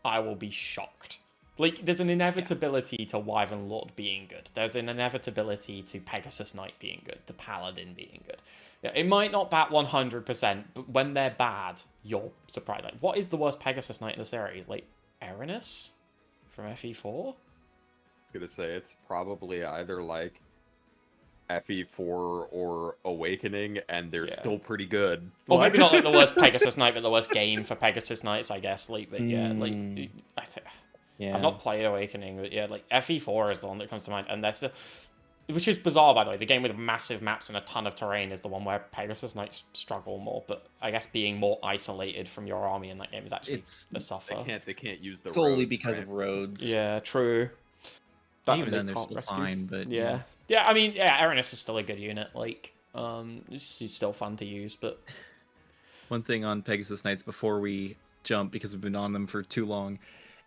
A: I will be shocked. Like, there's an inevitability to Wyvern Lord being good. There's an inevitability to Pegasus Knight being good, to Paladin being good. It might not bat 100%, but when they're bad, you're surprised. Like, what is the worst Pegasus Knight in the series? Like, Erinus? From FE4?
B: I was gonna say it's probably either like FE4 or Awakening, and they're still pretty good.
A: Or maybe not like the worst Pegasus Knight, but the worst game for Pegasus Knights, I guess. Like, but I've not played Awakening, but like FE4 is the one that comes to mind, and that's which is bizarre, by the way. The game with massive maps and a ton of terrain is the one where Pegasus Knights struggle more, but I guess being more isolated from your army in that game is actually a suffer.
B: They can't use the
C: solely
B: roads,
C: because of roads.
A: Yeah, true.
C: Even then, they're still fine, but
A: yeah. I mean, Erinus is still a good unit. Like, it's still fun to use, but
C: one thing on Pegasus Knights before we jump, because we've been on them for too long,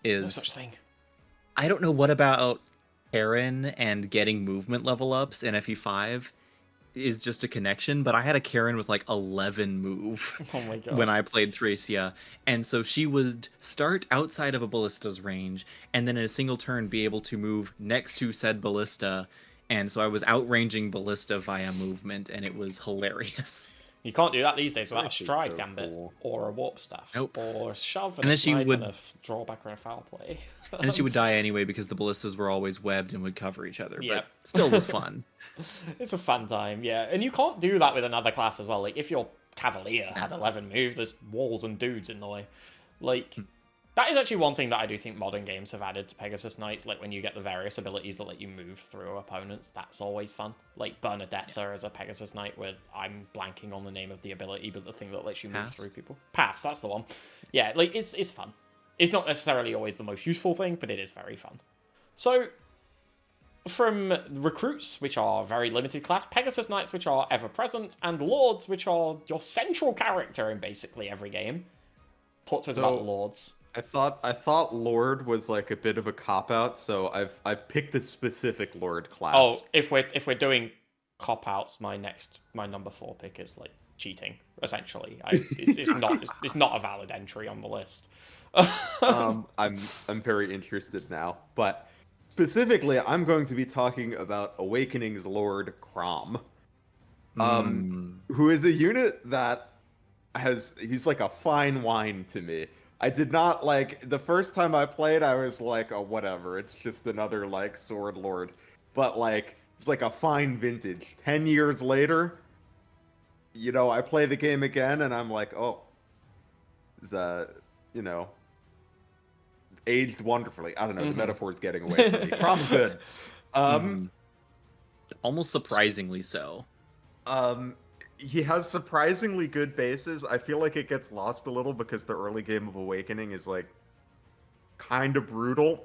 C: is
A: no such thing.
C: I don't know what about Karen and getting movement level ups in FE5 is just a connection, but I had a Karen with like 11 move
A: oh my God.
C: when I played Thracia, and so she would start outside of a ballista's range and then in a single turn be able to move next to said ballista, and so I was outranging ballista via movement, and it was hilarious.
A: You can't do that these days without a
B: Actually,
A: stride
B: so
A: gambit
B: cool.
A: or a warp staff
C: Nope.
A: or a shove and
C: And
A: a
C: then she
A: smite
C: would-
A: and a drawback or a foul play.
C: And then she would die anyway because the ballistas were always webbed and would cover each other.
A: Yep.
C: But still was fun.
A: It's a fun time, yeah. And you can't do that with another class as well. Like, if your Cavalier had 11 moves, there's walls and dudes in the way. Like, that is actually one thing that I do think modern games have added to Pegasus Knights. Like, when you get the various abilities that let you move through opponents, that's always fun. Like, Bernadetta as a Pegasus Knight, where I'm blanking on the name of the ability, but the thing that lets you move through people. Pass, that's the one. Yeah, like, it's fun. It's not necessarily always the most useful thing, but it is very fun. So, from recruits, which are very limited class, Pegasus Knights, which are ever-present, and Lords, which are your central character in basically every game. Talk to us about the Lords.
B: I thought Lord was like a bit of a cop-out, so I've picked a specific Lord class.
A: Oh, if we're doing cop-outs, my number 4 pick is like cheating, essentially. It's not a valid entry on the list.
B: I'm very interested now, but specifically, I'm going to be talking about Awakening's Lord Crom, who is a unit that he's like a fine wine to me. I did not like the first time I played. I was like, oh, whatever. It's just another like sword lord, but like it's like a fine vintage. 10 years later, you know, I play the game again, and I'm like, oh, is aged wonderfully. I don't know. The metaphor's getting away from me. Crom's good.
C: Almost surprisingly so.
B: He has surprisingly good bases. I feel like it gets lost a little because the early game of Awakening is like kind of brutal.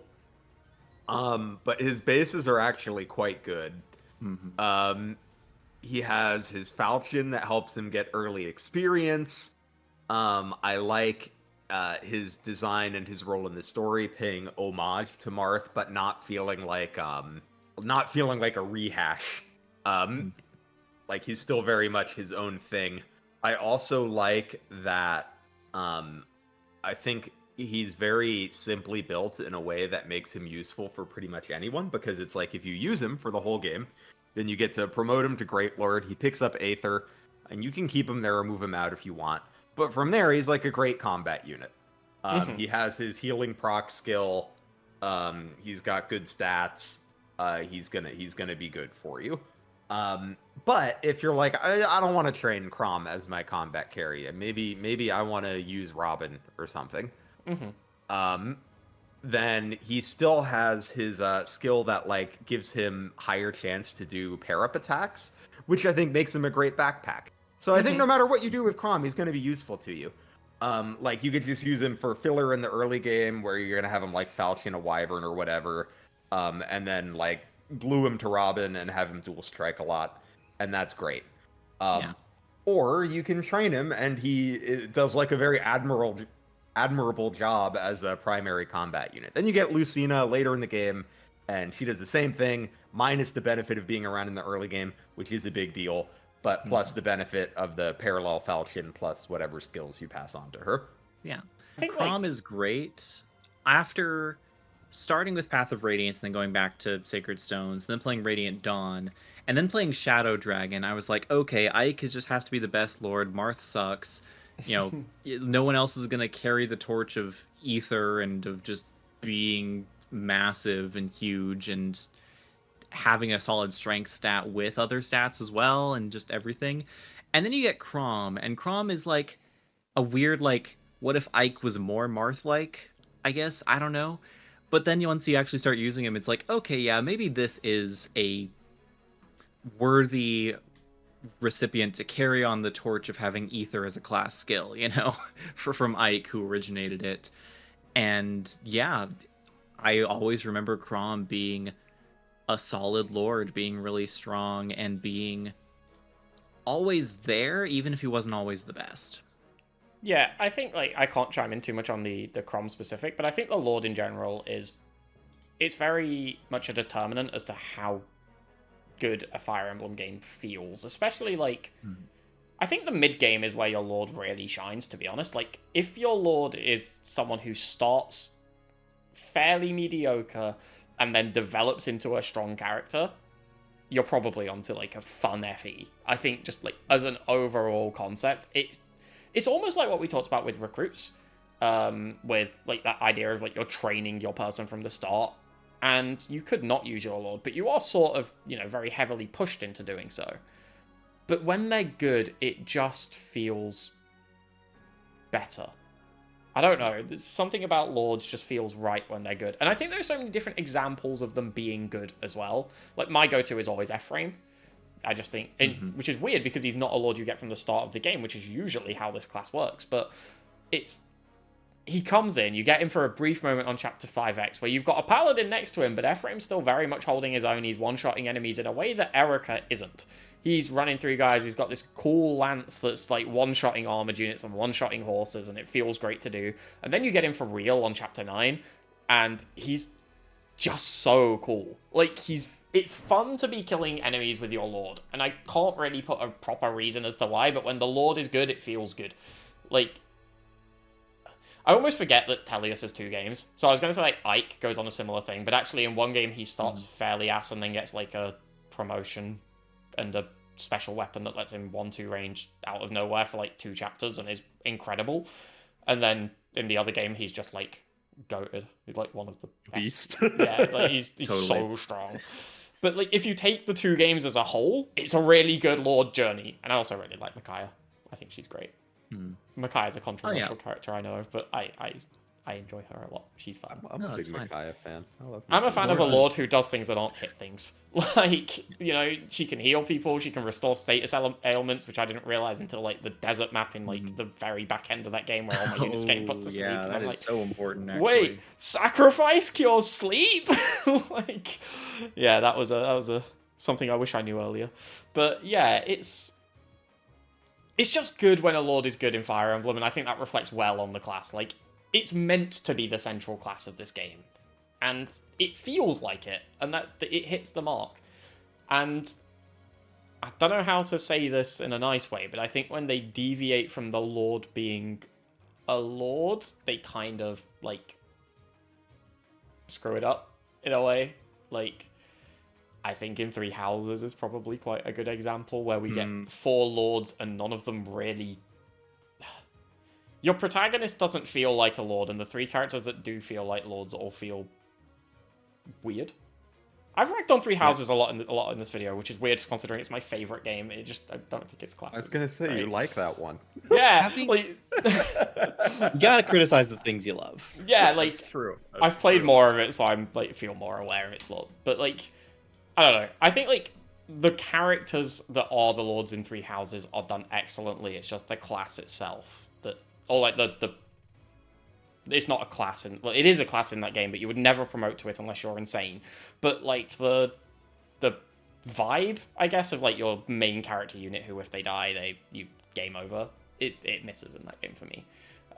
B: But his bases are actually quite good. He has his falchion that helps him get early experience. I like his design and his role in the story, paying homage to Marth, but not feeling like a rehash. Like he's still very much his own thing. I also like that. I think he's very simply built in a way that makes him useful for pretty much anyone, because it's like if you use him for the whole game, then you get to promote him to Great Lord. He picks up Aether, and you can keep him there or move him out if you want. But from there, he's like a great combat unit. He has his healing proc skill. He's got good stats. He's gonna be good for you. But if you're like, I don't want to train Crom as my combat carry, and maybe I want to use Robin or something. Then he still has his skill that like gives him higher chance to do pair-up attacks, which I think makes him a great backpack. So I think no matter what you do with Crom, he's going to be useful to you. Like you could just use him for filler in the early game where you're going to have him like falchion a wyvern or whatever, and then like glue him to Robin and have him dual strike a lot, and that's great. Or you can train him and he does like a very admirable job as a primary combat unit. Then you get Lucina later in the game, and she does the same thing, minus the benefit of being around in the early game, which is a big deal, but plus the benefit of the parallel falchion plus whatever skills you pass on to her.
C: Yeah. Crom is great. After starting with Path of Radiance and then going back to Sacred Stones, then playing Radiant Dawn, and then playing Shadow Dragon, I was like, okay, Ike just has to be the best lord. Marth sucks. You know, no one else is going to carry the torch of Ether and of just being massive and huge and having a solid strength stat with other stats as well and just everything. And then you get Crom, and Crom is like a weird, like, what if Ike was more Marth-like? I guess, I don't know. But then once you actually start using him, it's like, okay, yeah, maybe this is a worthy recipient to carry on the torch of having Ether as a class skill, you know, from Ike, who originated it. And yeah, I always remember Crom being a solid lord, being really strong, and being always there, even if he wasn't always the best.
A: Yeah, I think, like, I can't chime in too much on the Crom specific, but I think the Lord in general it's very much a determinant as to how good a Fire Emblem game feels, especially, like, I think the mid-game is where your Lord really shines, to be honest. Like, if your Lord is someone who starts fairly mediocre and then develops into a strong character, you're probably onto like a fun FE. I think just like as an overall concept, it's almost like what we talked about with recruits, with like that idea of like you're training your person from the start, and you could not use your lord, but you are sort of, you know, very heavily pushed into doing so. But when they're good, it just feels better. I don't know. There's something about lords just feels right when they're good. And I think there's so many different examples of them being good as well. Like, my go-to is always Ephraim. I just think, which is weird because he's not a lord you get from the start of the game, which is usually how this class works. But he comes in, you get him for a brief moment on Chapter 5X, where you've got a paladin next to him, but Ephraim's still very much holding his own. He's one-shotting enemies in a way that Erica isn't. He's running through guys, he's got this cool lance that's like one-shotting armored units and one-shotting horses, and it feels great to do. And then you get him for real on Chapter 9, and he's just so cool. Like, it's fun to be killing enemies with your lord, and I can't really put a proper reason as to why, but when the lord is good, it feels good. Like, I almost forget that Tellius has 2 games. So I was going to say, like, Ike goes on a similar thing, but actually in one game he starts fairly ass and then gets, like, a promotion and a special weapon that lets him 1-2 range out of nowhere for, like, 2 chapters and is incredible. And then in the other game, he's just, like, goated. He's, like, one of the best.
B: Beast.
A: Yeah, like, he's totally so strong. But, like, if you take the 2 games as a whole, it's a really good lord journey. And I also really like Micaiah. I think she's great. Micaiah's a controversial character, I know, but I enjoy her a lot. She's fun.
B: I'm a big Micaiah fan.
A: I'm a fan of a lord who does things that aren't hit things. Like, you know, she can heal people, she can restore status ailments, which I didn't realize until, like, the desert map in, like, the very back end of that game where all my units getting put to sleep.
C: Yeah,
A: and
C: that
A: I'm
C: is
A: like,
C: so important, actually.
A: wait, sacrifice cures sleep? Like, yeah, that was something I wish I knew earlier. But, yeah, it's just good when a lord is good in Fire Emblem, and I think that reflects well on the class. Like, it's meant to be the central class of this game, and it feels like it, and that it hits the mark. And I don't know how to say this in a nice way, but I think when they deviate from the lord being a lord, they kind of, like, screw it up in a way. Like, I think in 3 Houses is probably quite a good example where we get 4 lords and none of them really... Your protagonist doesn't feel like a lord, and the 3 characters that do feel like lords all feel weird. I've ranked on 3 Houses a lot in this video, which is weird considering it's my favorite game. I don't think it's classic.
B: I was gonna say,
A: right?
B: You like that one.
A: Yeah,
C: you gotta criticize the things you love.
A: Yeah, like,
B: That's true.
A: I've played more of it, so I'm, like, feel more aware of its flaws. But, like, I don't know. I think, like, the characters that are the lords in 3 Houses are done excellently. It's just the class itself that, or like the it's not a class in, well, it is a class in that game, but you would never promote to it unless you're insane. But, like, the vibe, I guess, of, like, your main character unit, who if they die, you game over. It misses in that game for me.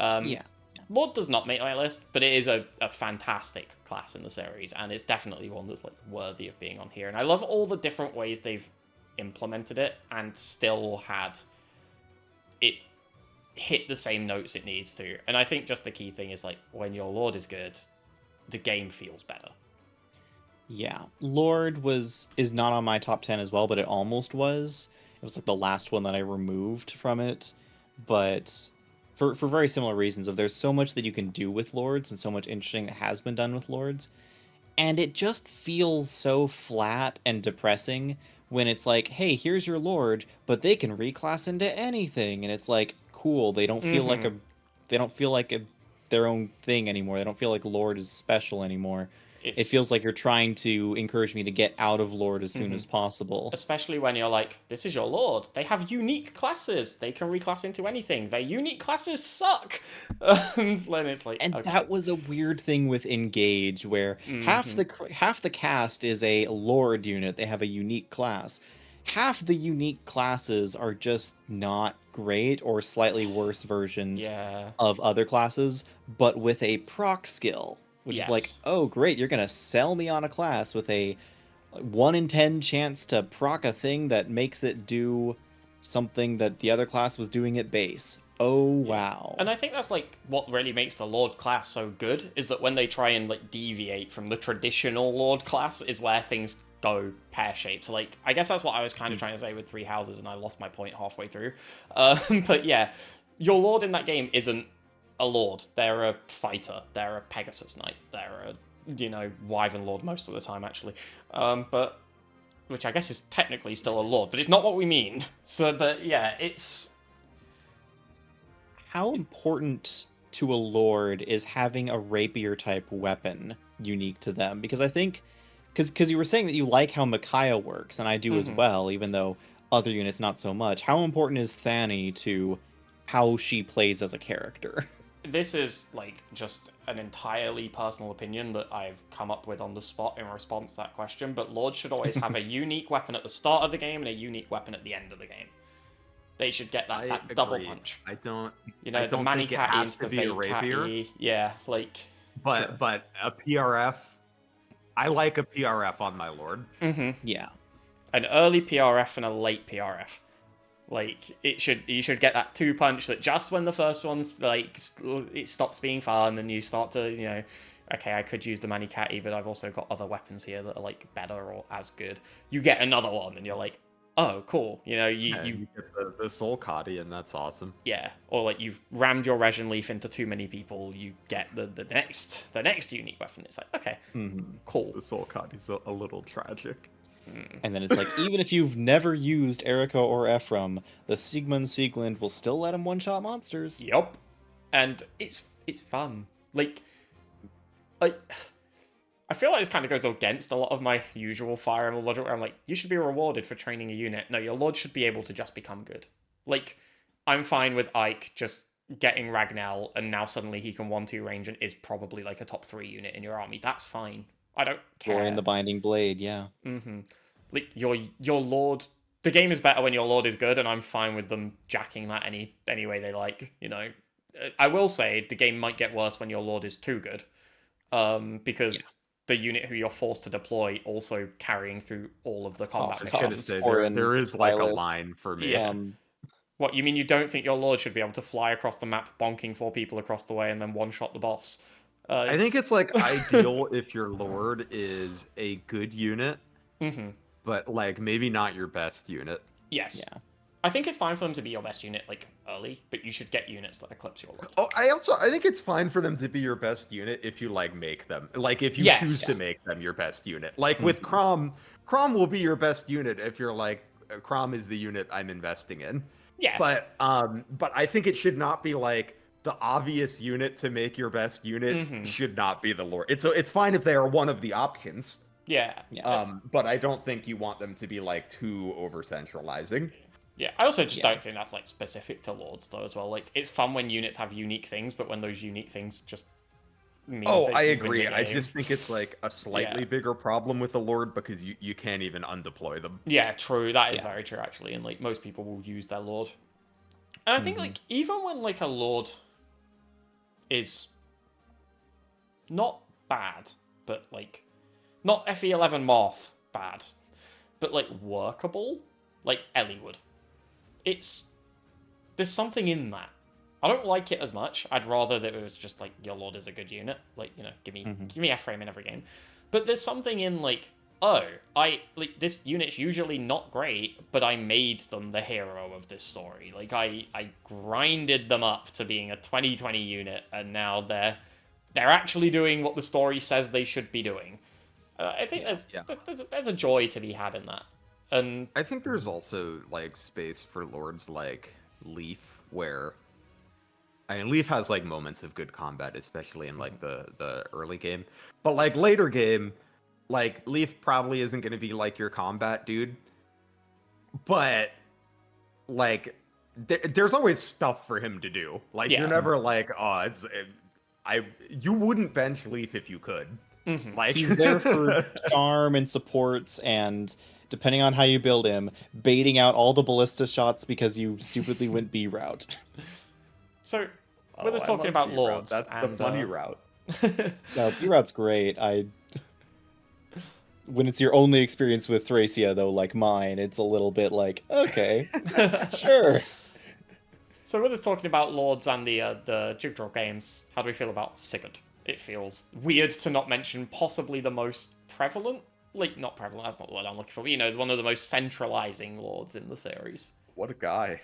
C: Yeah.
A: Lord does not make my list, but it is a fantastic class in the series, and it's definitely one that's, like, worthy of being on here. And I love all the different ways they've implemented it and still had it hit the same notes it needs to. And I think just the key thing is, like, when your Lord is good, the game feels better.
C: Yeah, Lord is not on my top 10 as well, but it almost was. It was, like, the last one that I removed from it, but for very similar reasons. Of there's so much that you can do with Lords and so much interesting that has been done with Lords, and it just feels so flat and depressing when it's like, hey, here's your Lord, but they can reclass into anything, and it's like, cool. They don't feel like their own thing anymore. They don't feel like Lord is special anymore. It feels like you're trying to encourage me to get out of Lord as soon as possible.
A: Especially when you're like, this is your Lord. They have unique classes. They can reclass into anything. Their unique classes suck. And then it's like,
C: and
A: okay.
C: that was a weird thing with Engage, where half the cast is a Lord unit. They have a unique class. Half the unique classes are just not great or slightly worse versions of other classes, but with a proc skill. Which is like, oh, great, you're going to sell me on a class with a 1 in 10 chance to proc a thing that makes it do something that the other class was doing at base. Oh, wow.
A: And I think that's, like, what really makes the Lord class so good, is that when they try and, like, deviate from the traditional Lord class is where things go pear-shaped. So, like, I guess that's what I was kind of trying to say with Three Houses, and I lost my point halfway through. But yeah, your lord in that game isn't a lord. They're a fighter. They're a Pegasus Knight. They're a, Wyvern Lord most of the time, actually. But which I guess is technically still a lord, but it's not what we mean. So, but yeah, it's...
C: How important to a lord is having a rapier-type weapon unique to them? Because I think... Because you were saying that you like how Micaiah works, and I do as well, even though other units not so much. How important is Thani to how she plays as a character?
A: This is, like, just an entirely personal opinion that I've come up with on the spot in response to that question, but lords should always have a unique weapon at the start of the game and a unique weapon at the end of the game. They should get that double punch.
B: I don't.
A: You know,
B: I don't
A: the
B: think it has to be a rapier.
A: Yeah, like.
B: But a PRF. I like a PRF on my lord.
C: Yeah.
A: An early PRF and a late PRF. Like, you should get that 2-punch that just when the first one's, like, it stops being fun and you start to, okay, I could use the Manikati, but I've also got other weapons here that are, like, better or as good. You get another one and you're like, oh, cool. You
B: get the Soul Kadi, and that's awesome.
A: Yeah, or, like, you've rammed your Regin Leaf into too many people, you get the next unique weapon. It's like, okay, cool.
B: The Soul Kadi's a little tragic.
C: And then it's like, even if you've never used Erica or Ephraim, the Sigmund Sieglind will still let him one-shot monsters.
A: Yup. And it's fun. Like, I feel like this kind of goes against a lot of my usual Fire Emblem logic, where I'm like, you should be rewarded for training a unit. No, your lord should be able to just become good. Like, I'm fine with Ike just getting Ragnell, and now suddenly he can 1-2 range and is probably, like, a top 3 unit in your army. That's fine. I don't care.
C: Or in the Binding Blade, yeah.
A: Like, your lord... The game is better when your lord is good, and I'm fine with them jacking that any way they like, I will say, the game might get worse when your lord is too good. Because the unit who you're forced to deploy also carrying through all of the combat mechanics.
B: There is, like, a line for me.
A: Yeah. What, you mean you don't think your lord should be able to fly across the map, bonking 4 people across the way, and then one-shot the boss?
B: I think it's, like, ideal if your lord is a good unit, but, like, maybe not your best unit.
A: Yes. Yeah. I think it's fine for them to be your best unit, like, early, but you should get units that eclipse your lord.
B: Oh, I think it's fine for them to be your best unit if you, like, make them. Like, if you choose to make them your best unit. Like, with Crom will be your best unit if you're, like, Crom is the unit I'm investing in.
A: Yeah.
B: But I think it should not be, like, the obvious unit to make your best unit should not be the lord. It's fine if they are one of the options.
A: Yeah.
B: But I don't think you want them to be, like, too over-centralizing.
A: Yeah, I also just don't think that's, like, specific to lords, though, as well. Like, it's fun when units have unique things, but when those unique things just mean
B: I agree. I just think it's, like, a slightly bigger problem with the lord because you can't even undeploy them.
A: Yeah, true. That is very true, actually. And, like, most people will use their lord. And I think, like, even when, like, a lord is not bad, but, like, not FE11 Moth bad, but, like, workable, like Eliwood. There's something in that. I don't like it as much. I'd rather that it was just, like, your lord is a good unit. Like, give me Ephraim in every game. But there's something in, like, this unit's usually not great, but I made them the hero of this story. Like, I grinded them up to being a 2020 unit, and now they're actually doing what the story says they should be doing. I think there's a joy to be had in that. And
B: I think there's also, like, space for lords like Leaf, where Leaf has, like, moments of good combat, especially in, like, the early game. But, like, later game, like, Leaf probably isn't going to be, like, your combat dude. But, like, there's always stuff for him to do. Like, you're never like, you wouldn't bench Leaf if you could. Like,
C: he's there for charm and supports, and depending on how you build him, baiting out all the ballista shots because you stupidly went B route.
A: So, we're just talking about lords.
B: That's the funny route.
C: No, B route's great. When it's your only experience with Thracia, though, like mine, it's a little bit like, okay, sure.
A: So we're just talking about lords and the Jig Draw games. How do we feel about Sigurd? It feels weird to not mention possibly the most prevalent like, not prevalent, that's not the word I'm looking for, but, you know, one of the most centralizing lords in the series.
B: What a guy.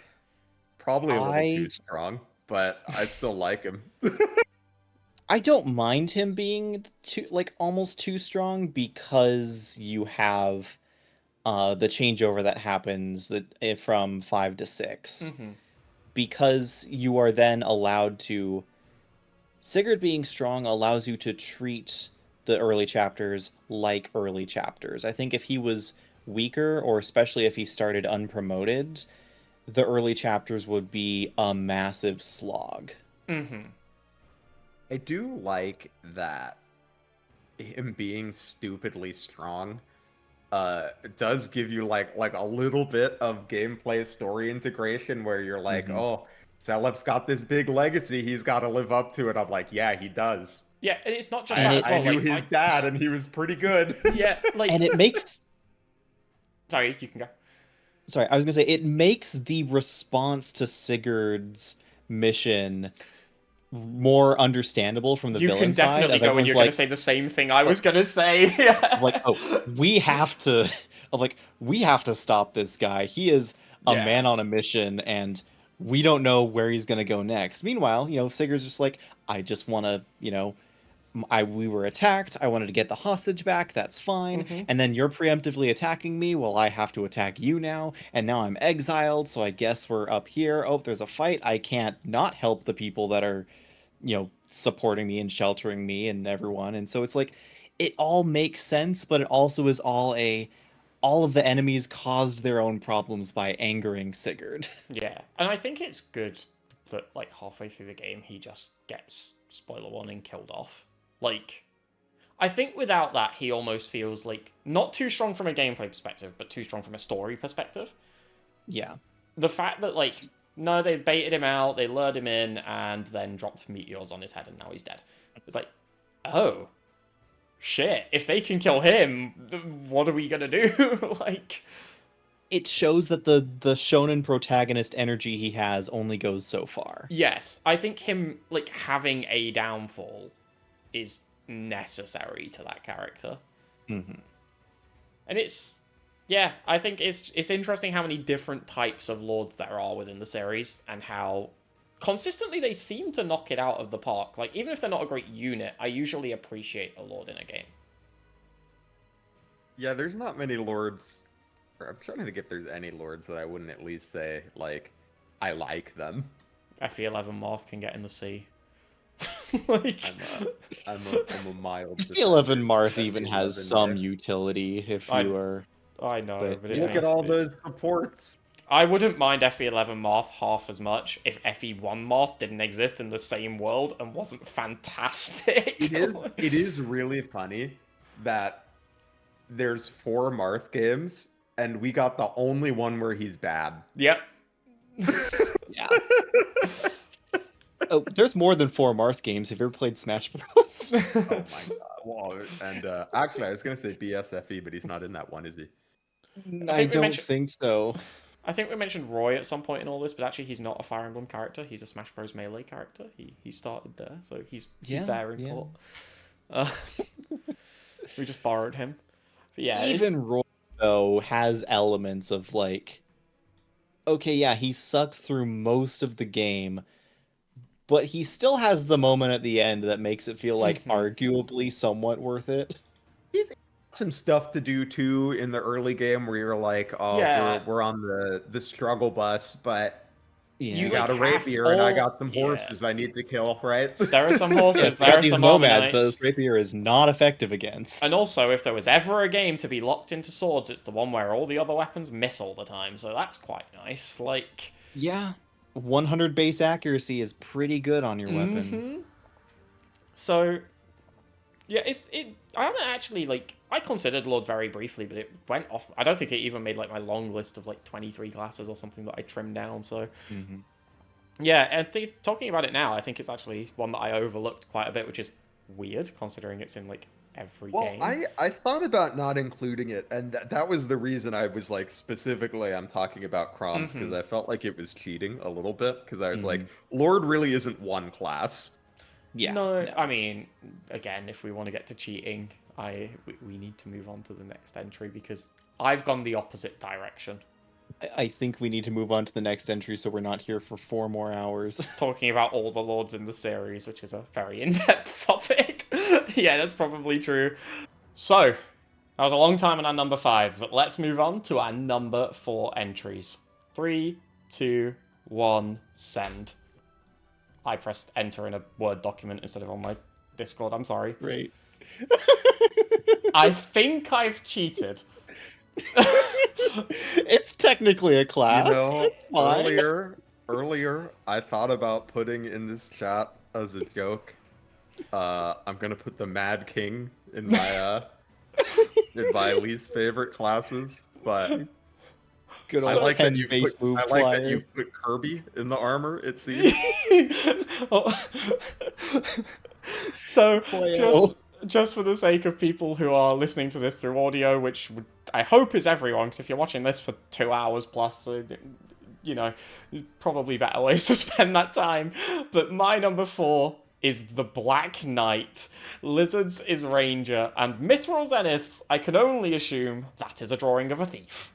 B: Probably a little too strong, but I still like him.
C: I don't mind him being almost too strong because you have the changeover that happens from 5 to 6.
A: Mm-hmm.
C: Because you are then allowed to... Sigurd being strong allows you to treat the early chapters like early chapters. I think if he was weaker, or especially if he started unpromoted, the early chapters would be a massive slog.
A: Mm-hmm.
B: I do like that him being stupidly strong does give you like a little bit of gameplay story integration where you're like, oh, Selev's got this big legacy he's got to live up to, and I'm like, yeah, he does.
A: Yeah, and it's not just that as well.
B: I knew his dad, and he was pretty good.
A: Yeah, like...
C: And it makes...
A: Sorry, you can go.
C: Sorry, I was gonna say, it makes the response to Sigurd's mission more understandable from the villain side.
A: You can definitely go and you're going to say the same thing I was going to say.
C: Like, oh, we have to stop this guy. He is a man on a mission, and we don't know where he's going to go next. Meanwhile, you know, Sigurd's just like, I just want to, you know, we were attacked. I wanted to get the hostage back. That's fine.
A: Mm-hmm.
C: And then you're preemptively attacking me. Well, I have to attack you now. And now I'm exiled. So I guess we're up here. Oh, there's a fight. I can't not help the people that are, you know, supporting me and sheltering me and everyone. And so it's like, it all makes sense, but it also is all of the enemies caused their own problems by angering Sigurd.
A: Yeah. And I think it's good that, like, halfway through the game, he just gets, spoiler warning, killed off. Like, I think without that, he almost feels like not too strong from a gameplay perspective, but too strong from a story perspective.
C: Yeah.
A: The fact that, like, no, they baited him out, they lured him in, and then dropped meteors on his head, and now he's dead. It's like, oh, shit, if they can kill him, what are we gonna do? Like...
C: It shows that the shonen protagonist energy he has only goes so far.
A: Yes, I think him, like, having a downfall is necessary to that character.
C: Mm-hmm.
A: And it's... Yeah, I think it's interesting how many different types of lords there are within the series, and how consistently they seem to knock it out of the park. Like, even if they're not a great unit, I usually appreciate a lord in a game.
B: Yeah, there's not many lords... I'm trying to think if there's any lords that I wouldn't at least say, like, I like them.
A: FE11 Marth can get in the sea. Like...
B: I'm a mild...
C: FE11 Marth even has some utility if you are...
A: I know, but it
B: look at all those supports.
A: I wouldn't mind FE11 Marth half as much if FE1 Marth didn't exist in the same world and wasn't fantastic.
B: It is really funny that there's 4 Marth games, and we got the only one where he's bad.
A: Yep.
C: Yeah. Oh, there's more than 4 Marth games. Have you ever played Smash Bros?
B: Oh my god. Well, and actually, I was going to say BSFE, but he's not in that one, is he?
C: I don't think so.
A: I think we mentioned Roy at some point in all this, but actually he's not a Fire Emblem character. He's a Smash Bros. Melee character. He started there, so he's there in port. We just borrowed him. But yeah,
C: even Roy, though, has elements of, like... Okay, yeah, he sucks through most of the game, but he still has the moment at the end that makes it feel like arguably somewhat worth it.
B: He's some stuff to do too in the early game where you're like, oh, we're on the struggle bus, but you got a rapier and I got some horses I need to kill, right?
A: There are some horses, there are
C: these
A: some
C: nomads that this rapier is not effective against.
A: And also, if there was ever a game to be locked into swords, it's the one where all the other weapons miss all the time, so that's quite nice. Like,
C: yeah, 100 base accuracy is pretty good on your weapon.
A: So, yeah, I haven't actually, like, I considered Lord very briefly, but it went off. I don't think it even made, like, my long list of, like, 23 classes or something that I trimmed down, so... Yeah, and talking about it now, I think it's actually one that I overlooked quite a bit, which is weird, considering it's in, like, every game.
B: Well, I thought about not including it, and that was the reason I was, like, specifically I'm talking about Kroms, because I felt like it was cheating a little bit, because I was like, Lord really isn't one class.
C: Yeah.
A: No, I mean, again, if we want to get to cheating, we need to move on to the next entry because I've gone the opposite direction.
C: I think we need to move on to the next entry so we're not here for 4 more hours.
A: Talking about all the lords in the series, which is a very in-depth topic. Yeah, that's probably true. So, that was a long time on our number 5s, but let's move on to our number 4 entries. 3, 2, 1, send. I pressed enter in a Word document instead of on my Discord, I'm sorry.
C: Great.
A: I think I've cheated.
C: It's technically a class.
B: You know,
C: it's fine.
B: earlier, I thought about putting in this chat as a joke. I'm gonna put the Mad King in my least favorite classes, but
C: Good
B: I
C: old
B: like that you
C: face move
B: put Kirby in the armor. It seems.
A: So just for the sake of people who are listening to this through audio, which I hope is everyone, because if you're watching this for 2 hours plus, you know, probably better ways to spend that time. But my number 4 is the Black Knight. Lizards is Ranger, and MythrilZenith, I can only assume that is a drawing of a thief.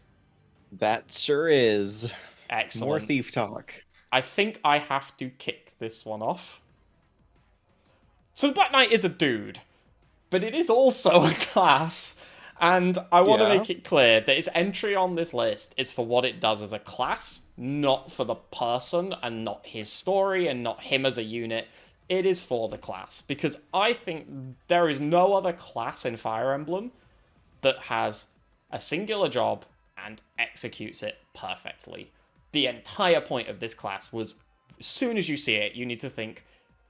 C: That sure is.
A: Excellent.
C: More thief talk.
A: I think I have to kick this one off. So the Black Knight is a dude, but it is also a class. And I want to make it clear that its entry on this list is for what it does as a class, not for the person, and not his story, and not him as a unit. It is for the class, because I think there is no other class in Fire Emblem that has a singular job and executes it perfectly. The entire point of this class was, as soon as you see it, you need to think,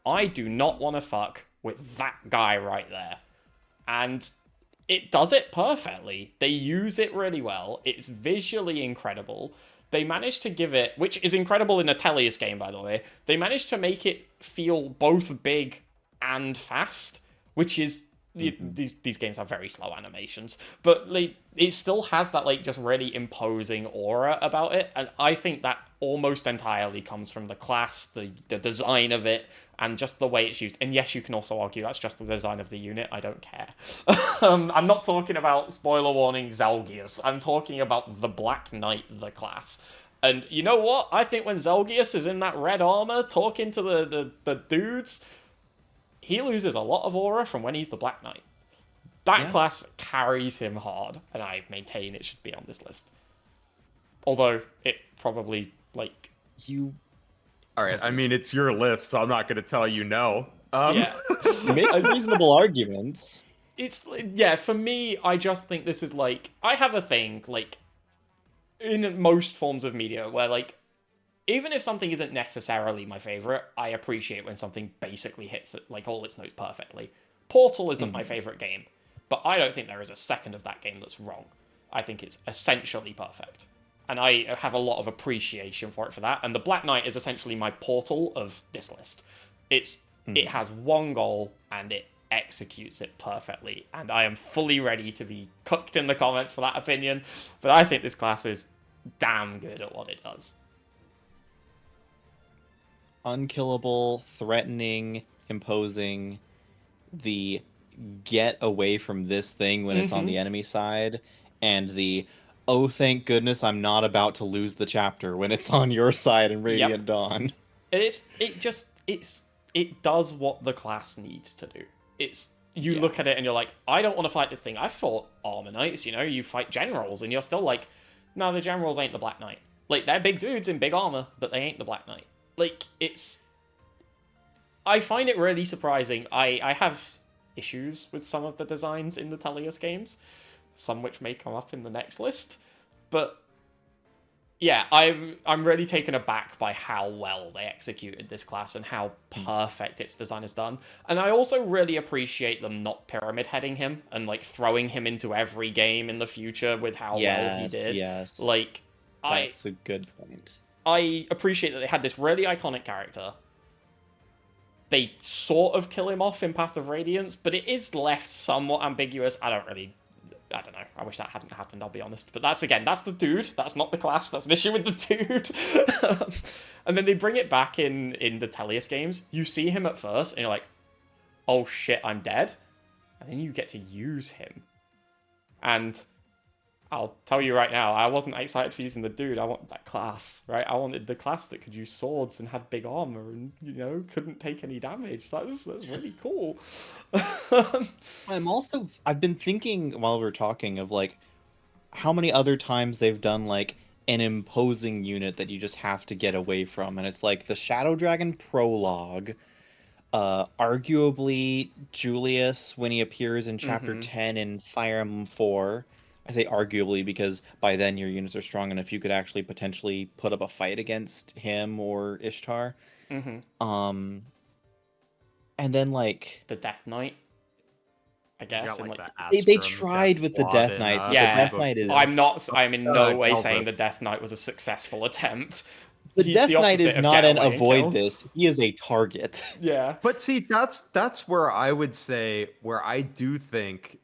A: I do not want to fuck with that guy right there. And it does it perfectly. They use it really well. It's visually incredible. They managed to give it, which is incredible in a Tellius game, by the way, they managed to make it feel both big and fast, which is, these games have very slow animations, but it still has that just really imposing aura about it, and I think that almost entirely comes from the class, the design of it, and just the way it's used. And yes, you can also argue that's just the design of the unit, I don't care. I'm not talking about, spoiler warning, Zelgius. I'm talking about the Black Knight, the class. And you know what? I think when Zelgius is in that red armor talking to the dudes, he loses a lot of aura from when he's the Black Knight. That class carries him hard, and I maintain it should be on this list. Although, it probably,
C: You
B: Alright, I mean, it's your list, so I'm not gonna tell you no.
A: yeah.
C: make reasonable arguments.
A: It's, for me, I just think this is, I have a thing, in most forms of media, where, even if something isn't necessarily my favorite, I appreciate when something basically hits all its notes perfectly. Portal isn't my favorite game, but I don't think there is a second of that game that's wrong. I think it's essentially perfect, and I have a lot of appreciation for it for that. And the Black Knight is essentially my Portal of this list. It has one goal and it executes it perfectly, and I am fully ready to be cooked in the comments for that opinion. But I think this class is damn good at what it does.
C: Unkillable, threatening, imposing, the get away from this thing when it's on the enemy side, and the oh thank goodness I'm not about to lose the chapter when it's on your side in Radiant Dawn.
A: It does what the class needs to do. You look at it and you're like, I don't want to fight this thing. I've fought Armor Knights, you fight generals, and you're still like, no, the generals ain't the Black Knight. They're big dudes in big armor, but they ain't the Black Knight. I find it really surprising. I have issues with some of the designs in the Tellius games, some which may come up in the next list, but yeah, I'm really taken aback by how well they executed this class and how perfect its design is done. And I also really appreciate them not pyramid heading him and throwing him into every game in the future with how well he did.
C: Yes, that's a good point.
A: I appreciate that they had this really iconic character. They sort of kill him off in Path of Radiance, but it is left somewhat ambiguous. I don't know. I wish that hadn't happened, I'll be honest. But that's the dude. That's not the class. That's an issue with the dude. And then they bring it back in the Tellius games. You see him at first, and you're like, oh shit, I'm dead. and then you get to use him. And I'll tell you right now, I wasn't excited for using the dude. I wanted that class, right? I wanted the class that could use swords and had big armor and, couldn't take any damage. That's really cool.
C: I've been thinking while we're talking of, like, how many other times they've done, like, an imposing unit that you just have to get away from. And it's like the Shadow Dragon prologue, arguably Julius when he appears in Chapter 10 in Fire Emblem 4. I say arguably because by then your units are strong enough you could actually potentially put up a fight against him or Ishtar. And then, like,
A: the Death Knight, I guess.
D: Got,
A: and,
D: like,
C: they tried with the Death Knight. But
A: yeah,
C: the Death Knight is...
A: I'm in no way saying the Death Knight was a successful attempt.
C: The
A: He's
C: Death
A: the
C: Knight is
A: opposite of
C: not
A: get
C: an
A: away and
C: avoid
A: kill.
C: this. He is a target.
A: Yeah.
B: But see, that's where I would say where I do think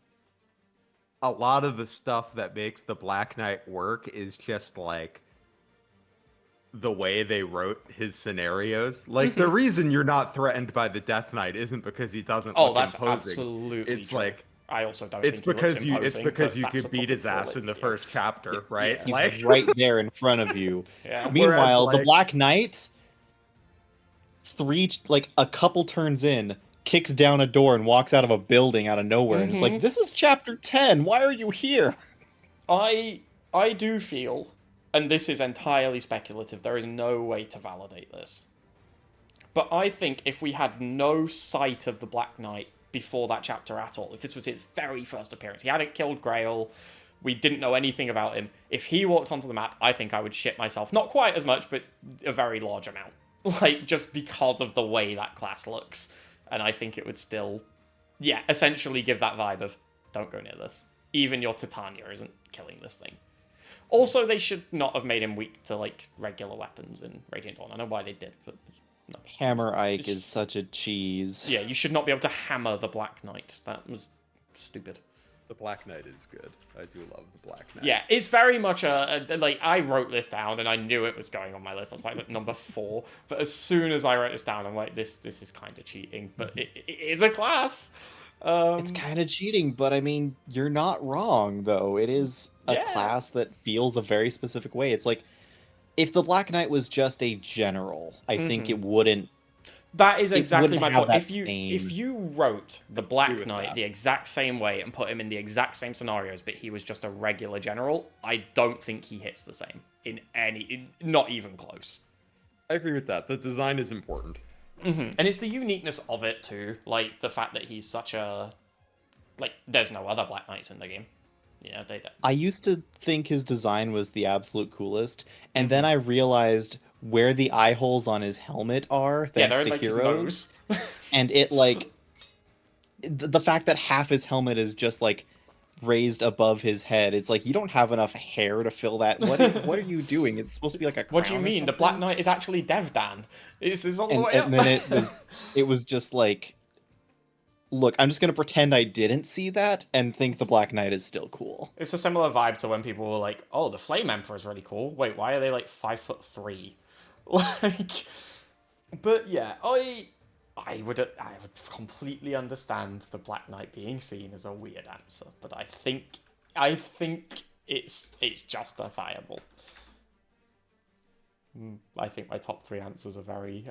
B: a lot of the stuff that makes the Black Knight work is just like the way they wrote his scenarios. Like the reason you're not threatened by the Death Knight isn't because he doesn't look
A: That's
B: imposing.
A: absolutely
B: It's
A: true.
B: like
A: I also don't
B: it's
A: think
B: because
A: he looks
B: it's
A: imposing,
B: because
A: but
B: you
A: that's
B: could
A: a
B: beat his
A: topic
B: ass
A: for
B: in the
A: later.
B: first chapter, right?
C: He's
B: Like
C: right there in front of you.
A: Yeah.
C: Meanwhile,
B: Whereas,
C: the Black Knight, a couple turns in, kicks down a door and walks out of a building out of nowhere. And it's like, this is Chapter 10. Why are you here?
A: I do feel, and this is entirely speculative, there is no way to validate this, but I think if we had no sight of the Black Knight before that chapter at all, if this was his very first appearance, he hadn't killed Grail, we didn't know anything about him, if he walked onto the map, I think I would shit myself. Not quite as much, but a very large amount. Like, just because of the way that class looks. And I think it would still, essentially give that vibe of, don't go near this. Even your Titania isn't killing this thing. Also, they should not have made him weak to, like, regular weapons in Radiant Dawn. I know why they did, but no.
C: Hammer Ike is such a cheese.
A: Yeah, you should not be able to hammer the Black Knight. That was stupid.
B: the Black Knight is good. I do love the Black Knight.
A: Yeah, it's very much like, I wrote this down and I knew it was going on my list. That's why it's at number 4. But as soon as I wrote this down, I'm like, this is kind of cheating, but it is a class.
C: It's kind of cheating, but I mean, you're not wrong, though. It is a class that feels a very specific way. It's like, if the Black Knight was just a general, I think it wouldn't.
A: That is exactly my point.
C: If
A: you wrote the Black Knight the exact same way and put him in the exact same scenarios, but he was just a regular general, I don't think he hits the same not even close.
B: I agree with that. The design is important.
A: And it's the uniqueness of it too, like the fact that he's such a, like, there's no other Black Knights in the game. Yeah,
C: I used to think his design was the absolute coolest, and then I realized where the eye holes on his helmet are thanks to
A: like
C: Heroes. And it, like, the fact that half his helmet is just, like, raised above his head, it's like, you don't have enough hair to fill that. What are you doing? It's supposed to be like a crown.
A: What do you mean? The Black Knight is actually Devdan. It's all the way up.
C: And then it was just like, look, I'm just gonna pretend I didn't see that and think the Black Knight is still cool.
A: It's a similar vibe to when people were like, "Oh, the Flame Emperor is really cool." Wait, why are they like 5'3"? Like, but yeah, I would completely understand the Black Knight being seen as a weird answer, but I think it's justifiable. I think my top 3 answers are very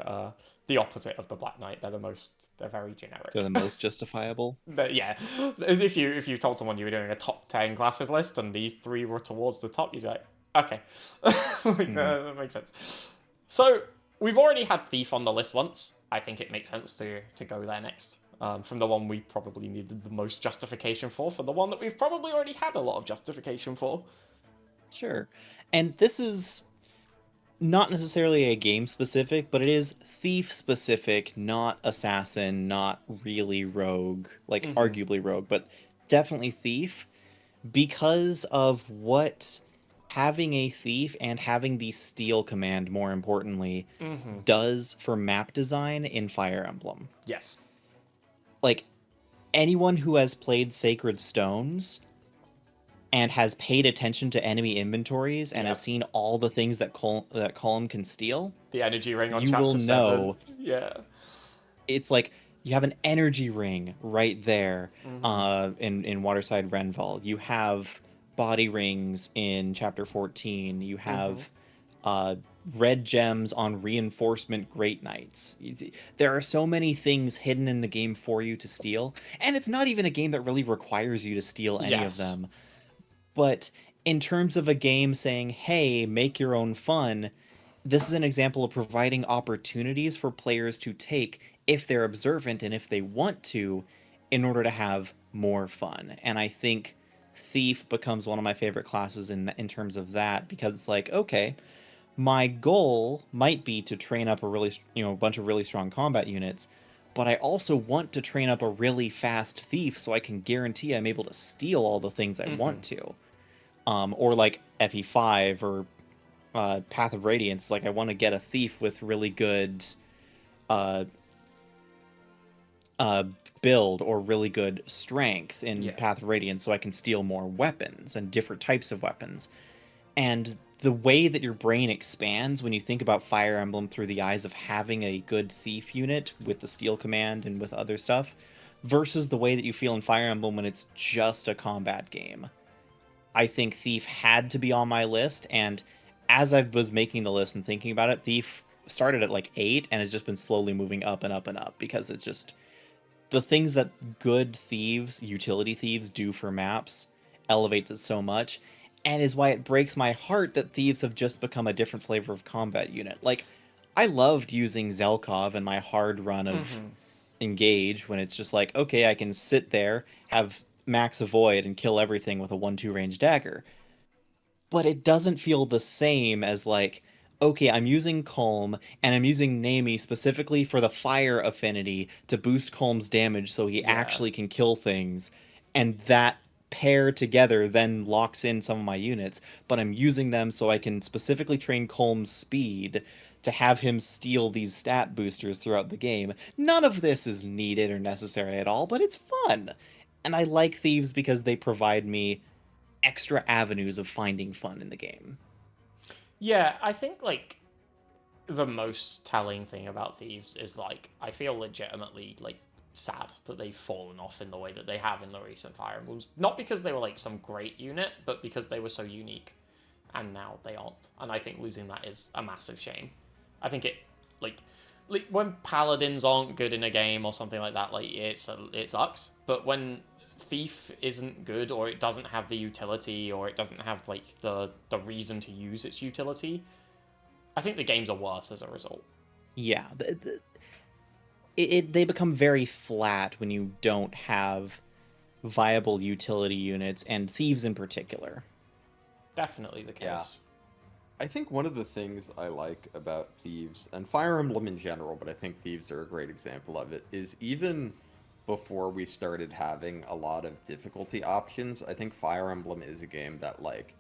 A: the opposite of the Black Knight. They're very generic.
C: They're the most justifiable.
A: But yeah, if you told someone you were doing a top 10 classes list and these 3 were towards the top, you'd be like, okay, that makes sense. So we've already had Thief on the list once. I think it makes sense to go there next. From the one we probably needed the most justification for the one that we've probably already had a lot of justification for.
C: Sure. And this is not necessarily a game specific, but it is Thief specific, not Assassin, not really Rogue, like arguably Rogue, but definitely Thief, because of what having a Thief and having the Steal command, more importantly, does for map design in Fire Emblem.
A: Yes.
C: Like, anyone who has played Sacred Stones and has paid attention to enemy inventories and has seen all the things that Column can steal,
A: The energy ring on
C: you
A: chapter
C: will
A: 7.
C: know.
A: Yeah.
C: It's like, You have an energy ring right there in Waterside Renval. You have body rings in Chapter 14. You have red gems on Reinforcement Great Knights. There are so many things hidden in the game for you to steal, and it's not even a game that really requires you to steal any of them. But in terms of a game saying, hey, make your own fun, this is an example of providing opportunities for players to take if they're observant and if they want to, in order to have more fun. And I think Thief becomes one of my favorite classes in terms of that, because it's like, okay, my goal might be to train up a bunch of really strong combat units, but I also want to train up a really fast thief so I can guarantee I'm able to steal all the things I want to. Or like FE5 or Path of Radiance, like I want to get a thief with really good build or really good strength in Path of Radiance so I can steal more weapons and different types of weapons. And the way that your brain expands when you think about Fire Emblem through the eyes of having a good thief unit with the steal command and with other stuff versus the way that you feel in Fire Emblem when it's just a combat game. I think Thief had to be on my list, and as I was making the list and thinking about it, Thief started at like 8 and has just been slowly moving up and up and up, because it's just the things that good thieves, utility thieves, do for maps elevates it so much, and is why it breaks my heart that thieves have just become a different flavor of combat unit. Like, I loved using Zelkov in my hard run of Engage, when it's just like, okay, I can sit there, have max avoid, and kill everything with a 1-2 range dagger. But it doesn't feel the same as like, okay, I'm using Colm, and I'm using Nami specifically for the fire affinity to boost Colm's damage so he actually can kill things, and that pair together then locks in some of my units, but I'm using them so I can specifically train Colm's speed to have him steal these stat boosters throughout the game. None of this is needed or necessary at all, but it's fun. And I like Thieves because they provide me extra avenues of finding fun in the game.
A: Yeah, I think, like, the most telling thing about Thieves is, like, I feel legitimately, like, sad that they've fallen off in the way that they have in the recent Fire Emblems. Not because they were, like, some great unit, but because they were so unique. And now they aren't. And I think losing that is a massive shame. I think it, like when Paladins aren't good in a game or something like that, like, it sucks. But when Thief isn't good, or it doesn't have the utility, or it doesn't have, like, the reason to use its utility, I think the games are worse as a result.
C: Yeah, they become very flat when you don't have viable utility units, and Thieves in particular.
A: Definitely the case.
B: Yeah. I think one of the things I like about Thieves, and Fire Emblem in general, but I think Thieves are a great example of it, is even before we started having a lot of difficulty options, I think Fire Emblem is a game that, like,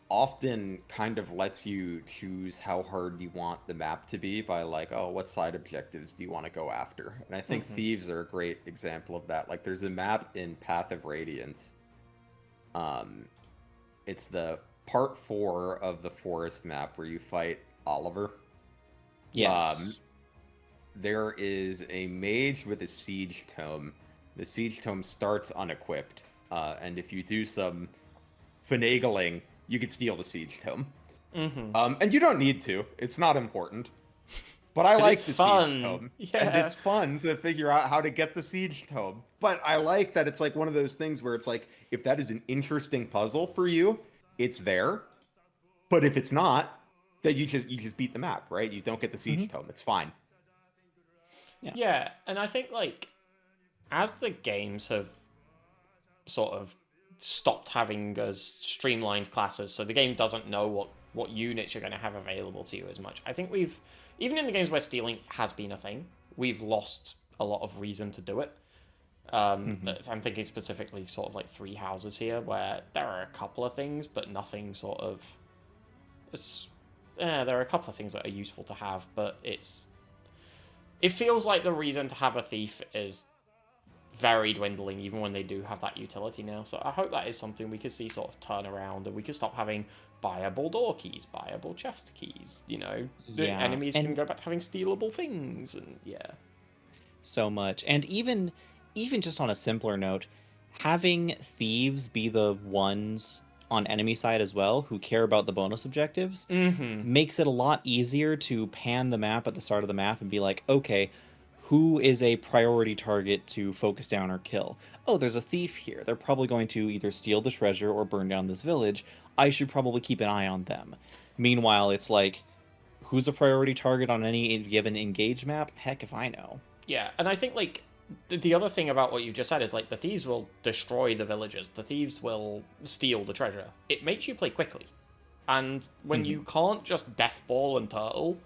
B: often kind of lets you choose how hard you want the map to be by, like, oh, what side objectives do you want to go after? And I think Thieves are a great example of that. Like, there's a map in Path of Radiance. It's the part 4 of the forest map where you fight Oliver.
C: Yes.
B: There is a mage with a siege tome. The siege tome starts unequipped, and if you do some finagling, you can steal the siege tome. And you don't need to. It's not important. But I like the siege tome. Yeah. And it's fun to figure out how to get the siege tome. But I like that it's like one of those things where it's like, if that is an interesting puzzle for you, it's there. But if it's not, then you just beat the map, right? You don't get the siege tome. It's fine.
A: Yeah, and I think, like, as the games have sort of stopped having as streamlined classes, so the game doesn't know what units you're going to have available to you as much. I think we've, even in the games where stealing has been a thing, we've lost a lot of reason to do it. I'm thinking specifically sort of like Three Houses here, where there are a couple of things, but nothing sort of... there are a couple of things that are useful to have, but it feels like the reason to have a thief is very dwindling, even when they do have that utility now. So I hope that is something we could see sort of turn around, and we could stop having buyable door keys, buyable chest keys, you know? The enemies can go back to having stealable things, and
C: so much. And even just on a simpler note, having thieves be the ones on enemy side as well who care about the bonus objectives makes it a lot easier to pan the map at the start of the map and be like, okay, who is a priority target to focus down or kill? Oh, there's a thief here. They're probably going to either steal the treasure or burn down this village. I should probably keep an eye on them. Meanwhile, it's like, who's a priority target on any given engage map? Heck if I know.
A: Yeah, and I think, like, the other thing about what you just said is, like, the thieves will destroy the villagers. The thieves will steal the treasure. It makes you play quickly. And when you can't just death ball and turtle,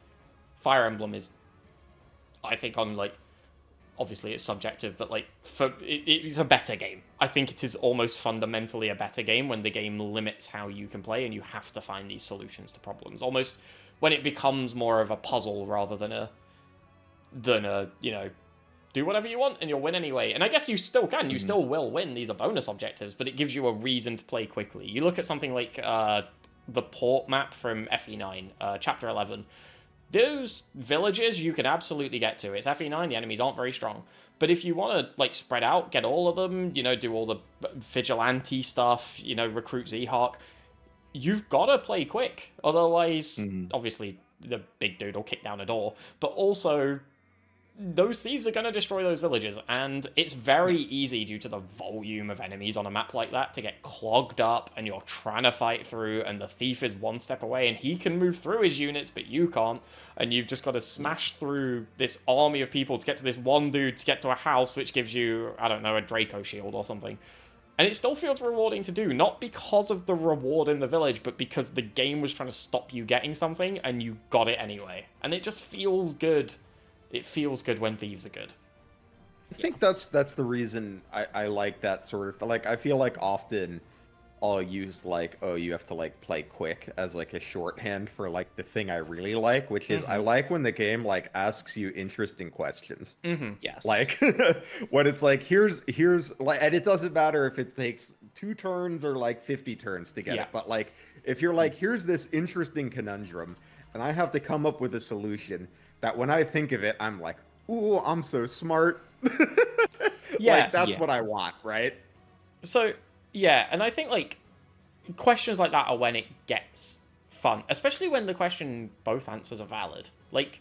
A: Fire Emblem is, I think, on, like, obviously it's subjective, but, like, it's a better game. I think it is almost fundamentally a better game when the game limits how you can play and you have to find these solutions to problems. Almost when it becomes more of a puzzle rather than a you know, do whatever you want and you'll win anyway. And I guess you still can. You still will win. These are bonus objectives, but it gives you a reason to play quickly. You look at something like the port map from FE9, Chapter 11. Those villages you can absolutely get to. It's FE9, the enemies aren't very strong. But if you want to, like, spread out, get all of them, you know, do all the vigilante stuff, you know, recruit Z-Hawk, you've got to play quick. Otherwise, obviously, the big dude will kick down a door. But also, those thieves are going to destroy those villages, and it's very easy due to the volume of enemies on a map like that to get clogged up, and you're trying to fight through, and the thief is one step away, and he can move through his units, but you can't, and you've just got to smash through this army of people to get to this one dude to get to a house, which gives you, I don't know, a Draco shield or something. And it still feels rewarding to do, not because of the reward in the village, but because the game was trying to stop you getting something, and you got it anyway. And it just feels good. It feels good when thieves are good.
B: I think that's the reason I like that sort of, like, I feel like often I'll use, like, oh, you have to, like, play quick as, like, a shorthand for, like, the thing I really like, which is I like when the game, like, asks you interesting questions.
C: Yes.
B: Like, when it's like, here's, like, and it doesn't matter if it takes 2 turns or, like, 50 turns to get it, but, like, if you're like, here's this interesting conundrum, and I have to come up with a solution that when I think of it, I'm like, ooh, I'm so smart.
A: Yeah.
B: Like, that's what I want, right?
A: So, yeah, and I think, like, questions like that are when it gets fun, especially when the question both answers are valid. Like,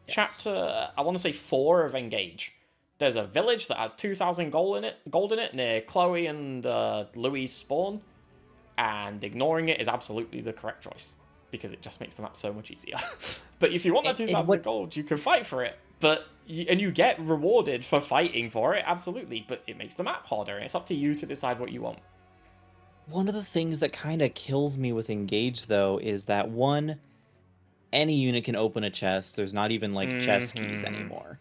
A: chapter, I want to say 4 of Engage. There's a village that has 2,000 gold in it near Chloe and Louis' spawn, and ignoring it is absolutely the correct choice, because it just makes the map so much easier. But if you want that 2,000 gold, you can fight for it. But you get rewarded for fighting for it, absolutely. But it makes the map harder, and it's up to you to decide what you want.
C: One of the things that kind of kills me with Engage, though, is that one, any unit can open a chest. There's not even, like, chest keys anymore.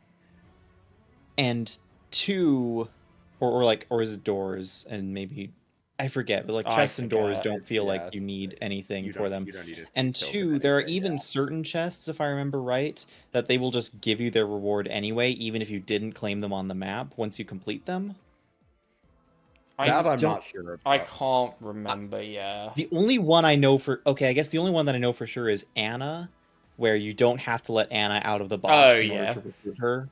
C: And 2, or is it doors, and maybe, I forget, but, like, chests and doors don't feel like you need anything for them.
B: You don't need it.
C: And 2, there are even certain chests, if I remember right, that they will just give you their reward anyway, even if you didn't claim them on the map once you complete them.
B: That I'm not sure about.
A: I can't remember, yeah.
C: The only one I know for... Okay, I guess the only one that I know for sure is Anna, where you don't have to let Anna out of the box in order to recruit her.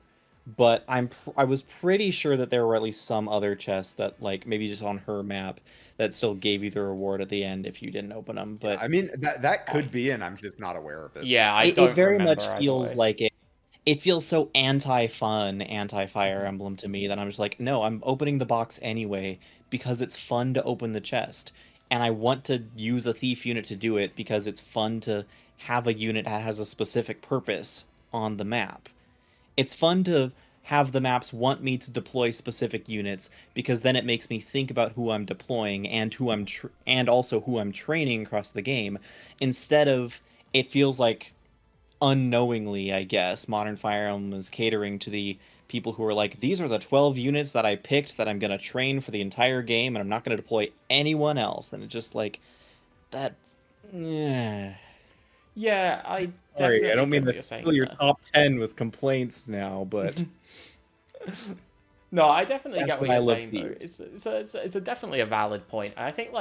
C: But I was pretty sure that there were at least some other chests that, like, maybe just on her map that still gave you the reward at the end if you didn't open them. But
B: I mean, that could be, and I'm just not aware of it.
A: Yeah,
C: it very much feels like it feels so anti-fun, anti-Fire Emblem to me that I'm just like, no, I'm opening the box anyway because it's fun to open the chest. And I want to use a thief unit to do it because it's fun to have a unit that has a specific purpose on the map. It's fun to have the maps want me to deploy specific units because then it makes me think about who I'm deploying and and also who I'm training across the game, instead of, it feels like unknowingly, I guess, modern Fire Emblem is catering to the people who are like, these are the 12 units that I picked that I'm going to train for the entire game and I'm not going to deploy anyone else. And it's just like that.
A: Yeah, I definitely
C: Sorry, I don't mean to
A: say
C: fill your top 10 with complaints now, but
A: no, I definitely get what you're saying, though.
C: Thieves.
A: It's definitely a valid point. I think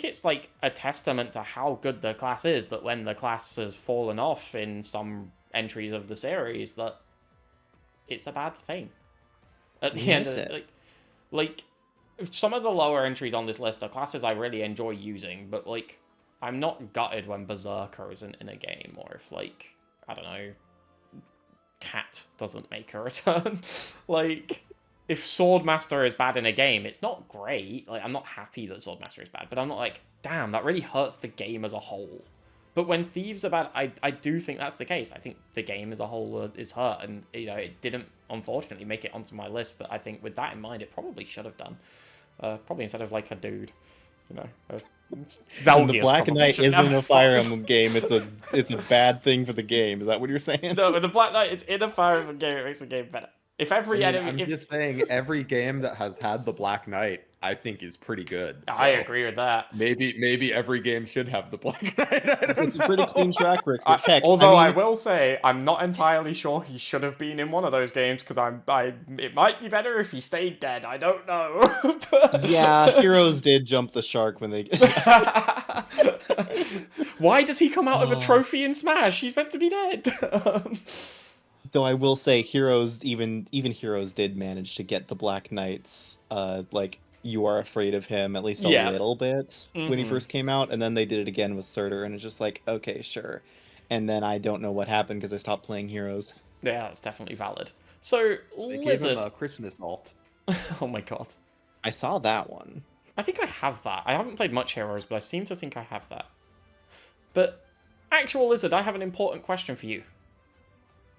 A: it's like a testament to how good the class is that when the class has fallen off in some entries of the series, that it's a bad thing. At the
C: You
A: end
C: miss
A: of
C: it.
A: it, like some of the lower entries on this list are classes I really enjoy using, but like I'm not gutted when Berserker isn't in a game, or if like I don't know, Cat doesn't make a return. Like if Swordmaster is bad in a game, it's not great. Like I'm not happy that Swordmaster is bad, but I'm not like, damn, that really hurts the game as a whole. But when Thieves are bad, I do think that's the case. I think the game as a whole is hurt, and you know it didn't unfortunately make it onto my list. But I think with that in mind, it probably should have done. Probably instead of like a dude, you know.
C: When the Black Knight isn't a Fire Emblem game, it's a bad thing for the game. Is that what you're saying?
A: No, when the Black Knight is in a Fire Emblem game, it makes the game better. If every enemy,
B: I'm just saying, every game that has had the Black Knight, I think, is pretty good. So
A: I agree with that.
B: Maybe every game should have the Black Knight. I don't
C: It's
B: know.
C: a pretty clean track record. Heck,
A: Although I
C: mean,
A: will say, I'm not entirely sure he should have been in one of those games because it might be better if he stayed dead. I don't know.
C: yeah, heroes did jump the shark when they.
A: Why does he come out of a trophy in Smash? He's meant to be dead.
C: Though I will say, heroes even heroes did manage to get the Black Knights. Like you are afraid of him at least a little bit when he first came out, and then they did it again with Surtur, and it's just like, okay, sure. And then I don't know what happened because I stopped playing heroes.
A: Yeah, that's definitely valid. So
B: They
A: Lizard,
B: gave him a Christmas alt.
A: oh my god,
C: I saw that one.
A: I think I have that. I haven't played much Heroes, but I seem to think I have that. But ActualLizard, I have an important question for you.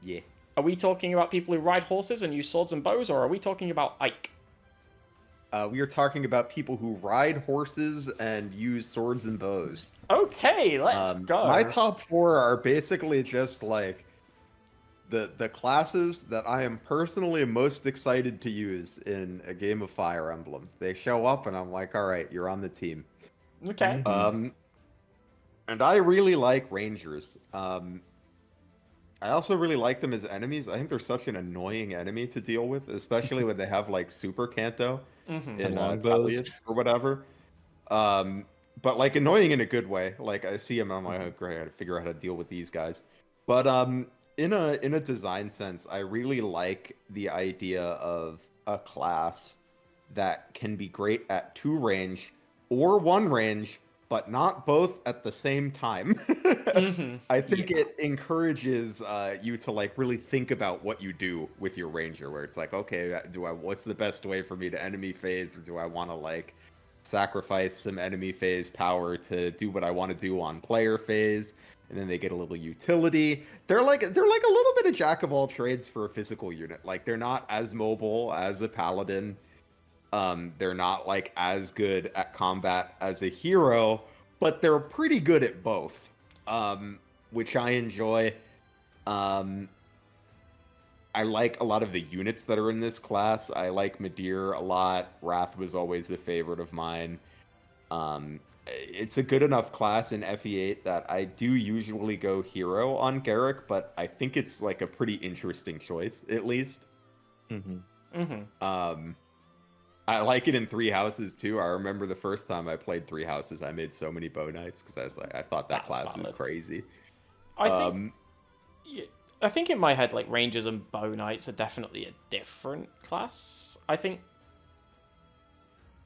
B: Yeah.
A: Are we talking about people who ride horses and use swords and bows, or are we talking about Ike?
B: We are talking about people who ride horses and use swords and bows.
A: Okay, let's go.
B: My top 4 are basically just like the classes that I am personally most excited to use in a game of Fire Emblem. They show up and I'm like, all right, you're on the team.
A: Okay.
B: And I really like Rangers. I also really like them as enemies. I think they're such an annoying enemy to deal with, especially when they have like Super Kanto in
C: longbows
B: or whatever. But like annoying in a good way. Like I see them and I'm like, oh great, I gotta figure out how to deal with these guys. But in a design sense, I really like the idea of a class that can be great at 2 range or 1 range, but not both at the same time. I think it encourages you to like really think about what you do with your ranger, where it's like, okay, what's the best way for me to enemy phase, or do I want to like sacrifice some enemy phase power to do what I want to do on player phase? And then they get a little utility. They're like a little bit of jack of all trades for a physical unit. Like they're not as mobile as a paladin. They're not like as good at combat as a hero, but they're pretty good at both, which I enjoy. I like a lot of the units that are in this class. I like Midir a lot. Wrath was always a favorite of mine. It's a good enough class in FE8 that I do usually go hero on Garrick, but I think it's like a pretty interesting choice, at least. I like it in 3 houses too. I remember the first time I played 3 houses, I made so many bow knights because I thought that class was crazy.
A: I think in my head, like rangers and bow knights are definitely a different class. I think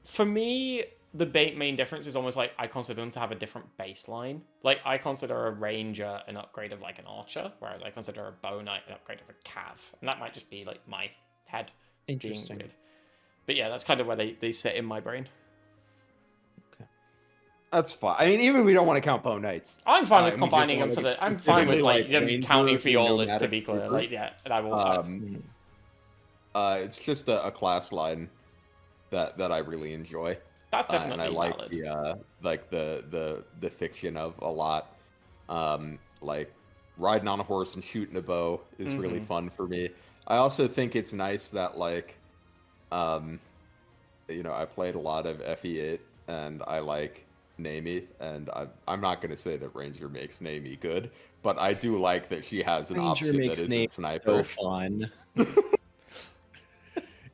A: for me, the main difference is almost like I consider them to have a different baseline. Like I consider a ranger an upgrade of like an archer, whereas I consider a bow knight an upgrade of a cav, and that might just be like my head.
C: Interesting.
A: Being weird. But yeah, that's kind of where they sit in my brain.
C: Okay.
B: That's fine. I mean, even if we don't want to count bow knights.
A: I'm fine with combining them for the. I'm fine with like them counting for your list, to be clear. Like yeah, and I will.
B: It's just a class line that I really enjoy.
A: That's definitely
B: and I like
A: valid.
B: the fiction of a lot. Like riding on a horse and shooting a bow is really fun for me. I also think it's nice that like, you know, I played a lot of FE8 and I like Naomi, and I'm not going to say that Ranger makes Naomi good, but I do like that she has an option that isn't sniper.
C: So fun.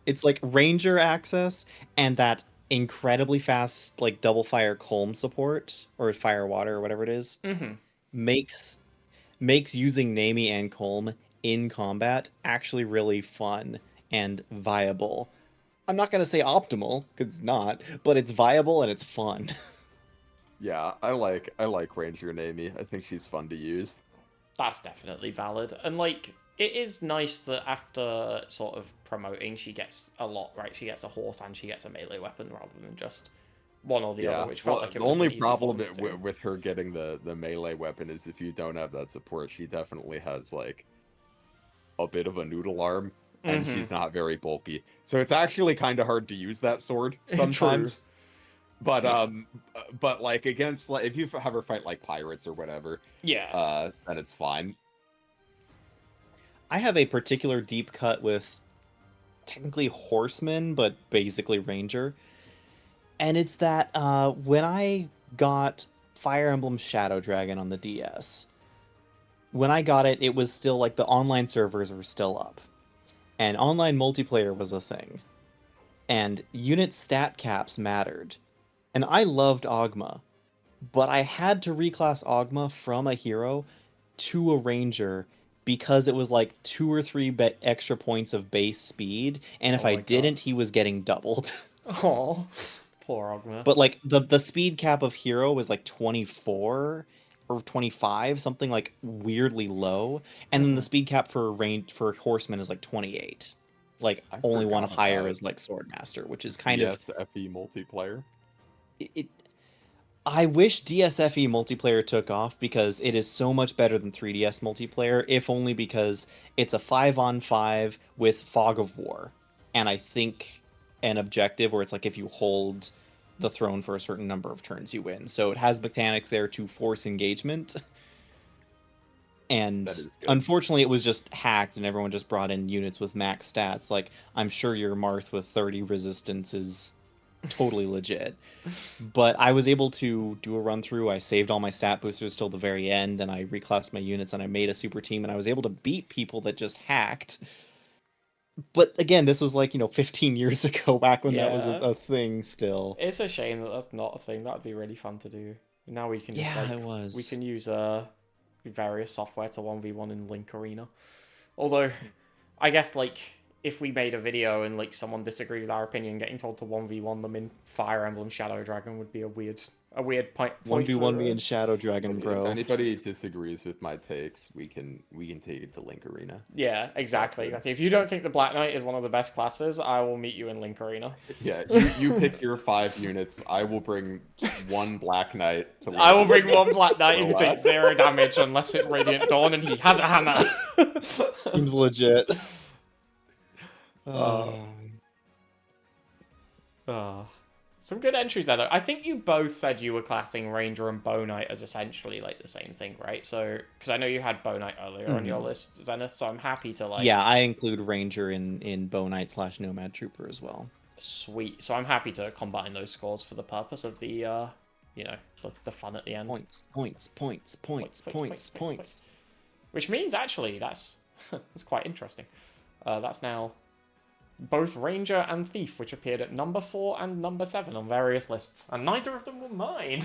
C: It's like Ranger access and that incredibly fast like double fire Colm support or fire water or whatever it is makes using Naomi and Colm in combat actually really fun and viable. I'm not going to say optimal, because it's not, but it's viable and it's fun.
B: Yeah, I like Ranger Nami. I think she's fun to use.
A: That's definitely valid. And, like, it is nice that after sort of promoting, she gets a lot, right? She gets a horse and she gets a melee weapon rather than just one or the other, which felt like it
B: the
A: was
B: only
A: pretty easy for
B: problem
A: them to do.
B: with her getting the melee weapon is if you don't have that support, she definitely has, like, a bit of a noodle arm, and she's not very bulky. So it's actually kind of hard to use that sword sometimes. But like against, like, if you have her fight like pirates or whatever,
A: yeah,
B: then it's fine.
C: I have a particular deep cut with technically horsemen, but basically ranger. And it's that when I got Fire Emblem Shadow Dragon on the DS, when I got it, it was still like the online servers were still up. And online multiplayer was a thing. And unit stat caps mattered. And I loved Ogma, but I had to reclass Ogma from a hero to a ranger because it was like 2 or 3 extra points of base speed, and if I didn't, he was getting doubled.
A: Oh, poor Ogma.
C: But like the speed cap of hero was like 24 or 25, something like weirdly low, and then the speed cap for horseman is like 28. Like only one higher is like Swordmaster, which is kind of
B: DSFE multiplayer.
C: I wish DSFE multiplayer took off because it is so much better than 3DS multiplayer, if only because it's a 5-on-5 with Fog of War. And I think an objective where it's like if you hold the throne for a certain number of turns, you win. So it has mechanics there to force engagement. And unfortunately, it was just hacked and everyone just brought in units with max stats. Like, I'm sure your Marth with 30 resistance is totally legit. But I was able to do a run through. I saved all my stat boosters till the very end, and I reclassed my units, and I made a super team, and I was able to beat people that just hacked. But again, this was like, 15 years ago, back when that was a thing still.
A: It's a shame that that's not a thing. That'd be really fun to do. Now we can just
C: it was.
A: We can use various software to 1v1 in Link Arena. Although, I guess, like, if we made a video and, like, someone disagreed with our opinion, getting told to 1v1 them in Fire Emblem Shadow Dragon would be a weird point.
C: 1v1 me in Shadow Dragon, bro.
B: If anybody disagrees with my takes, we can take it to Link Arena.
A: Yeah, exactly. If you don't think the Black Knight is one of the best classes, I will meet you in Link Arena.
B: Yeah, you pick your 5 units. I will bring 1 Black Knight to Link
A: I will bring 1 Black Knight who takes 0 damage unless it's Radiant Dawn and he has a hammer.
C: Seems legit.
A: Some good entries there, though. I think you both said you were classing Ranger and Bow Knight as essentially, like, the same thing, right? So, because I know you had Bow Knight earlier on your list, Zenith, so I'm happy to, like...
C: Yeah, I include Ranger in Bow Knight / Nomad Trooper as well.
A: Sweet. So I'm happy to combine those scores for the purpose of the, the fun at the end.
C: Points.
A: Which means, actually, that's quite interesting. That's now both Ranger and Thief, which appeared at number 4 and number 7 on various lists, and neither of them were mine.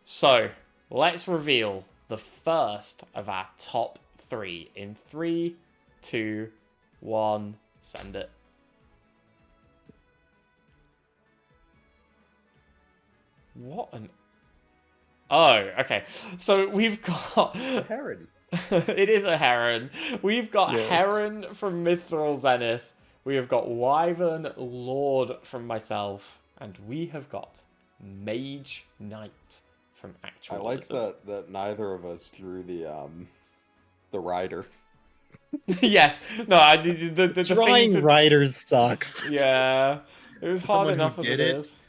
A: So, let's reveal the first of our top 3 in 3, 2, 1, send it. What an... Oh, okay. So we've got...
B: Heron.
A: It is a Heron. We've got Heron from MythrilZenith. We have got Wyvern Lord from myself. And we have got Mage Knight from ActualLizard.
B: I like that neither of us drew the rider.
A: Yes. No, the
C: drawing riders sucks.
A: Yeah. It was hard enough as it is.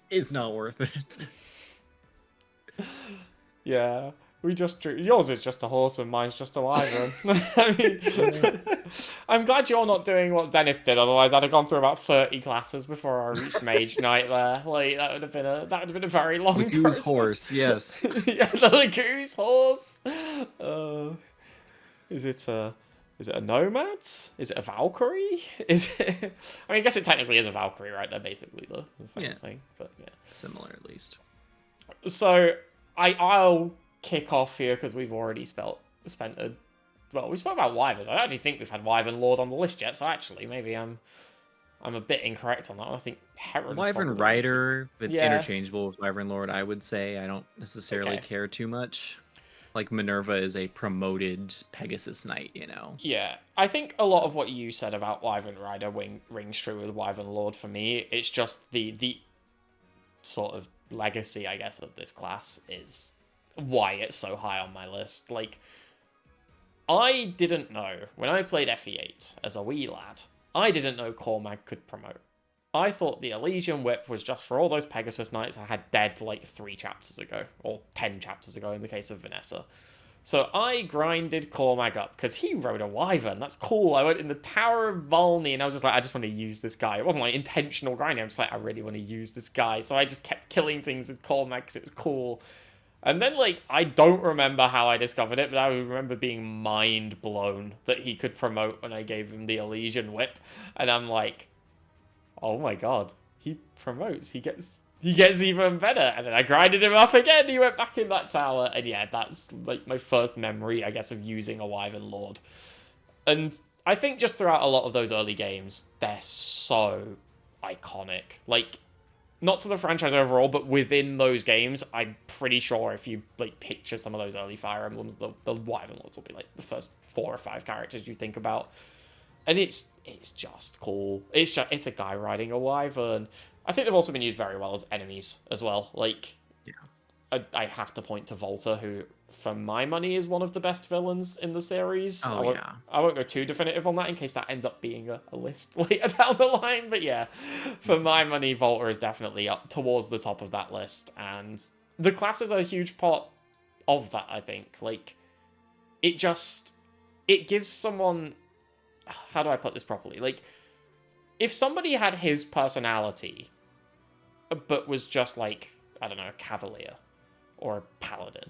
C: It's not worth it.
A: Yeah. We just drew... Yours is just a horse and mine's just a wyvern. I mean, I'm glad you're not doing what Zenith did. Otherwise, I'd have gone through about 30 classes before I reached Mage Knight there. Like, that would have been a very long process.
C: Goose horse, yes.
A: Yeah, the goose horse. Is it a Nomads? Is it a Valkyrie? Is it... I mean, I guess it technically is a Valkyrie, right? They're basically the same thing, but yeah.
C: Similar, at least.
A: So, I'll kick off here because we've already spent a well, we spoke about Wyverns. I don't actually think we've had Wyvern Lord on the list yet, so actually, maybe I'm a bit incorrect on that one. I think Heron's
C: Wyvern
A: probably
C: Rider, it's
A: Yeah.
C: interchangeable with Wyvern Lord, I would say. I don't necessarily
A: Okay.
C: care too much. Like, Minerva is a promoted Pegasus Knight,
A: Yeah, I think a lot of what you said about Wyvern Rider rings true with Wyvern Lord for me. It's just the sort of legacy, I guess, of this class is why it's so high on my list. Like, I didn't know, when I played FE8 as a wee lad, I didn't know Cormag could promote. I thought the Elysian Whip was just for all those Pegasus Knights I had dead like 3 chapters ago, or 10 chapters ago in the case of Vanessa. So I grinded Cormag up, because he rode a Wyvern, that's cool. I went in the Tower of Volney, and I was just like, I just want to use this guy. It wasn't like intentional grinding, I'm just like, I really want to use this guy. So I just kept killing things with Cormag, because it was cool. And then, like, I don't remember how I discovered it, but I remember being mind blown that he could promote when I gave him the Elysian Whip. And I'm like, oh my god, he promotes, he gets even better. And then I grinded him up again, he went back in that tower, and yeah, that's like my first memory, I guess, of using a Wyvern Lord. And I think just throughout a lot of those early games, they're so iconic. Like, not to the franchise overall, but within those games, I'm pretty sure if you like picture some of those early Fire Emblems, the Wyvern Lords will be like the first 4 or 5 characters you think about. And it's just cool. It's a guy riding a Wyvern. I think they've also been used very well as enemies as well. Like, yeah. I have to point to Volta, who, for my money, is one of the best villains in the series. I won't go too definitive on that in case that ends up being a list later down the line. But yeah, for my money, Volta is definitely up towards the top of that list. And the class is a huge part of that, I think. Like, it gives someone... How do I put this properly? Like, if somebody had his personality, but was just like, I don't know, a cavalier or a paladin,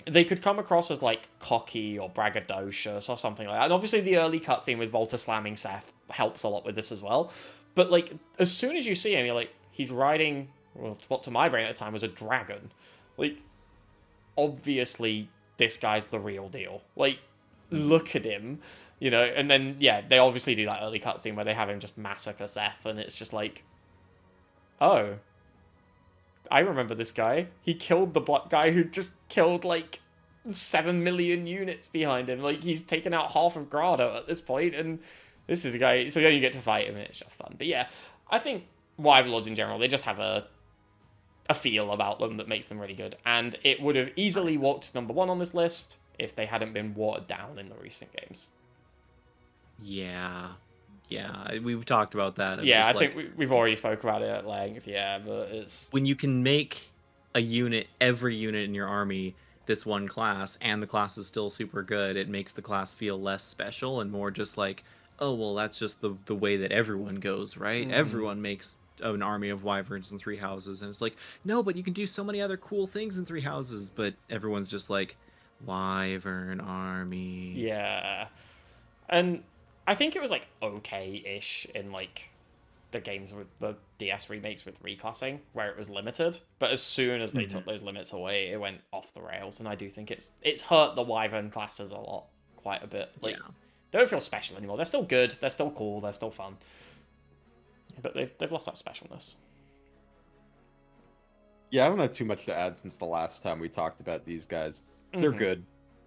A: they could come across as like cocky or braggadocious or something like that. And obviously the early cutscene with Volta slamming Seth helps a lot with this as well. But like, as soon as you see him, you're like, he's riding, well, what to my brain at the time was a dragon. Like, obviously this guy's the real deal. Like, look at him, and then, yeah, they obviously do that early cutscene where they have him just massacre Seth, and it's just like, oh, I remember this guy. He killed the black guy who just killed, like, 7 million units behind him. Like, he's taken out half of Grado at this point, and this is a guy, so yeah, you get to fight him, and it's just fun. But yeah, I think Wyvern Lords in general, they just have a feel about them that makes them really good, and it would have easily walked number 1 on this list if they hadn't been watered down in the recent games.
C: Yeah, we've talked about that.
A: Yeah, I think we've already spoke about it at length, yeah, but it's...
C: When you can make every unit in your army this one class, and the class is still super good, it makes the class feel less special and more just like, oh, well, that's just the way that everyone goes, right? Mm. Everyone makes an army of wyverns in 3 houses, and it's like, no, but you can do so many other cool things in 3 houses, but everyone's just like, Wyvern army.
A: Yeah. And I think it was like okay-ish in like the games with the DS remakes with reclassing, where it was limited. But as soon as they took those limits away, it went off the rails. And I do think it's hurt the Wyvern classes a lot, quite a bit. Like, they don't feel special anymore. They're still good, they're still cool, they're still fun. But they've lost that specialness.
B: Yeah, I don't have too much to add since the last time we talked about these guys. They're good.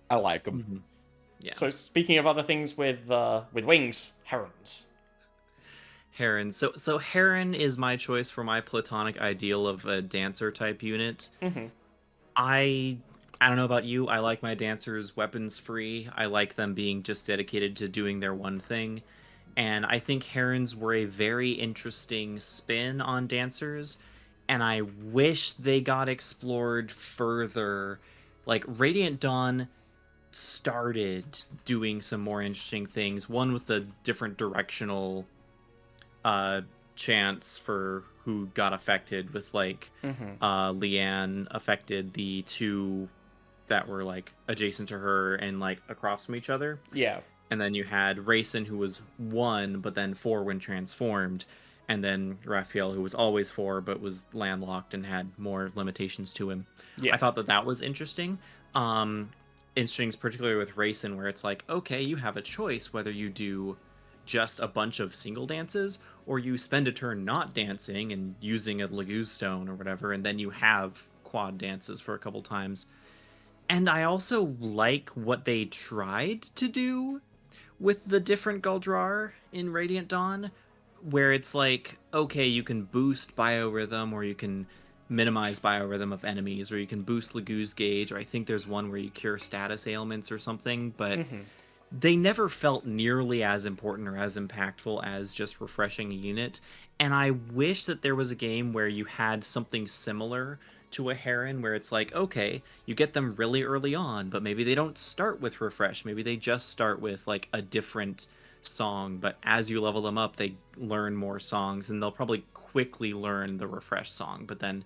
B: I like them.
C: Mm-hmm. Yeah.
A: So speaking of other things with wings, herons.
C: Heron. So Heron is my choice for my platonic ideal of a dancer type unit.
A: Mm-hmm.
C: I don't know about you. I like my dancers weapons free. I like them being just dedicated to doing their one thing. And I think herons were a very interesting spin on dancers. And I wish they got explored further. Like, Radiant Dawn started doing some more interesting things. One with the different directional chance for who got affected, with like Leanne affected the 2 that were like adjacent to her and like across from each other.
A: Yeah.
C: And then you had Rayson, who was 1 but then 4 when transformed. And then Raphael, who was always 4, but was landlocked and had more limitations to him. Yeah. I thought that was interesting. interesting, particularly with Racing, where it's like, okay, you have a choice whether you do just a bunch of single dances or you spend a turn not dancing and using a Laguz stone or whatever, and then you have quad dances for a couple times. And I also like what they tried to do with the different Guldrar in Radiant Dawn, where it's like, okay, you can boost biorhythm, or you can minimize biorhythm of enemies, or you can boost Laguz gauge, or I think there's one where you cure status ailments or something, but they never felt nearly as important or as impactful as just refreshing a unit. And I wish that there was a game where you had something similar to a Heron, where it's like, okay, you get them really early on, but maybe they don't start with refresh. Maybe they just start with like a different song, but as you level them up, they learn more songs, and they'll probably quickly learn the refresh song. But then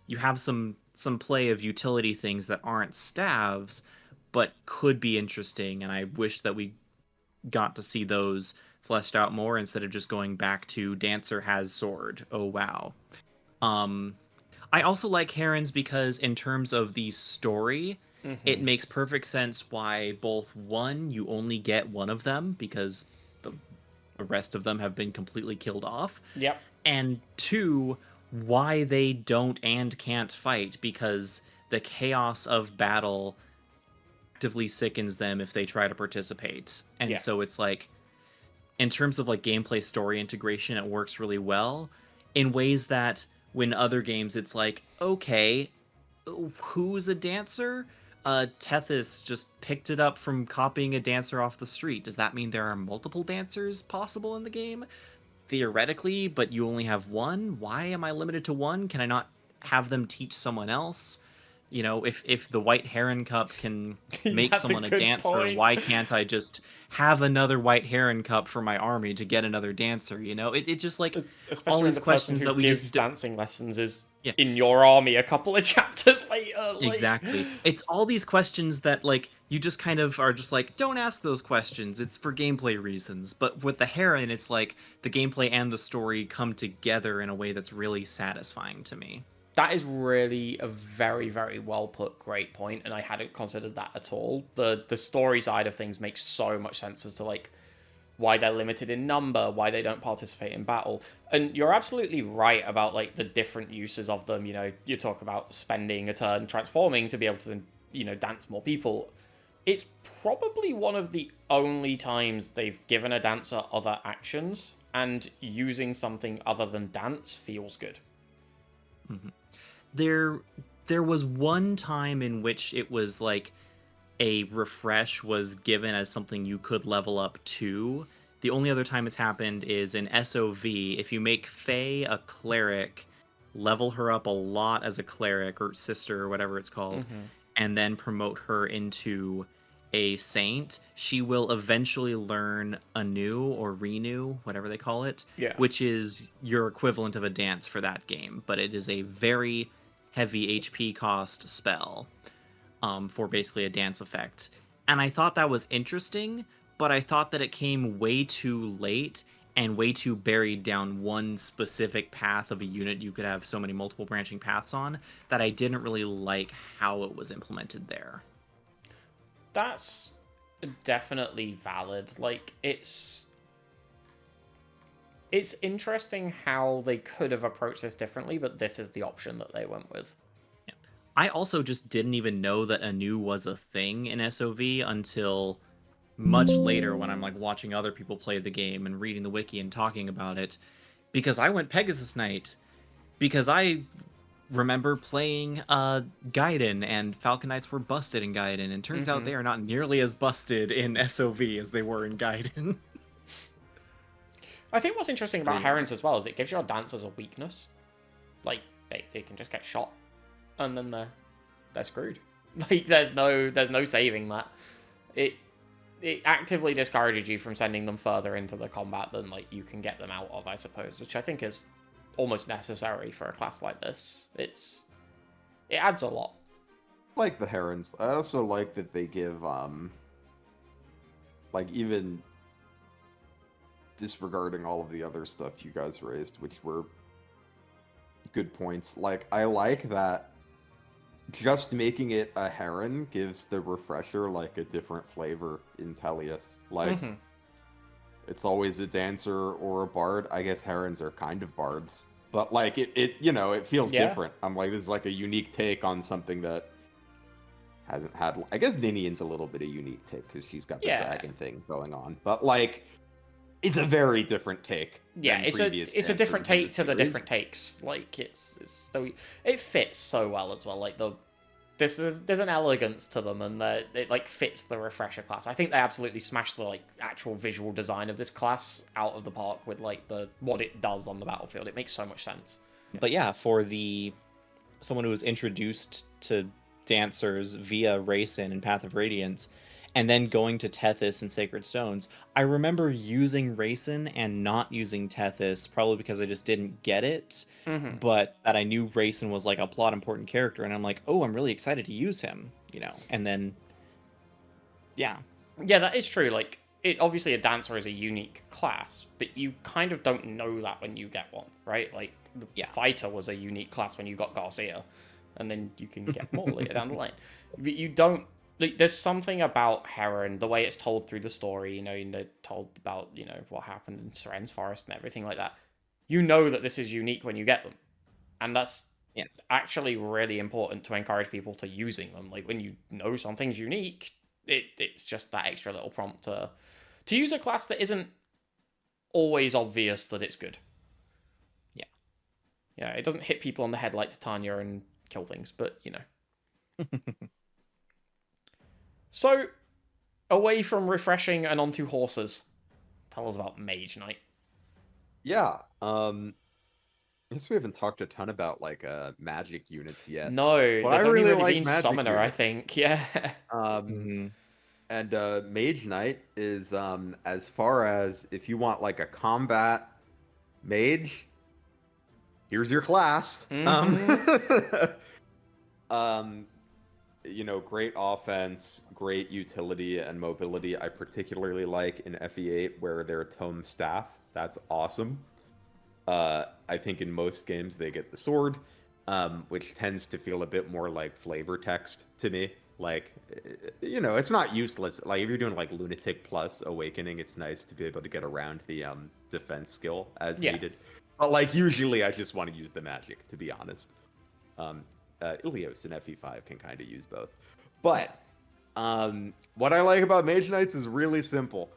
C: you have some play of utility things that aren't staves, but could be interesting, and I wish that we got to see those fleshed out more instead of just going back to Dancer has sword. Oh wow. I also like Herons because in terms of the story, it makes perfect sense why both one, you only get one of them because the rest of them have been completely killed off.
A: Yep.
C: And two, why they don't and can't fight, because the chaos of battle actively sickens them if they try to participate. And so it's like, in terms of like gameplay story integration, it works really well in ways that when other games it's like, okay, who's a dancer? Tethys just picked it up from copying a dancer off the street. Does that mean there are multiple dancers possible in the game? Theoretically, but you only have one? Why am I limited to one? Can I not have them teach someone else? You know, if the White Heron Cup can make someone a dancer,
A: point.
C: why can't I just have another White Heron Cup for my army to get another dancer? You know, it just like
A: especially
C: all
A: when
C: these
A: the
C: questions
A: person
C: that
A: who
C: we
A: gives
C: just
A: dancing lessons is in your army a couple of chapters later. Like...
C: Exactly. It's all these questions that like you just kind of are just like, don't ask those questions. It's for gameplay reasons. But with the Heron, it's like the gameplay and the story come together in a way that's really satisfying to me.
A: That is really a very, very well put, great point, and I hadn't considered that at all. The story side of things makes so much sense as to like why they're limited in number, why they don't participate in battle. And you're absolutely right about like the different uses of them. You know, you talk about spending a turn transforming to be able to then, you know, dance more people. It's probably one of the only times they've given a dancer other actions, and using something other than dance feels good.
C: There was one time in which it was like a refresh was given as something you could level up to. The only other time it's happened is in SOV. If you make Faye a cleric, level her up a lot as a cleric or sister or whatever it's called, and then promote her into a saint, she will eventually learn anew or renew, whatever they call it, which is your equivalent of a dance for that game. But it is a very heavy HP cost spell for basically a dance effect. And I thought that was interesting, but I thought that it came way too late and way too buried down one specific path of a unit you could have so many multiple branching paths on that I didn't really like how it was implemented there.
A: That's definitely valid. Like, it's interesting how they could have approached this differently, but this is the option that they went with.
C: Yeah. I also just didn't even know that Anu was a thing in SOV until much later when I'm like watching other people play the game and reading the wiki and talking about it, because I went Pegasus Knight because I remember playing Gaiden, and Falcon Knights were busted in Gaiden, and turns out they are not nearly as busted in SOV as they were in Gaiden.
A: I think what's interesting about Herons as well is it gives your dancers a weakness. Like, they can just get shot, and then they're screwed. Like, there's no saving that. It actively discourages you from sending them further into the combat than like you can get them out of, I suppose, which I think is almost necessary for a class like this. It adds a lot.
B: Like the Herons, I also like that they give like, even disregarding all of the other stuff you guys raised, which were good points. Like, I like that just making it a heron gives the refresher like a different flavor in Tellius. Like, it's always a dancer or a bard. I guess herons are kind of bards, but like it feels different. I'm like, this is like a unique take on something that hasn't had. I guess Ninian's a little bit a unique take because she's got the dragon thing going on, but like, it's a very different take.
A: Yeah, it's a different take to the different takes. Like it's so it fits so well as well. Like there's an elegance to them, and it like fits the refresher class. I think they absolutely smashed the like actual visual design of this class out of the park with like what it does on the battlefield. It makes so much sense.
C: But yeah, for someone who was introduced to dancers via Racin and Path of Radiance, and then going to Tethys and Sacred Stones, I remember using Racin and not using Tethys, probably because I just didn't get it, but that I knew Racin was like a plot important character, and I'm like, oh, I'm really excited to use him, and then, yeah. Yeah,
A: that is true. Like, obviously a dancer is a unique class, but you kind of don't know that when you get one, right? Like, the fighter was a unique class when you got Garcia, and then you can get more later down the line. But you don't. Like, there's something about Heron, the way it's told through the story, they're told about, what happened in Seren's Forest and everything like that. You know that this is unique when you get them. And that's actually really important to encourage people to using them. Like, when you know something's unique, it's just that extra little prompt to use a class that isn't always obvious that it's good.
C: Yeah.
A: Yeah, it doesn't hit people on the head like Titania and kill things, but, So, away from refreshing and onto horses, tell us about Mage Knight.
B: Yeah, I guess we haven't talked a ton about like magic units yet.
A: No,
B: but
A: there's
B: I really
A: only
B: like
A: been
B: magic
A: Summoner,
B: units.
A: I think. Yeah.
B: And Mage Knight is as far as if you want like a combat mage, here's your class. Great offense, great utility and mobility. I particularly like in FE8 where they're tome staff. That's awesome. I think in most games they get the sword, which tends to feel a bit more like flavor text to me. Like, it's not useless. Like, if you're doing like Lunatic plus Awakening, it's nice to be able to get around the defense skill as needed. But like, usually I just want to use the magic, to be honest. Ilios and FE5 can kind of use both. But what I like about Mage Knights is really simple.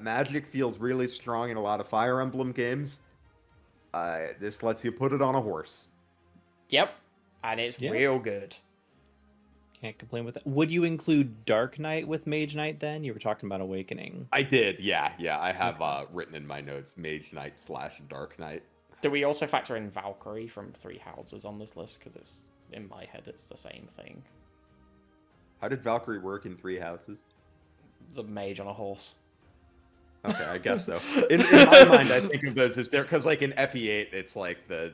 B: Magic feels really strong in a lot of Fire Emblem games. This lets you put it on a horse.
A: Yep, and it's real good.
C: Can't complain with that. Would you include Dark Knight with Mage Knight then? You were talking about Awakening.
B: I did, yeah. I have written in my notes Mage Knight / Dark Knight.
A: Do we also factor in Valkyrie from Three Houses on this list? Because it's in my head, it's the same thing.
B: How did Valkyrie work in Three Houses?
A: The mage on a horse.
B: Okay, I guess so. In my mind, I think of those as there because, like in FE8, it's like the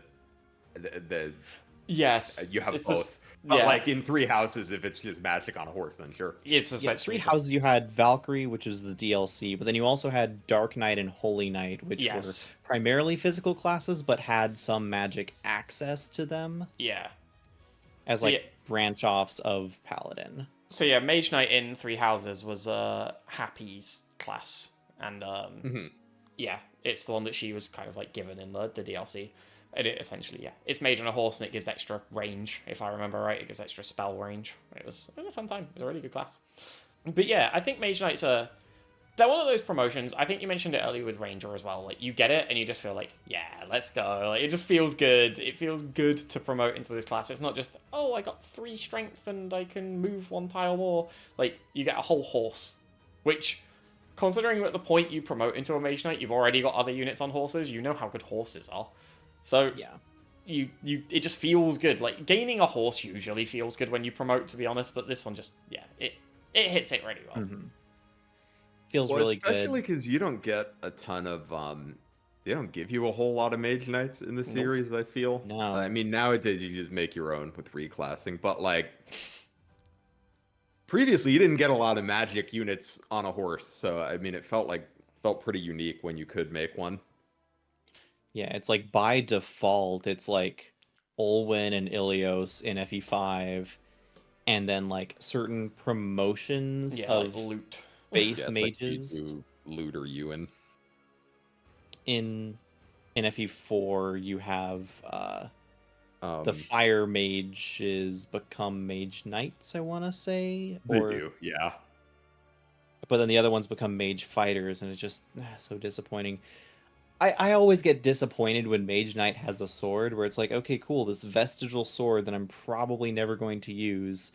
A: yes,
B: you have both. But like in Three Houses, if it's just magic on a horse, then sure.
A: It's essentially
C: Three Houses. You had Valkyrie, which is the DLC, but then you also had Dark Knight and Holy Knight, which were primarily physical classes, but had some magic access to them.
A: Yeah.
C: As branch offs of Paladin.
A: So yeah, Mage Knight in Three Houses was Happy's class, and it's the one that she was kind of like given in the DLC. And it essentially, it's mage on a horse, and it gives extra range, if I remember right. It gives extra spell range. It was a fun time. It was a really good class. But yeah, I think Mage Knights they're one of those promotions. I think you mentioned it earlier with Ranger as well. Like, you get it, and you just feel like, yeah, let's go. Like, it just feels good. It feels good to promote into this class. It's not just, oh, I got 3 strength, and I can move 1 tile more. Like, you get a whole horse, which, considering at the point you promote into a Mage Knight, you've already got other units on horses. You know how good horses are. So, it just feels good. Like, gaining a horse usually feels good when you promote, to be honest, but this one just, it hits it really well.
C: Feels really good.
B: Especially because you don't get a ton of, they don't give you a whole lot of Mage Knights in the series, I feel.
C: No.
B: I mean, nowadays you just make your own with reclassing, but like, previously you didn't get a lot of magic units on a horse, so I mean, it felt pretty unique when you could make one.
C: Yeah, it's like by default, it's like Olwen and Ilios in FE5, and then like certain promotions
A: Yeah,
C: of
A: like loot.
C: base
B: Yeah, it's
C: mages
B: like Loot or Ewan.
C: in FE4. You have the
B: Um,
C: fire mages become mage knights, I want to say,
B: they do, yeah.
C: but then the other ones become mage fighters, and it's just so disappointing. I always get disappointed when Mage Knight has a sword, where it's like, okay, cool, this vestigial sword that I'm probably never going to use,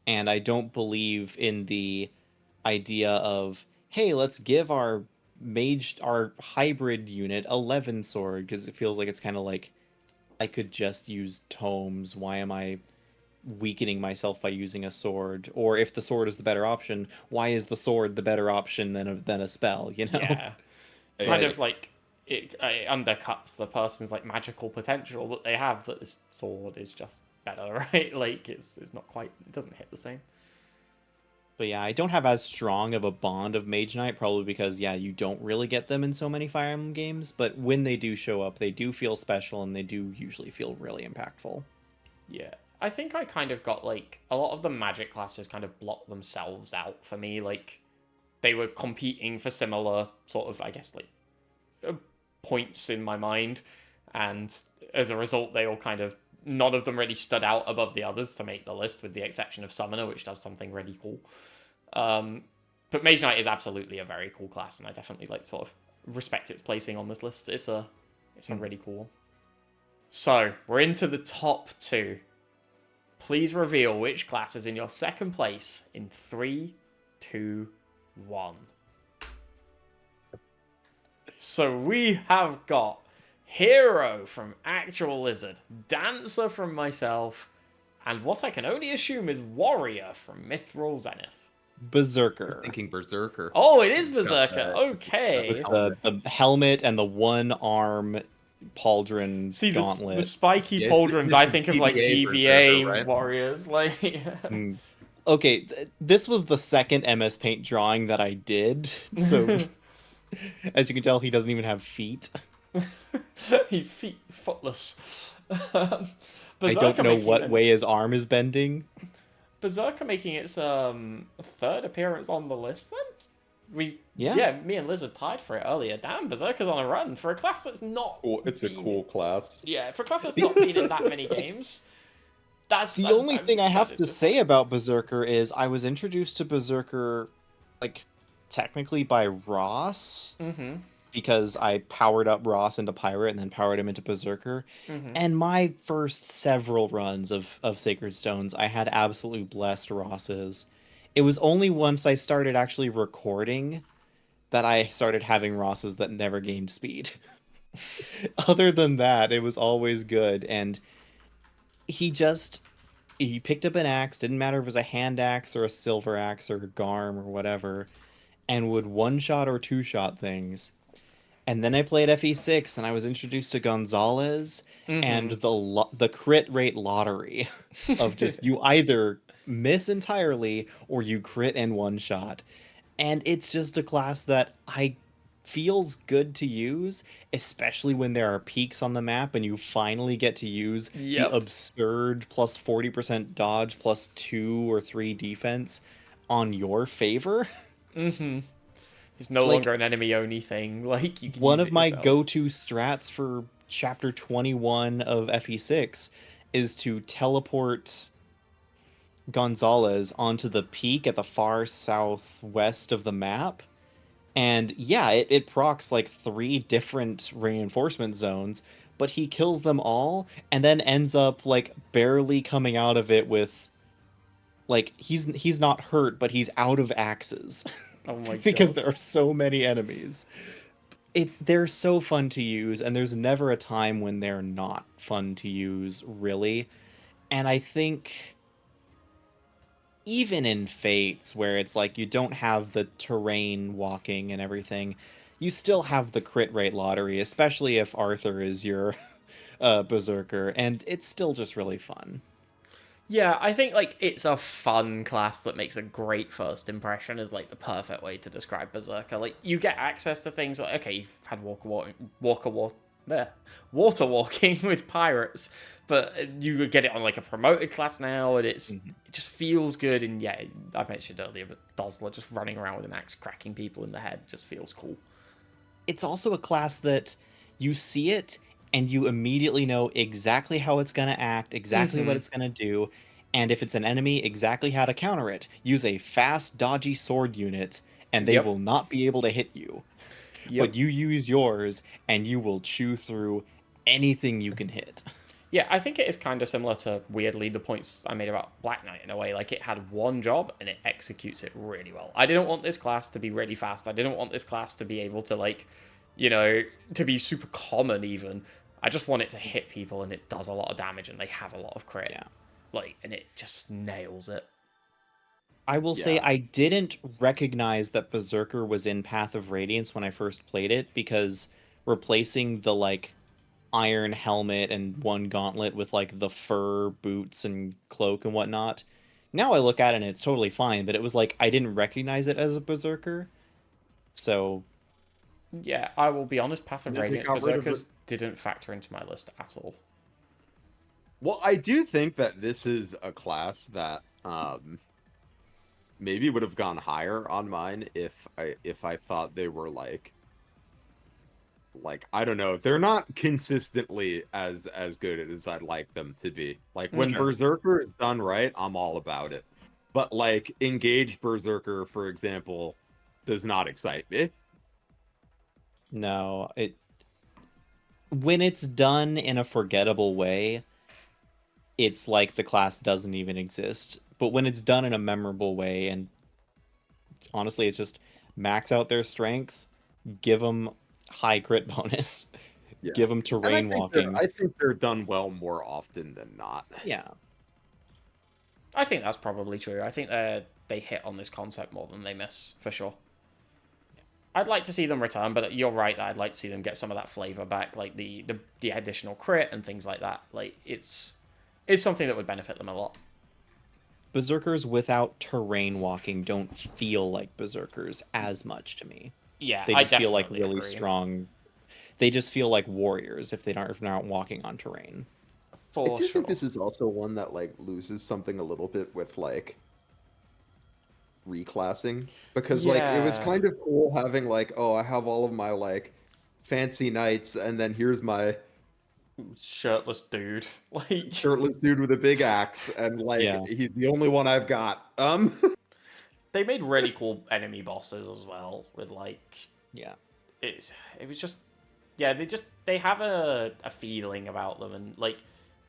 C: and I don't believe in the idea of, hey, let's give our hybrid unit a Levin sword, because it feels like it's kind of like, I could just use tomes. Why am I weakening myself by using a sword? Or if the sword is the better option, why is the sword the better option than a spell, you know?
A: Yeah. Kind of like it undercuts the person's like magical potential that they have, that this sword is just better, right? Like it's not quite, it doesn't hit the same.
C: But yeah, I don't have as strong of a bond of Mage Knight, probably because, yeah, you don't really get them in so many Fire Emblem games, but when they do show up, they do feel special, and they do usually feel really impactful.
A: Yeah. I think I kind of got, like, a lot of the magic classes kind of blocked themselves out for me. Like, they were competing for similar sort of, I guess, like, points in my mind, and as a result, they all kind of, none of them really stood out above the others to make the list, with the exception of Summoner, which does something really cool. But Mage Knight is absolutely a very cool class, and I definitely like sort of respect its placing on this list. It's a really cool one. So we're into the top 2. Please reveal which class is in your second place in 3, 2, 1. So we have got Hero from ActualLizard, Dancer from myself, and what I can only assume is Warrior from MythrilZenith.
C: Berserker.
B: Thinking Berserker.
A: Oh, it is
B: It's got
A: Berserker.
B: that-
A: Okay.
C: The helmet and the one arm pauldron
A: See,
C: gauntlet.
A: the spiky
B: Yeah,
A: pauldrons,
B: it's
A: I think of like
B: GBA
A: GBA
B: Berserker, right?
A: warriors. Like,
C: Mm. Okay, this was the second MS Paint drawing that I did, so as you can tell, he doesn't even have feet.
A: he's footless.
C: I don't know what way his arm is bending.
A: Berserker making its third appearance on the list then?
C: Yeah.
A: Me and Lizard tied for it earlier. Damn, Berserker's on a run for a class that's not
B: It's a cool class.
A: Yeah, for a class that's not been in that many games. That's
C: The only thing I have to say about Berserker is I was introduced to Berserker, like, technically by Ross, because I powered up Ross into Pirate and then powered him into Berserker. And my first several runs of Sacred Stones, I had absolutely blessed Rosses. It was only once I started actually recording that I started having Rosses that never gained speed. Other than that, it was always good, and he picked up an axe, didn't matter if it was a hand axe or a silver axe or a garm or whatever, and would one-shot or two-shot things. And then I played FE6, and I was introduced to Gonzalez and the crit rate lottery of just you either miss entirely or you crit and one-shot. And it's just a class that feels good to use, especially when there are peaks on the map and you finally get to use the absurd plus 40% dodge plus 2 or 3 defense on your favor.
A: It's no longer an enemy only thing. Like, you can
C: one
A: use
C: of my
A: yourself.
C: go-to strats for chapter 21 of FE6 is to teleport Gonzalez onto the peak at the far southwest of the map. And yeah, it procs like 3 different reinforcement zones, but he kills them all and then ends up like barely coming out of it with, like, he's not hurt, but he's out of axes.
A: Oh my
C: because
A: God.
C: there are so many enemies. They're so fun to use, and there's never a time when they're not fun to use, really. And I think even in Fates, where it's like you don't have the terrain walking and everything, you still have the crit rate lottery, especially if Arthur is your Berserker, and it's still just really fun.
A: Yeah, I think, like, it's a fun class that makes a great first impression is, like, the perfect way to describe Berserker. Like, you get access to things like, okay, you've had Walker water walking with pirates, but you get it on like a promoted class now, and it just feels good. And yeah, I mentioned earlier, but Dozler just running around with an axe, cracking people in the head, just feels cool.
C: It's also a class that you see it and you immediately know exactly how it's going to act, exactly what it's going to do, and if it's an enemy, exactly how to counter it. Use a fast, dodgy sword unit, and they will not be able to hit you. But you use yours, and you will chew through anything you can hit.
A: Yeah, I think it is kind of similar to, weirdly, the points I made about Black Knight in a way. Like, it had one job, and it executes it really well. I didn't want this class to be really fast. I didn't want this class to be able to, like, you know, to be super common even. I just want it to hit people, and it does a lot of damage, and they have a lot of crit.
C: Yeah.
A: Like, and it just nails it.
C: I will say I didn't recognize that Berserker was in Path of Radiance when I first played it, because replacing the, like, iron helmet and one gauntlet with, like, the fur boots and cloak and whatnot, now I look at it and it's totally fine, but it was like I didn't recognize it as a Berserker. So
A: yeah, I will be honest, Path of Radiance Berserkers didn't factor into my list at all.
B: Well, I do think that this is a class that maybe would have gone higher on mine if I thought they were like I don't know, they're not consistently as good as I'd like them to be. Like when Berserker is done right, I'm all about it. But like Engaged Berserker, for example, does not excite me.
C: No, when it's done in a forgettable way, it's like the class doesn't even exist. But when it's done in a memorable way, and honestly, it's just max out their strength, give them high crit bonus, give them terrain walking.
B: I think they're done well more often than not.
C: Yeah.
A: I think that's probably true. I think they hit on this concept more than they miss, for sure. I'd like to see them return, but you're right that I'd like to see them get some of that flavor back, like the additional crit and things like that. Like it's something that would benefit them a lot.
C: Berserkers without terrain walking don't feel like Berserkers as much to me.
A: Yeah,
C: they just feel like really
A: agree.
C: strong. They just feel like warriors if they're not walking on terrain.
B: I do think this is also one that like loses something a little bit with like reclassing, because like it was kind of cool having like, oh, I have all of my like fancy knights, and then here's my
A: shirtless dude, like
B: shirtless dude with a big axe, and like he's the only one I've got.
A: They made really cool enemy bosses as well, with like it was just they have a feeling about them, and like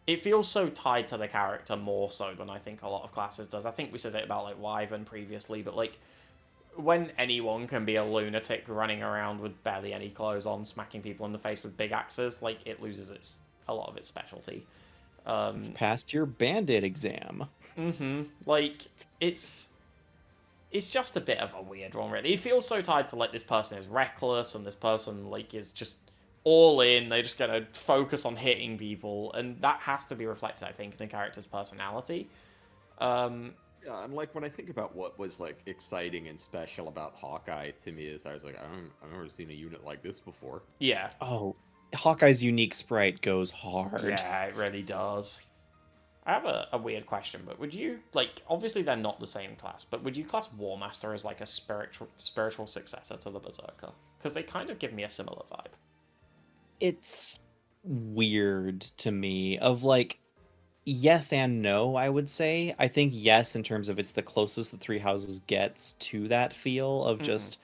A: it feels so tied to the character more so than I think a lot of classes does. I think we said it about like Wyvern previously, but like when anyone can be a lunatic running around with barely any clothes on, smacking people in the face with big axes, like it loses a lot of its specialty.
C: Passed your bandit exam.
A: Like it's just a bit of a weird one, really. It feels so tied to like this person is reckless and this person like is just all in. They're just gonna focus on hitting people, and that has to be reflected, I think, in a character's personality.
B: Yeah, and like when I think about what was like exciting and special about Hawkeye to me is I was like, I've never seen a unit like this before.
A: Yeah.
C: Oh, Hawkeye's unique sprite goes hard.
A: Yeah, it really does. I have a weird question, but would you, like, obviously they're not the same class, but would you class War Master as like a spiritual successor to the Berserker? Because they kind of give me a similar vibe.
C: It's weird to me, of like, yes and no, I would say. I think yes in terms of it's the closest the Three Houses gets to that feel of just,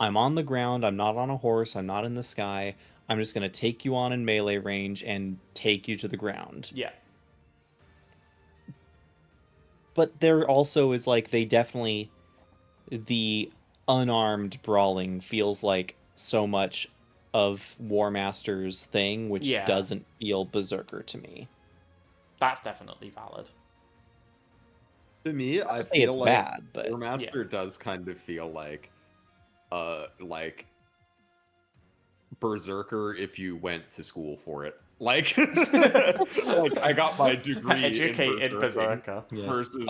C: I'm on the ground, I'm not on a horse, I'm not in the sky, I'm just going to take you on in melee range and take you to the ground.
A: Yeah.
C: But there also is like, they definitely, the unarmed brawling feels like so much of War Master's thing, which doesn't feel Berserker to me.
A: That's definitely valid.
B: To me, I
C: say
B: feel
C: it's
B: like
C: bad, but
B: War Master does kind of feel like Berserker if you went to school for it. Like, like I got my degree
A: educated Berserker.
B: Versus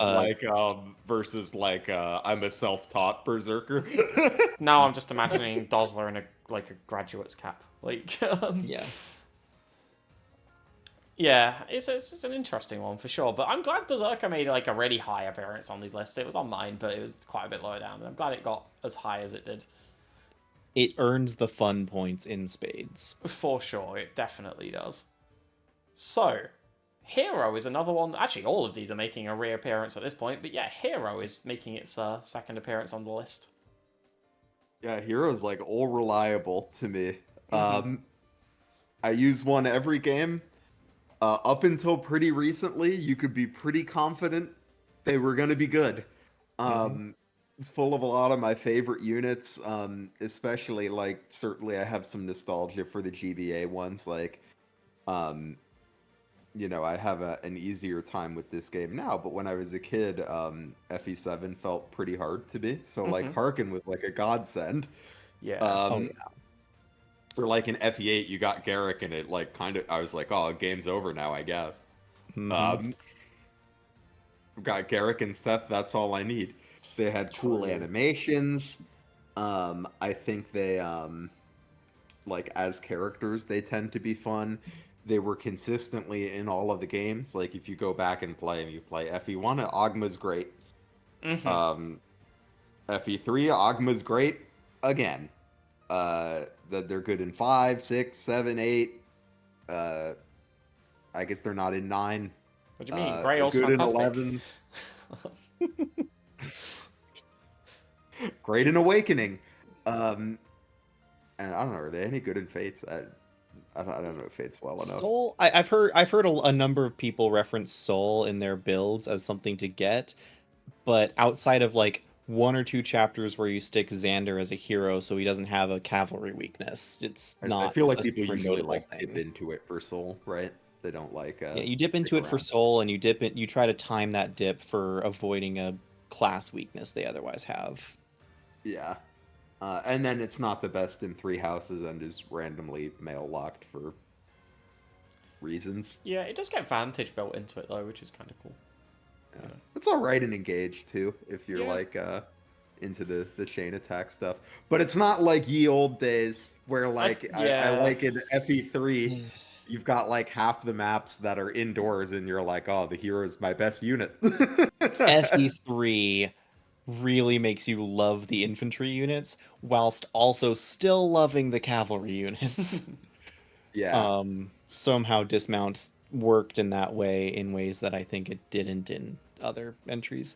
B: I'm a self-taught Berserker.
A: Now I'm just imagining Dozler in a graduate's cap. Like Yeah, it's an interesting one for sure. But I'm glad Berserker made like a really high appearance on these lists. It was on mine, but it was quite a bit lower down. I'm glad it got as high as it did.
C: It earns the fun points in spades.
A: For sure, it definitely does. So, Hero is another one. Actually, all of these are making a reappearance at this point. But yeah, Hero is making its second appearance on the list.
B: Yeah, Hero's like all reliable to me. I use one every game. Up until pretty recently, you could be pretty confident they were going to be good. It's full of a lot of my favorite units, especially like certainly I have some nostalgia for the GBA ones. Like, you know, I have an easier time with this game now, but when I was a kid, FE7 felt pretty hard to me. So like Harken was like a godsend.
A: Yeah.
B: Or like in FE8, you got Garrick, and it like kind of I was like, oh, game's over now, I guess. Got Garrick and Seth. That's all I need. They had cool animations. I think they like as characters, they tend to be fun. They were consistently in all of the games. Like if you go back and play, and you play FE1, Ogma's great. FE3, Ogma's great again. That they're good in 5, 6, 7, 8. I guess they're not in 9.
A: What do you mean? Grail's
B: good
A: fantastic.
B: In 11. Great in Awakening. And I don't know, are they any good in Fates? I don't know Fates well enough.
C: Soul, I've heard a number of people reference Soul in their builds as something to get, but outside of like 1 or 2 chapters where you stick Xander as a hero so he doesn't have a cavalry weakness, it's not.
B: I feel like
C: a
B: people
C: super
B: usually
C: notable
B: like
C: thing.
B: dip into it for Soul, right? They don't like.
C: Yeah, you dip into it for Soul, and you try to time that dip for avoiding a class weakness they otherwise have.
B: Yeah. And then it's not the best in 3 houses and is randomly male locked for reasons.
A: Yeah, it does get Vantage built into it though, which is kind of cool.
B: Yeah. It's all right in Engage too, if you're like into the chain attack stuff. But it's not like ye old days where like I like in FE3, you've got like half the maps that are indoors, and you're like, oh, the hero is my best unit.
C: FE3 really makes you love the infantry units whilst also still loving the cavalry units.
B: Yeah.
C: Somehow Dismount worked in that way in ways that I think it didn't in other entries.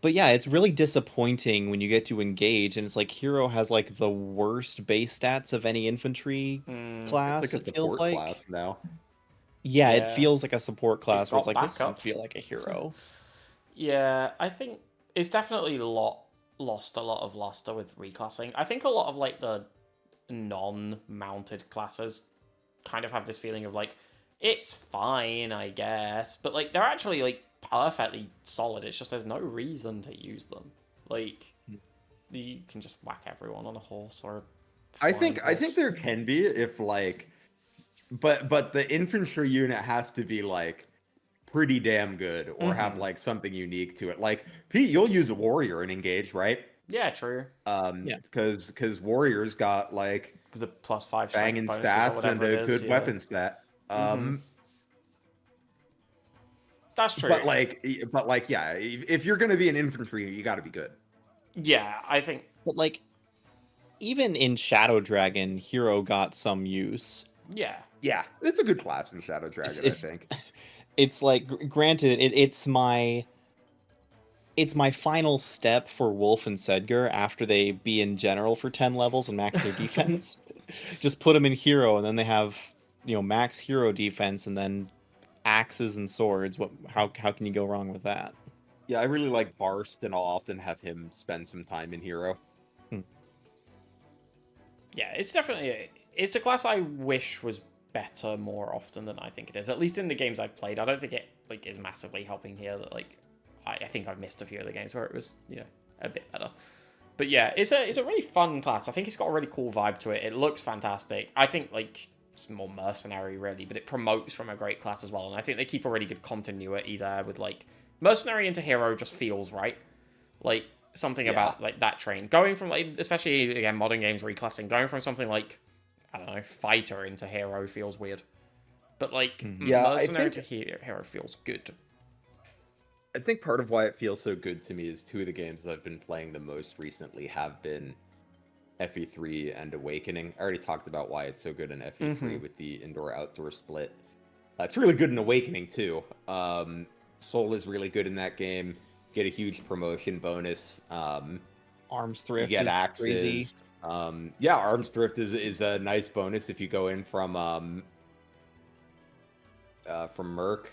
C: But yeah, it's really disappointing when you get to Engage and it's like Hero has like the worst base stats of any infantry class.
B: It's like a
C: it feels
B: support
C: like
B: class now.
C: Yeah, it feels like a support class where it's like, this
A: backup.
C: doesn't feel like a hero.
A: Yeah, I think it's definitely lost a lot of luster with reclassing. I think a lot of like the non-mounted classes kind of have this feeling of like, it's fine, I guess, but like they're actually like perfectly solid. It's just there's no reason to use them. Like you can just whack everyone on a horse or
B: I think there can be if like, but the infantry unit has to be like pretty damn good or have like something unique to it. Like Pete, you'll use a warrior in Engage, right?
A: Yeah, true.
B: Because warriors got like
A: the +5
B: banging stats and a good weapon stat.
A: That's true.
B: But like, yeah, if you're gonna be an infantry, you got to be good.
A: Yeah, I think.
C: But like, even in Shadow Dragon, Hero got some use.
A: Yeah.
B: Yeah, it's a good class in Shadow Dragon, I think.
C: It's like, granted, it's my final step for Wolf and Sedgar after they be in general for 10 levels and max their defense. Just put them in Hero, and then they have, max Hero defense, and then axes and swords. How can you go wrong with that?
B: Yeah, I really like Barst, and I'll often have him spend some time in Hero.
A: Yeah, it's definitely it's a class I wish was better more often than I think it is. At least in the games I've played, I don't think it like is massively helping here. That like I think I've missed a few of the games where it was a bit better. But yeah, it's a really fun class. I think it's got a really cool vibe to it. It looks fantastic. I think like it's more mercenary really, but it promotes from a great class as well. And I think they keep a really good continuity there with like mercenary into hero just feels right. Like something about like that train going from like, especially again modern games reclassing, going from something like I don't know, fighter into hero feels weird. But like,
B: Yeah,
A: Mercenary to Hero feels good.
B: I think part of why it feels so good to me is two of the games I've been playing the most recently have been FE3 and Awakening. I already talked about why it's so good in FE3 with the indoor-outdoor split. It's really good in Awakening, too. Soul is really good in that game. Get a huge promotion bonus.
C: Arms Thrift
B: you get
C: is
B: axes.
C: crazy.
B: Yeah, Arms Thrift is a nice bonus if you go in from Merc.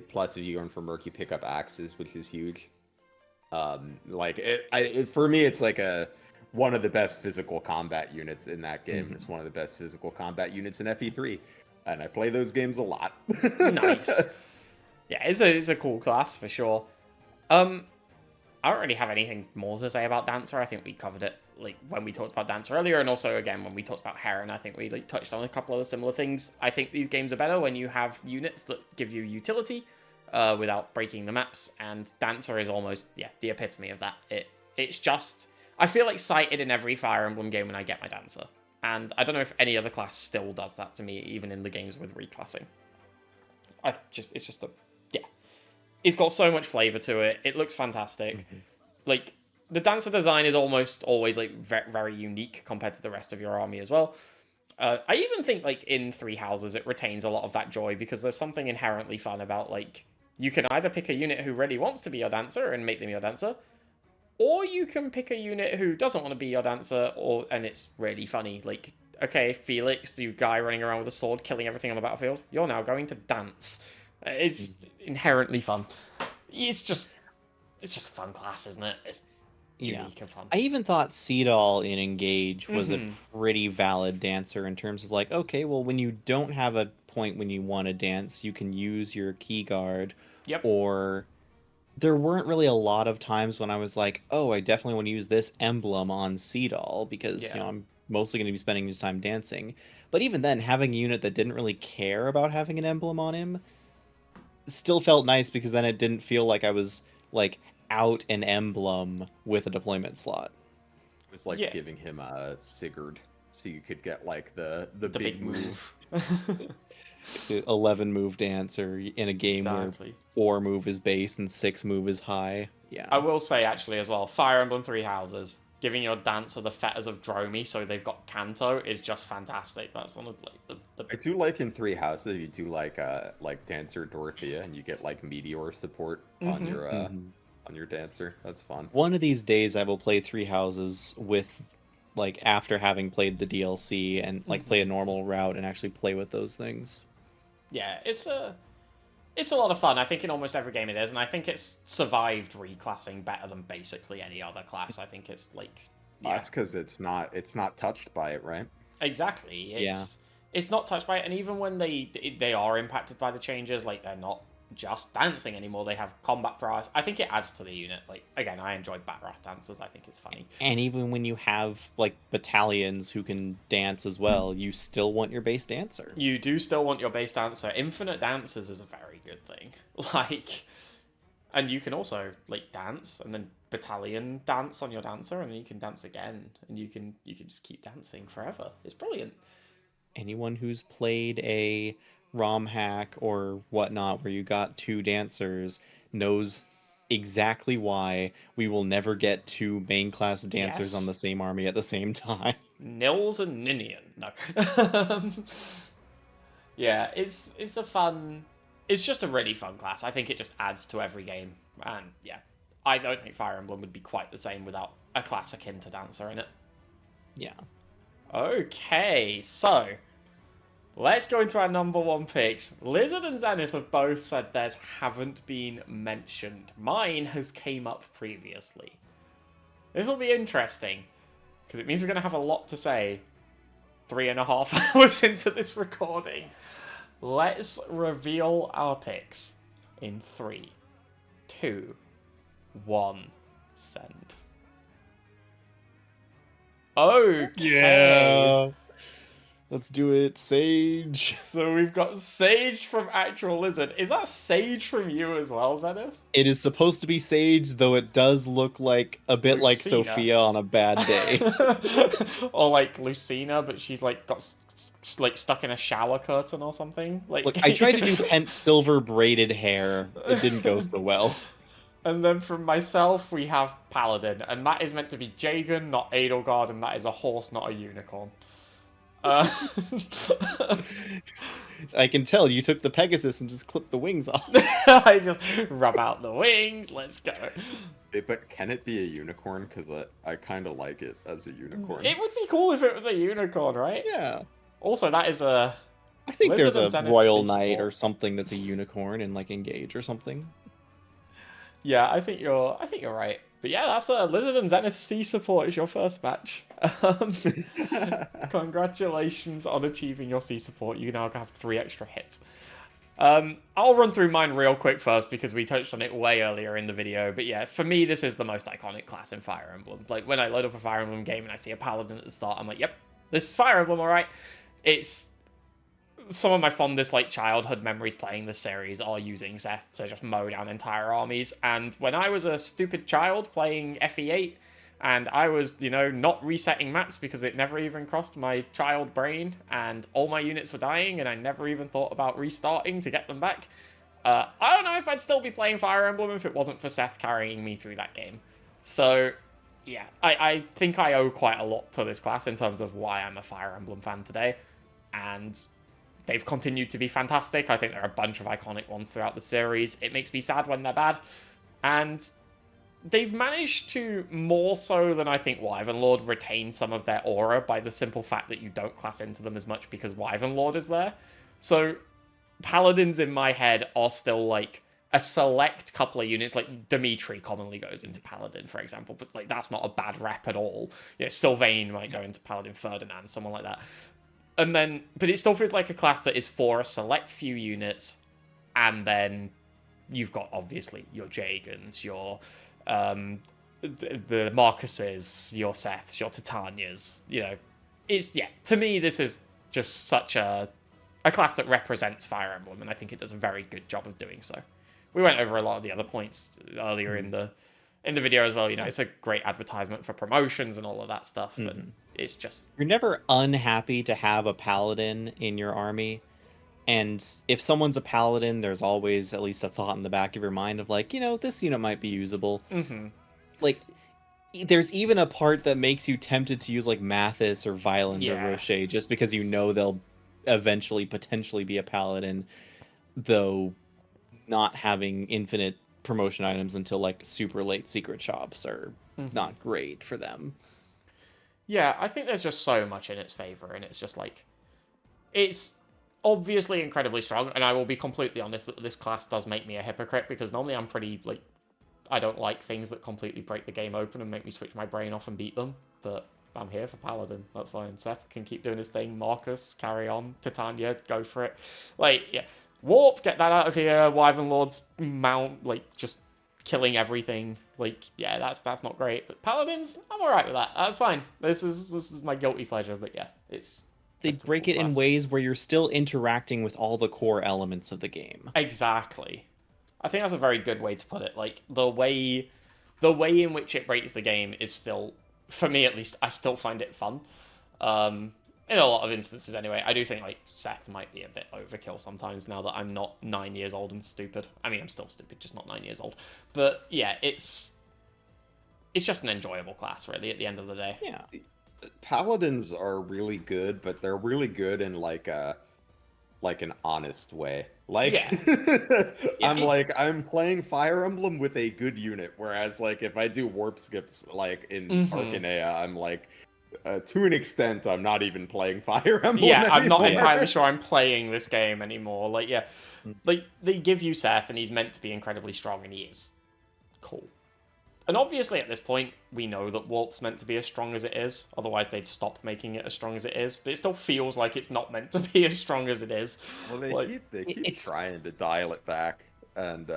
B: Plus, if you go in from Merc, you pick up axes, which is huge. For me, it's like one of the best physical combat units in that game. It's one of the best physical combat units in FE3, and I play those games a lot.
A: Nice. Yeah, it's a cool class for sure. I don't really have anything more to say about Dancer. I think we covered it like when we talked about Dancer earlier, and also again when we talked about Heron. I think we like touched on a couple of the similar things. I think these games are better when you have units that give you utility without breaking the maps, and Dancer is almost the epitome of that. It's just, I feel excited in every Fire Emblem game when I get my Dancer, and I don't know if any other class still does that to me, even in the games with reclassing. It's got so much flavor to it. It looks fantastic. Like, the Dancer design is almost always like very unique compared to the rest of your army as well. I even think like in Three Houses it retains a lot of that joy, because there's something inherently fun about like, you can either pick a unit who really wants to be your Dancer and make them your Dancer, or you can pick a unit who doesn't want to be your Dancer, and it's really funny. Like, okay, Felix, you guy running around with a sword killing everything on the battlefield, you're now going to dance. It's inherently fun. It's just a fun class, isn't it? It's unique and fun.
C: I even thought Seedall in Engage was a pretty valid Dancer in terms of like, okay, well, when you don't have a point when you want to dance, you can use your key guard.
A: Yep.
C: Or there weren't really a lot of times when I was like, oh, I definitely want to use this emblem on Seedall because I'm mostly going to be spending his time dancing. But even then, having a unit that didn't really care about having an emblem on him still felt nice, because then it didn't feel like I was like out an emblem with a deployment slot.
B: It was like giving him a Sigurd, so you could get like the big move.
C: 11 move Dancer in a game where 4 move is base and 6 move is high. Yeah.
A: I will say actually as well, Fire Emblem Three Houses, giving your Dancer the fetters of Dromi so they've got Kanto is just fantastic. That's one of like the
B: I do like in Three Houses, you do like Dancer Dorothea, and you get like Meteor support on your Dancer. That's fun.
C: One of these days I will play Three Houses with like after having played the DLC and like play a normal route and actually play with those things.
A: Yeah, it's a lot of fun. I think in almost every game it is, and I think it's survived reclassing better than basically any other class. I think it's like
B: that's because it's not touched by it, right?
A: Exactly. It's not touched by it, and even when they are impacted by the changes, like they're not just dancing anymore. They have combat prowess. I think it adds to the unit. Like, again, I enjoy Batrath dancers. I think it's funny.
C: And even when you have like battalions who can dance as well, you still want your base dancer.
A: You do still want your base dancer. Infinite dancers is a very good thing. Like, and you can also like dance and then battalion dance on your dancer, and then you can dance again, and you can just keep dancing forever. It's brilliant.
C: Anyone who's played a ROM hack or whatnot where you got 2 dancers knows exactly why we will never get 2 main class dancers on the same army at the same time.
A: Nils and Ninian. No. Yeah, it's a fun... It's just a really fun class. I think it just adds to every game. And yeah, I don't think Fire Emblem would be quite the same without a class akin to Dancer in it.
C: Yeah.
A: Okay, so... let's go into our number 1 picks. Lizard and Zenith have both said theirs haven't been mentioned. Mine has came up previously. This will be interesting, because it means we're going to have a lot to say 3.5 hours into this recording. Let's reveal our picks in 3, 2, 1, send. Okay.
C: Yeah. Let's do it, Sage.
A: So we've got Sage from ActualLizard. Is that Sage from you as well, Zenith?
C: It is supposed to be Sage, though it does look like a bit like Sophia on a bad day.
A: Or like Lucina, but she's like got like stuck in a shower curtain or something. Like,
C: Look, I tried to do Pent silver braided hair. It didn't go so well.
A: And then from myself, we have Paladin, and that is meant to be Jagan, not Edelgard, and that is a horse, not a unicorn.
C: I can tell you took the Pegasus and just clipped the wings off.
A: I just rub out the wings, let's go.
B: But can it be a unicorn? Because I kind of like it as a unicorn.
A: It would be cool if it was a unicorn, right?
C: Yeah.
A: Also, that is a...
C: I think
A: Lizard
C: there's a
A: and Zenith
C: Royal
A: sea
C: Knight
A: support.
C: or something that's a unicorn in like Engage or something.
A: Yeah, I think you're right. But yeah, that's a Lizard and Zenith C support is your first match. Congratulations on achieving your C support. You now have 3 extra hits. I'll run through mine real quick first because we touched on it way earlier in the video. But yeah, for me, this is the most iconic class in Fire Emblem. Like, when I load up a Fire Emblem game and I see a Paladin at the start, I'm like, yep, this is Fire Emblem, alright. It's... Some of my fondest, like, childhood memories playing this series are using Seth to just mow down entire armies. And when I was a stupid child playing FE8, and I was, you know, not resetting maps because it never even crossed my child brain, and all my units were dying, and I never even thought about restarting to get them back, I don't know if I'd still be playing Fire Emblem if it wasn't for Seth carrying me through that game. So, yeah, I think I owe quite a lot to this class in terms of why I'm a Fire Emblem fan today. And... they've continued to be fantastic. I think there are a bunch of iconic ones throughout the series. It makes me sad when they're bad. And they've managed to, more so than I think Wyvern Lord, retain some of their aura by the simple fact that you don't class into them as much because Wyvern Lord is there. So Paladins in my head are still like a select couple of units. Like Dimitri commonly goes into Paladin, for example, but like that's not a bad rep at all. Yeah, Sylvain might go into Paladin, Ferdinand, someone like that. And then, but it still feels like a class that is for a select few units, and then you've got, obviously, your Jagans, your, the Marcuses, your Seths, your Titanias, you know. It's, yeah, to me, this is just such a class that represents Fire Emblem, and I think it does a very good job of doing so. We went over a lot of the other points earlier in the video as well. You know, it's a great advertisement for promotions and all of that stuff, and it's just...
C: You're never unhappy to have a Paladin in your army, and if someone's a Paladin, there's always at least a thought in the back of your mind of like, you know, this unit might be usable. Like, there's even a part that makes you tempted to use like Mathis or Violent or Rocher just because you know they'll eventually potentially be a Paladin, though not having infinite promotion items until like super late secret shops are not great for them.
A: Yeah, I think there's just so much in its favor, and it's just like, it's obviously incredibly strong, and I will be completely honest that this class does make me a hypocrite, because normally I'm pretty, like, I don't like things that completely break the game open and make me switch my brain off and beat them, but I'm here for Paladin, that's fine. Seth can keep doing his thing, Marcus, carry on, Titania, go for it. Like, yeah, Warp, get that out of here, Wyvern Lord's mount, like, just killing everything. Like, yeah, that's not great. But Paladins, I'm alright with that. That's fine. This is my guilty pleasure, but yeah, it's...
C: They break it in ways where you're still interacting with all the core elements of the game.
A: Exactly. I think that's a very good way to put it. Like, the way in which it breaks the game is still, for me at least, I still find it fun. In a lot of instances anyway. I do think, like, Seth might be a bit overkill sometimes now that I'm not 9 years old and stupid. I mean, I'm still stupid, just not 9 years old. But, yeah, it's just an enjoyable class, really, at the end of the day.
C: Yeah.
B: Paladins are really good, but they're really good in, like an honest way. Like, I'm playing Fire Emblem with a good unit, whereas, like, if I do warp skips, like, in Arcanea, I'm like... to an extent, I'm not even playing Fire Emblem anymore.
A: I'm not entirely sure I'm playing this game anymore. Like, yeah, like, they give you Seth, and he's meant to be incredibly strong, and he is. Cool. And obviously, at this point, we know that Warp's meant to be as strong as it is. Otherwise, they'd stop making it as strong as it is. But it still feels like it's not meant to be as strong as it is.
B: Well, they keep trying to dial it back, and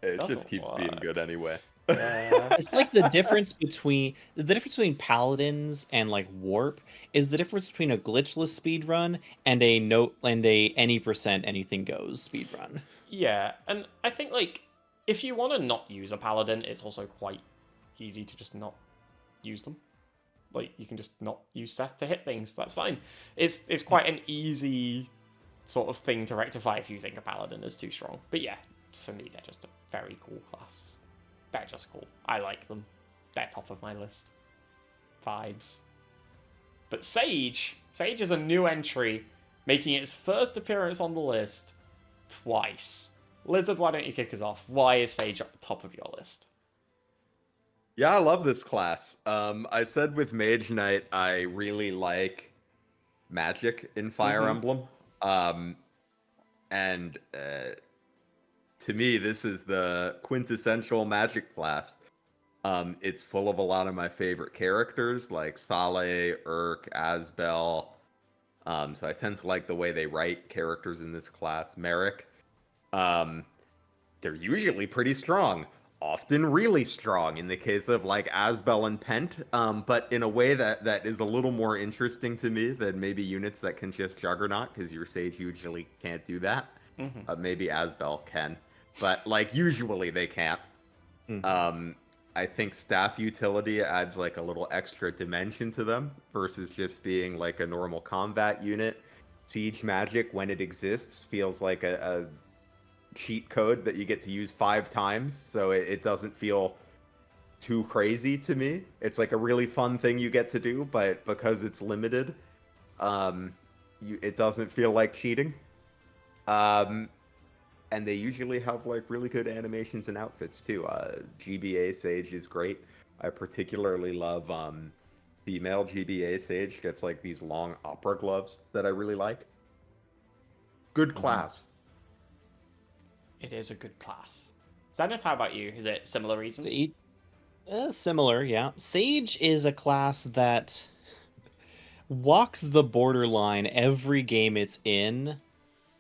B: it just keeps being good anyway.
C: It's like the difference between Paladins and like Warp is the difference between a glitchless speedrun and a any percent anything goes speedrun.
A: Yeah, and I think like if you want to not use a Paladin, it's also quite easy to just not use them. Like, you can just not use Seth to hit things. That's fine. It's quite an easy sort of thing to rectify if you think a Paladin is too strong. But yeah, for me, they're just a very cool class. They're just cool. I like them. They're top of my list. Vibes. But Sage is a new entry, making its first appearance on the list twice. Lizard, why don't you kick us off? Why is Sage at the top of your list?
B: Yeah, I love this class. I said with Mage Knight, I really like magic in Fire Emblem. And to me, this is the quintessential magic class. It's full of a lot of my favorite characters, like Saleh, Urk, Asbel. So I tend to like the way they write characters in this class. Merrick. They're usually pretty strong. Often really strong in the case of like Asbel and Pent, but in a way that is a little more interesting to me than maybe units that can just Juggernaut, because your Sage usually can't do that. Maybe Asbel can, but like usually they can't. I think staff utility adds like a little extra dimension to them versus just being like a normal combat unit. Siege magic, when it exists, feels like a cheat code that you get to use 5 times, so it doesn't feel too crazy to me. It's like a really fun thing you get to do, but because it's limited, it doesn't feel like cheating. And they usually have like really good animations and outfits too. GBA Sage is great. I particularly love female GBA Sage. Gets like these long opera gloves that I really like. Good class.
A: It is a good class. Zenith, how about you? Is it similar reasons?
C: Similar, yeah. Sage is a class that walks the borderline every game it's in,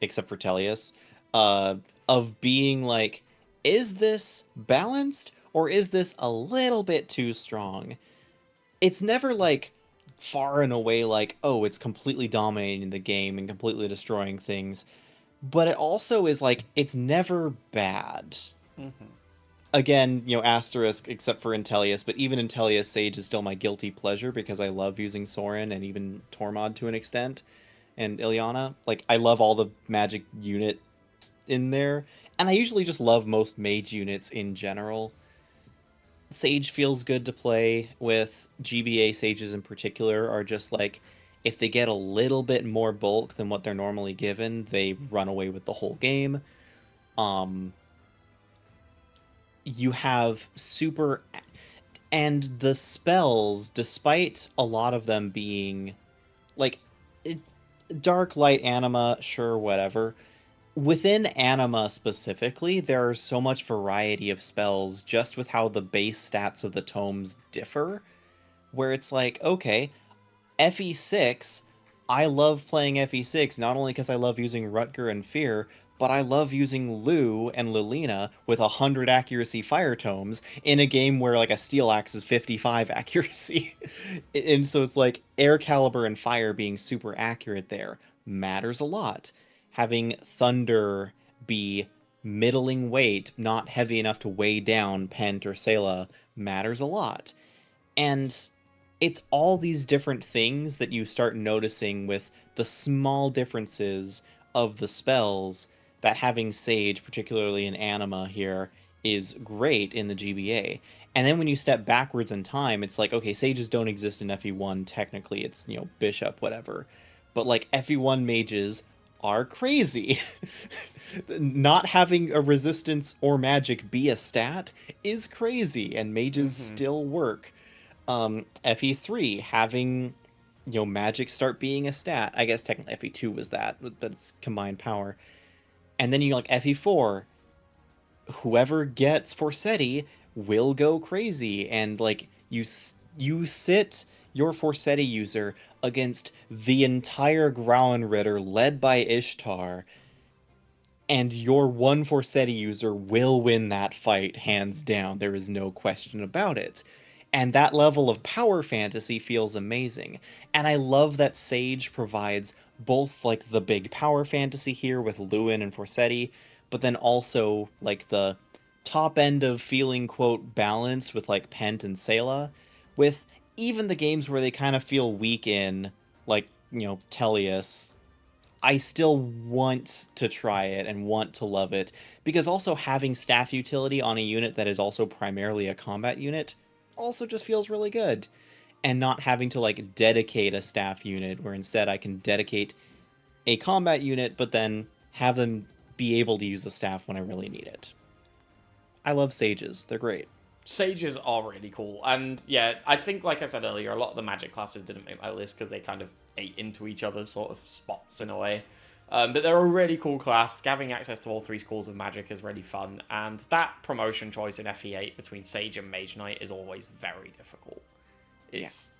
C: except for Tellius, of being like, is this balanced or is this a little bit too strong? It's never like far and away like, oh, it's completely dominating the game and completely destroying things. But it also is like, it's never bad. Again, asterisk, except for Intellius, but even Intellius, Sage is still my guilty pleasure because I love using Sorin and even Tormod to an extent, and Ilyana. Like, I love all the magic units in there, and I usually just love most mage units in general. Sage feels good to play with. GBA Sages in particular are just like, if they get a little bit more bulk than what they're normally given, they run away with the whole game. You have super... And the spells, despite a lot of them being, like, dark, light, anima, sure, whatever. Within anima specifically, there is so much variety of spells just with how the base stats of the tomes differ, where it's like, okay, FE6, I love playing FE6 not only because I love using Rutger and Fear, but I love using Lu and Lilina with 100 accuracy fire tomes in a game where like a steel axe is 55 accuracy. And so it's like air caliber and fire being super accurate there matters a lot. Having thunder be middling weight, not heavy enough to weigh down Pent or Selah, matters a lot. And it's all these different things that you start noticing with the small differences of the spells that having Sage, particularly in Anima here, is great in the GBA. And then when you step backwards in time, it's like, okay, Sages don't exist in FE1 technically, it's, Bishop, whatever. But like FE1 mages are crazy. Not having a resistance or magic be a stat is crazy, and mages still work. FE3 having magic start being a stat. I guess technically FE2 was that, but it's combined power. And then you like FE4, whoever gets Forseti will go crazy, and like you sit your Forseti user against the entire Grauenritter led by Ishtar, and your one Forseti user will win that fight hands down. There is no question about it. And that level of power fantasy feels amazing. And I love that Sage provides both like the big power fantasy here with Lewin and Forseti, but then also like the top end of feeling, quote, balanced with like Pent and Selah, with even the games where they kind of feel weak in, like, Tellius, I still want to try it and want to love it, because also having staff utility on a unit that is also primarily a combat unit also just feels really good. And not having to, like, dedicate a staff unit, where instead I can dedicate a combat unit, but then have them be able to use the staff when I really need it. I love sages. They're great.
A: Sages are really cool. And yeah, I think, like I said earlier, a lot of the magic classes didn't make my list because they kind of ate into each other's sort of spots in a way. But they're a really cool class. Having access to all 3 schools of magic is really fun. And that promotion choice in FE8 between Sage and Mage Knight is always very difficult. It's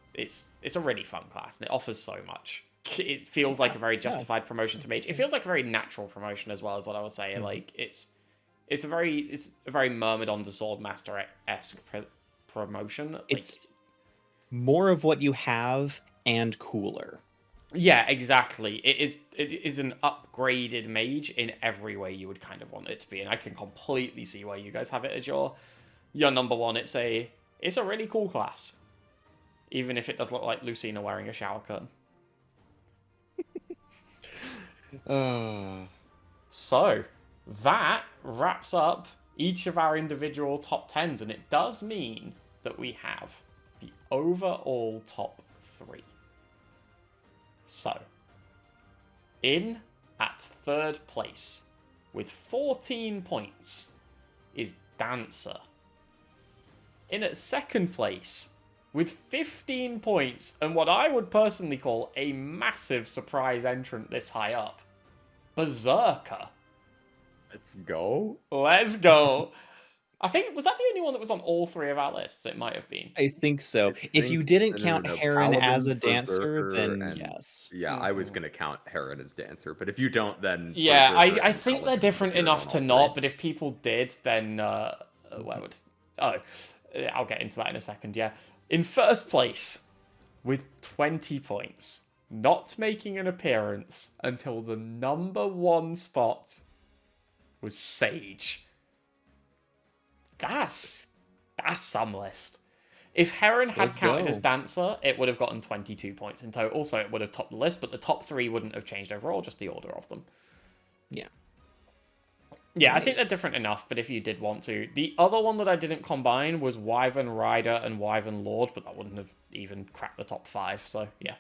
A: a really fun class, and it offers so much. It feels like a very justified promotion to Mage. It feels like a very natural promotion as well, as what I was saying. Mm-hmm. Like it's a very Myrmidon to Swordmaster-esque promotion. Like,
C: it's more of what you have and cooler.
A: Yeah, exactly. It is an upgraded mage in every way you would kind of want it to be, and I can completely see why you guys have it as your number one. It's a really cool class, even if it does look like Lucina wearing a shower curtain. So that wraps up each of our individual top 10s, and it does mean that we have the overall top 3. So, in at 3rd place with 14 points is Dancer. In at 2nd place with 15 points, and what I would personally call a massive surprise entrant this high up, Berserker.
B: Let's go.
A: Let's go. I think, was that the only one that was on all 3 of our lists? It might have been.
C: I think so. If you didn't count Heron as a dancer, then yes.
B: Yeah, I was going to count Heron as dancer, but if you don't, then...
A: Yeah, I think they're different enough to not, but if people did, then... where would... Oh, I'll get into that in a second, yeah. In 1st place, with 20 points, not making an appearance until the number 1 spot was Sage. That's some list. If Heron had counted as dancer, it would have gotten 22 points in total, so it would have topped the list, but the top 3 wouldn't have changed overall, just the order of them.
C: Yeah.
A: Yeah, nice. I think they're different enough, but if you did want to. The other one that I didn't combine was Wyvern Rider and Wyvern Lord, but that wouldn't have even cracked the top 5, so yeah.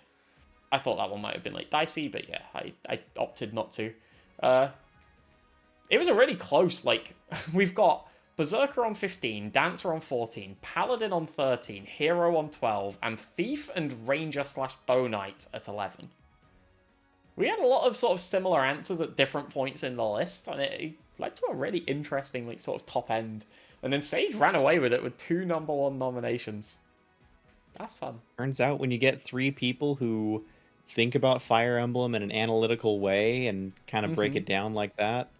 A: I thought that one might have been like dicey, but yeah, I opted not to. It was a really close, like, we've got Berserker on 15, Dancer on 14, Paladin on 13, Hero on 12, and Thief and Ranger/Bow Knight at 11. We had a lot of sort of similar answers at different points in the list, and it led to a really interesting, like, sort of top end. And then Sage ran away with it with 2 number 1 nominations. That's fun.
C: Turns out when you get 3 people who think about Fire Emblem in an analytical way and kind of break it down like that,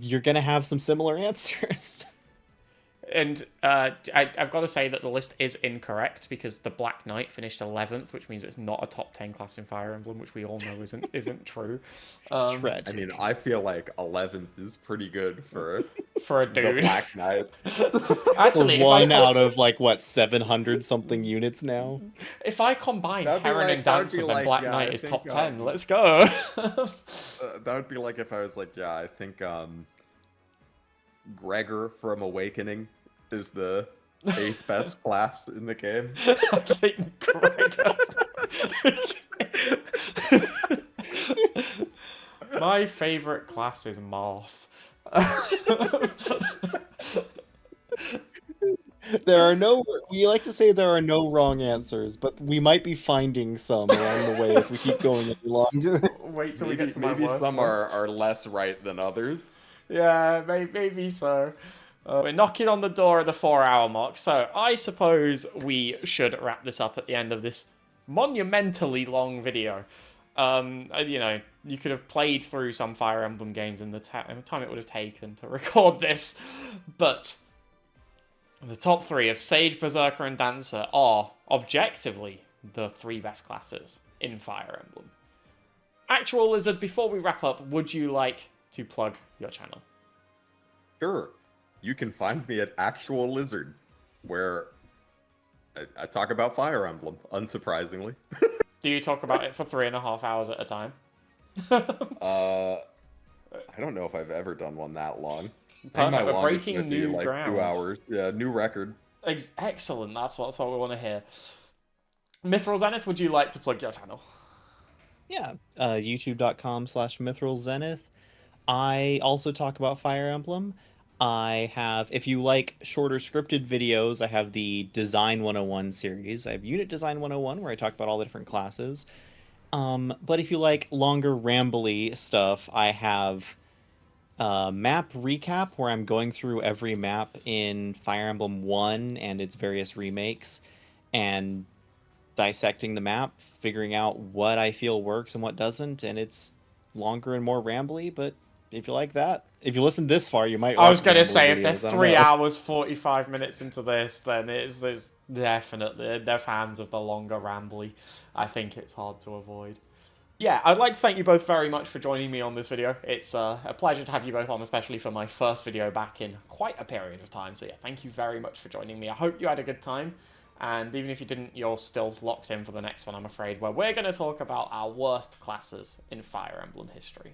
C: you're going to have some similar answers.
A: And I've got to say that the list is incorrect because the Black Knight finished 11th, which means it's not a top 10 class in Fire Emblem, which we all know isn't true.
B: I mean, I feel like 11th is pretty good for
A: a dude.
B: The Black Knight.
A: Actually,
C: one out of like what 700 something units now.
A: If I combine Heron and Dancer, then Black Knight is top 10. Let's go.
B: That would be like if I was like, yeah, I think Gregor from Awakening is the 8th best class in the game.
A: I think Gregor. My favorite class is Marth.
C: We like to say there are no wrong answers, but we might be finding some along the way if we keep going any longer.
A: Wait till we get to my worst
B: some
A: list.
B: are less right than others.
A: Yeah, maybe so. We're knocking on the door of the 4-hour mark, so I suppose we should wrap this up at the end of this monumentally long video. You know, you could have played through some Fire Emblem games in the time it would have taken to record this, but the top 3 of Sage, Berserker, and Dancer are, objectively, the 3 best classes in Fire Emblem. ActualLizard, before we wrap up, would you like to plug your channel?
B: Sure. You can find me at ActualLizard, where I talk about Fire Emblem, unsurprisingly.
A: Do you talk about it for 3.5 hours at a time?
B: I don't know if I've ever done one that long.
A: Perfect. We're breaking new
B: like
A: ground.
B: 2 hours. Yeah, new record.
A: Excellent. That's what we want to hear. MythrilZenith, would you like to plug your channel?
C: Yeah, youtube.com/MythrilZenith. I also talk about Fire Emblem. I have, if you like shorter scripted videos, I have the Design 101 series. I have Unit Design 101, where I talk about all the different classes. But if you like longer rambly stuff, I have map recap, where I'm going through every map in Fire Emblem 1 and its various remakes, and dissecting the map, figuring out what I feel works and what doesn't, and it's longer and more rambly, but if you like that, if you listen this far, you might.
A: I was going to say,
C: videos.
A: if they're 3 hours, 45 minutes into this, then it's definitely, they're fans of the longer rambly. I think it's hard to avoid. Yeah, I'd like to thank you both very much for joining me on this video. It's a pleasure to have you both on, especially for my first video back in quite a period of time. So yeah, thank you very much for joining me. I hope you had a good time. And even if you didn't, you're still locked in for the next one, I'm afraid, where we're going to talk about our worst classes in Fire Emblem history.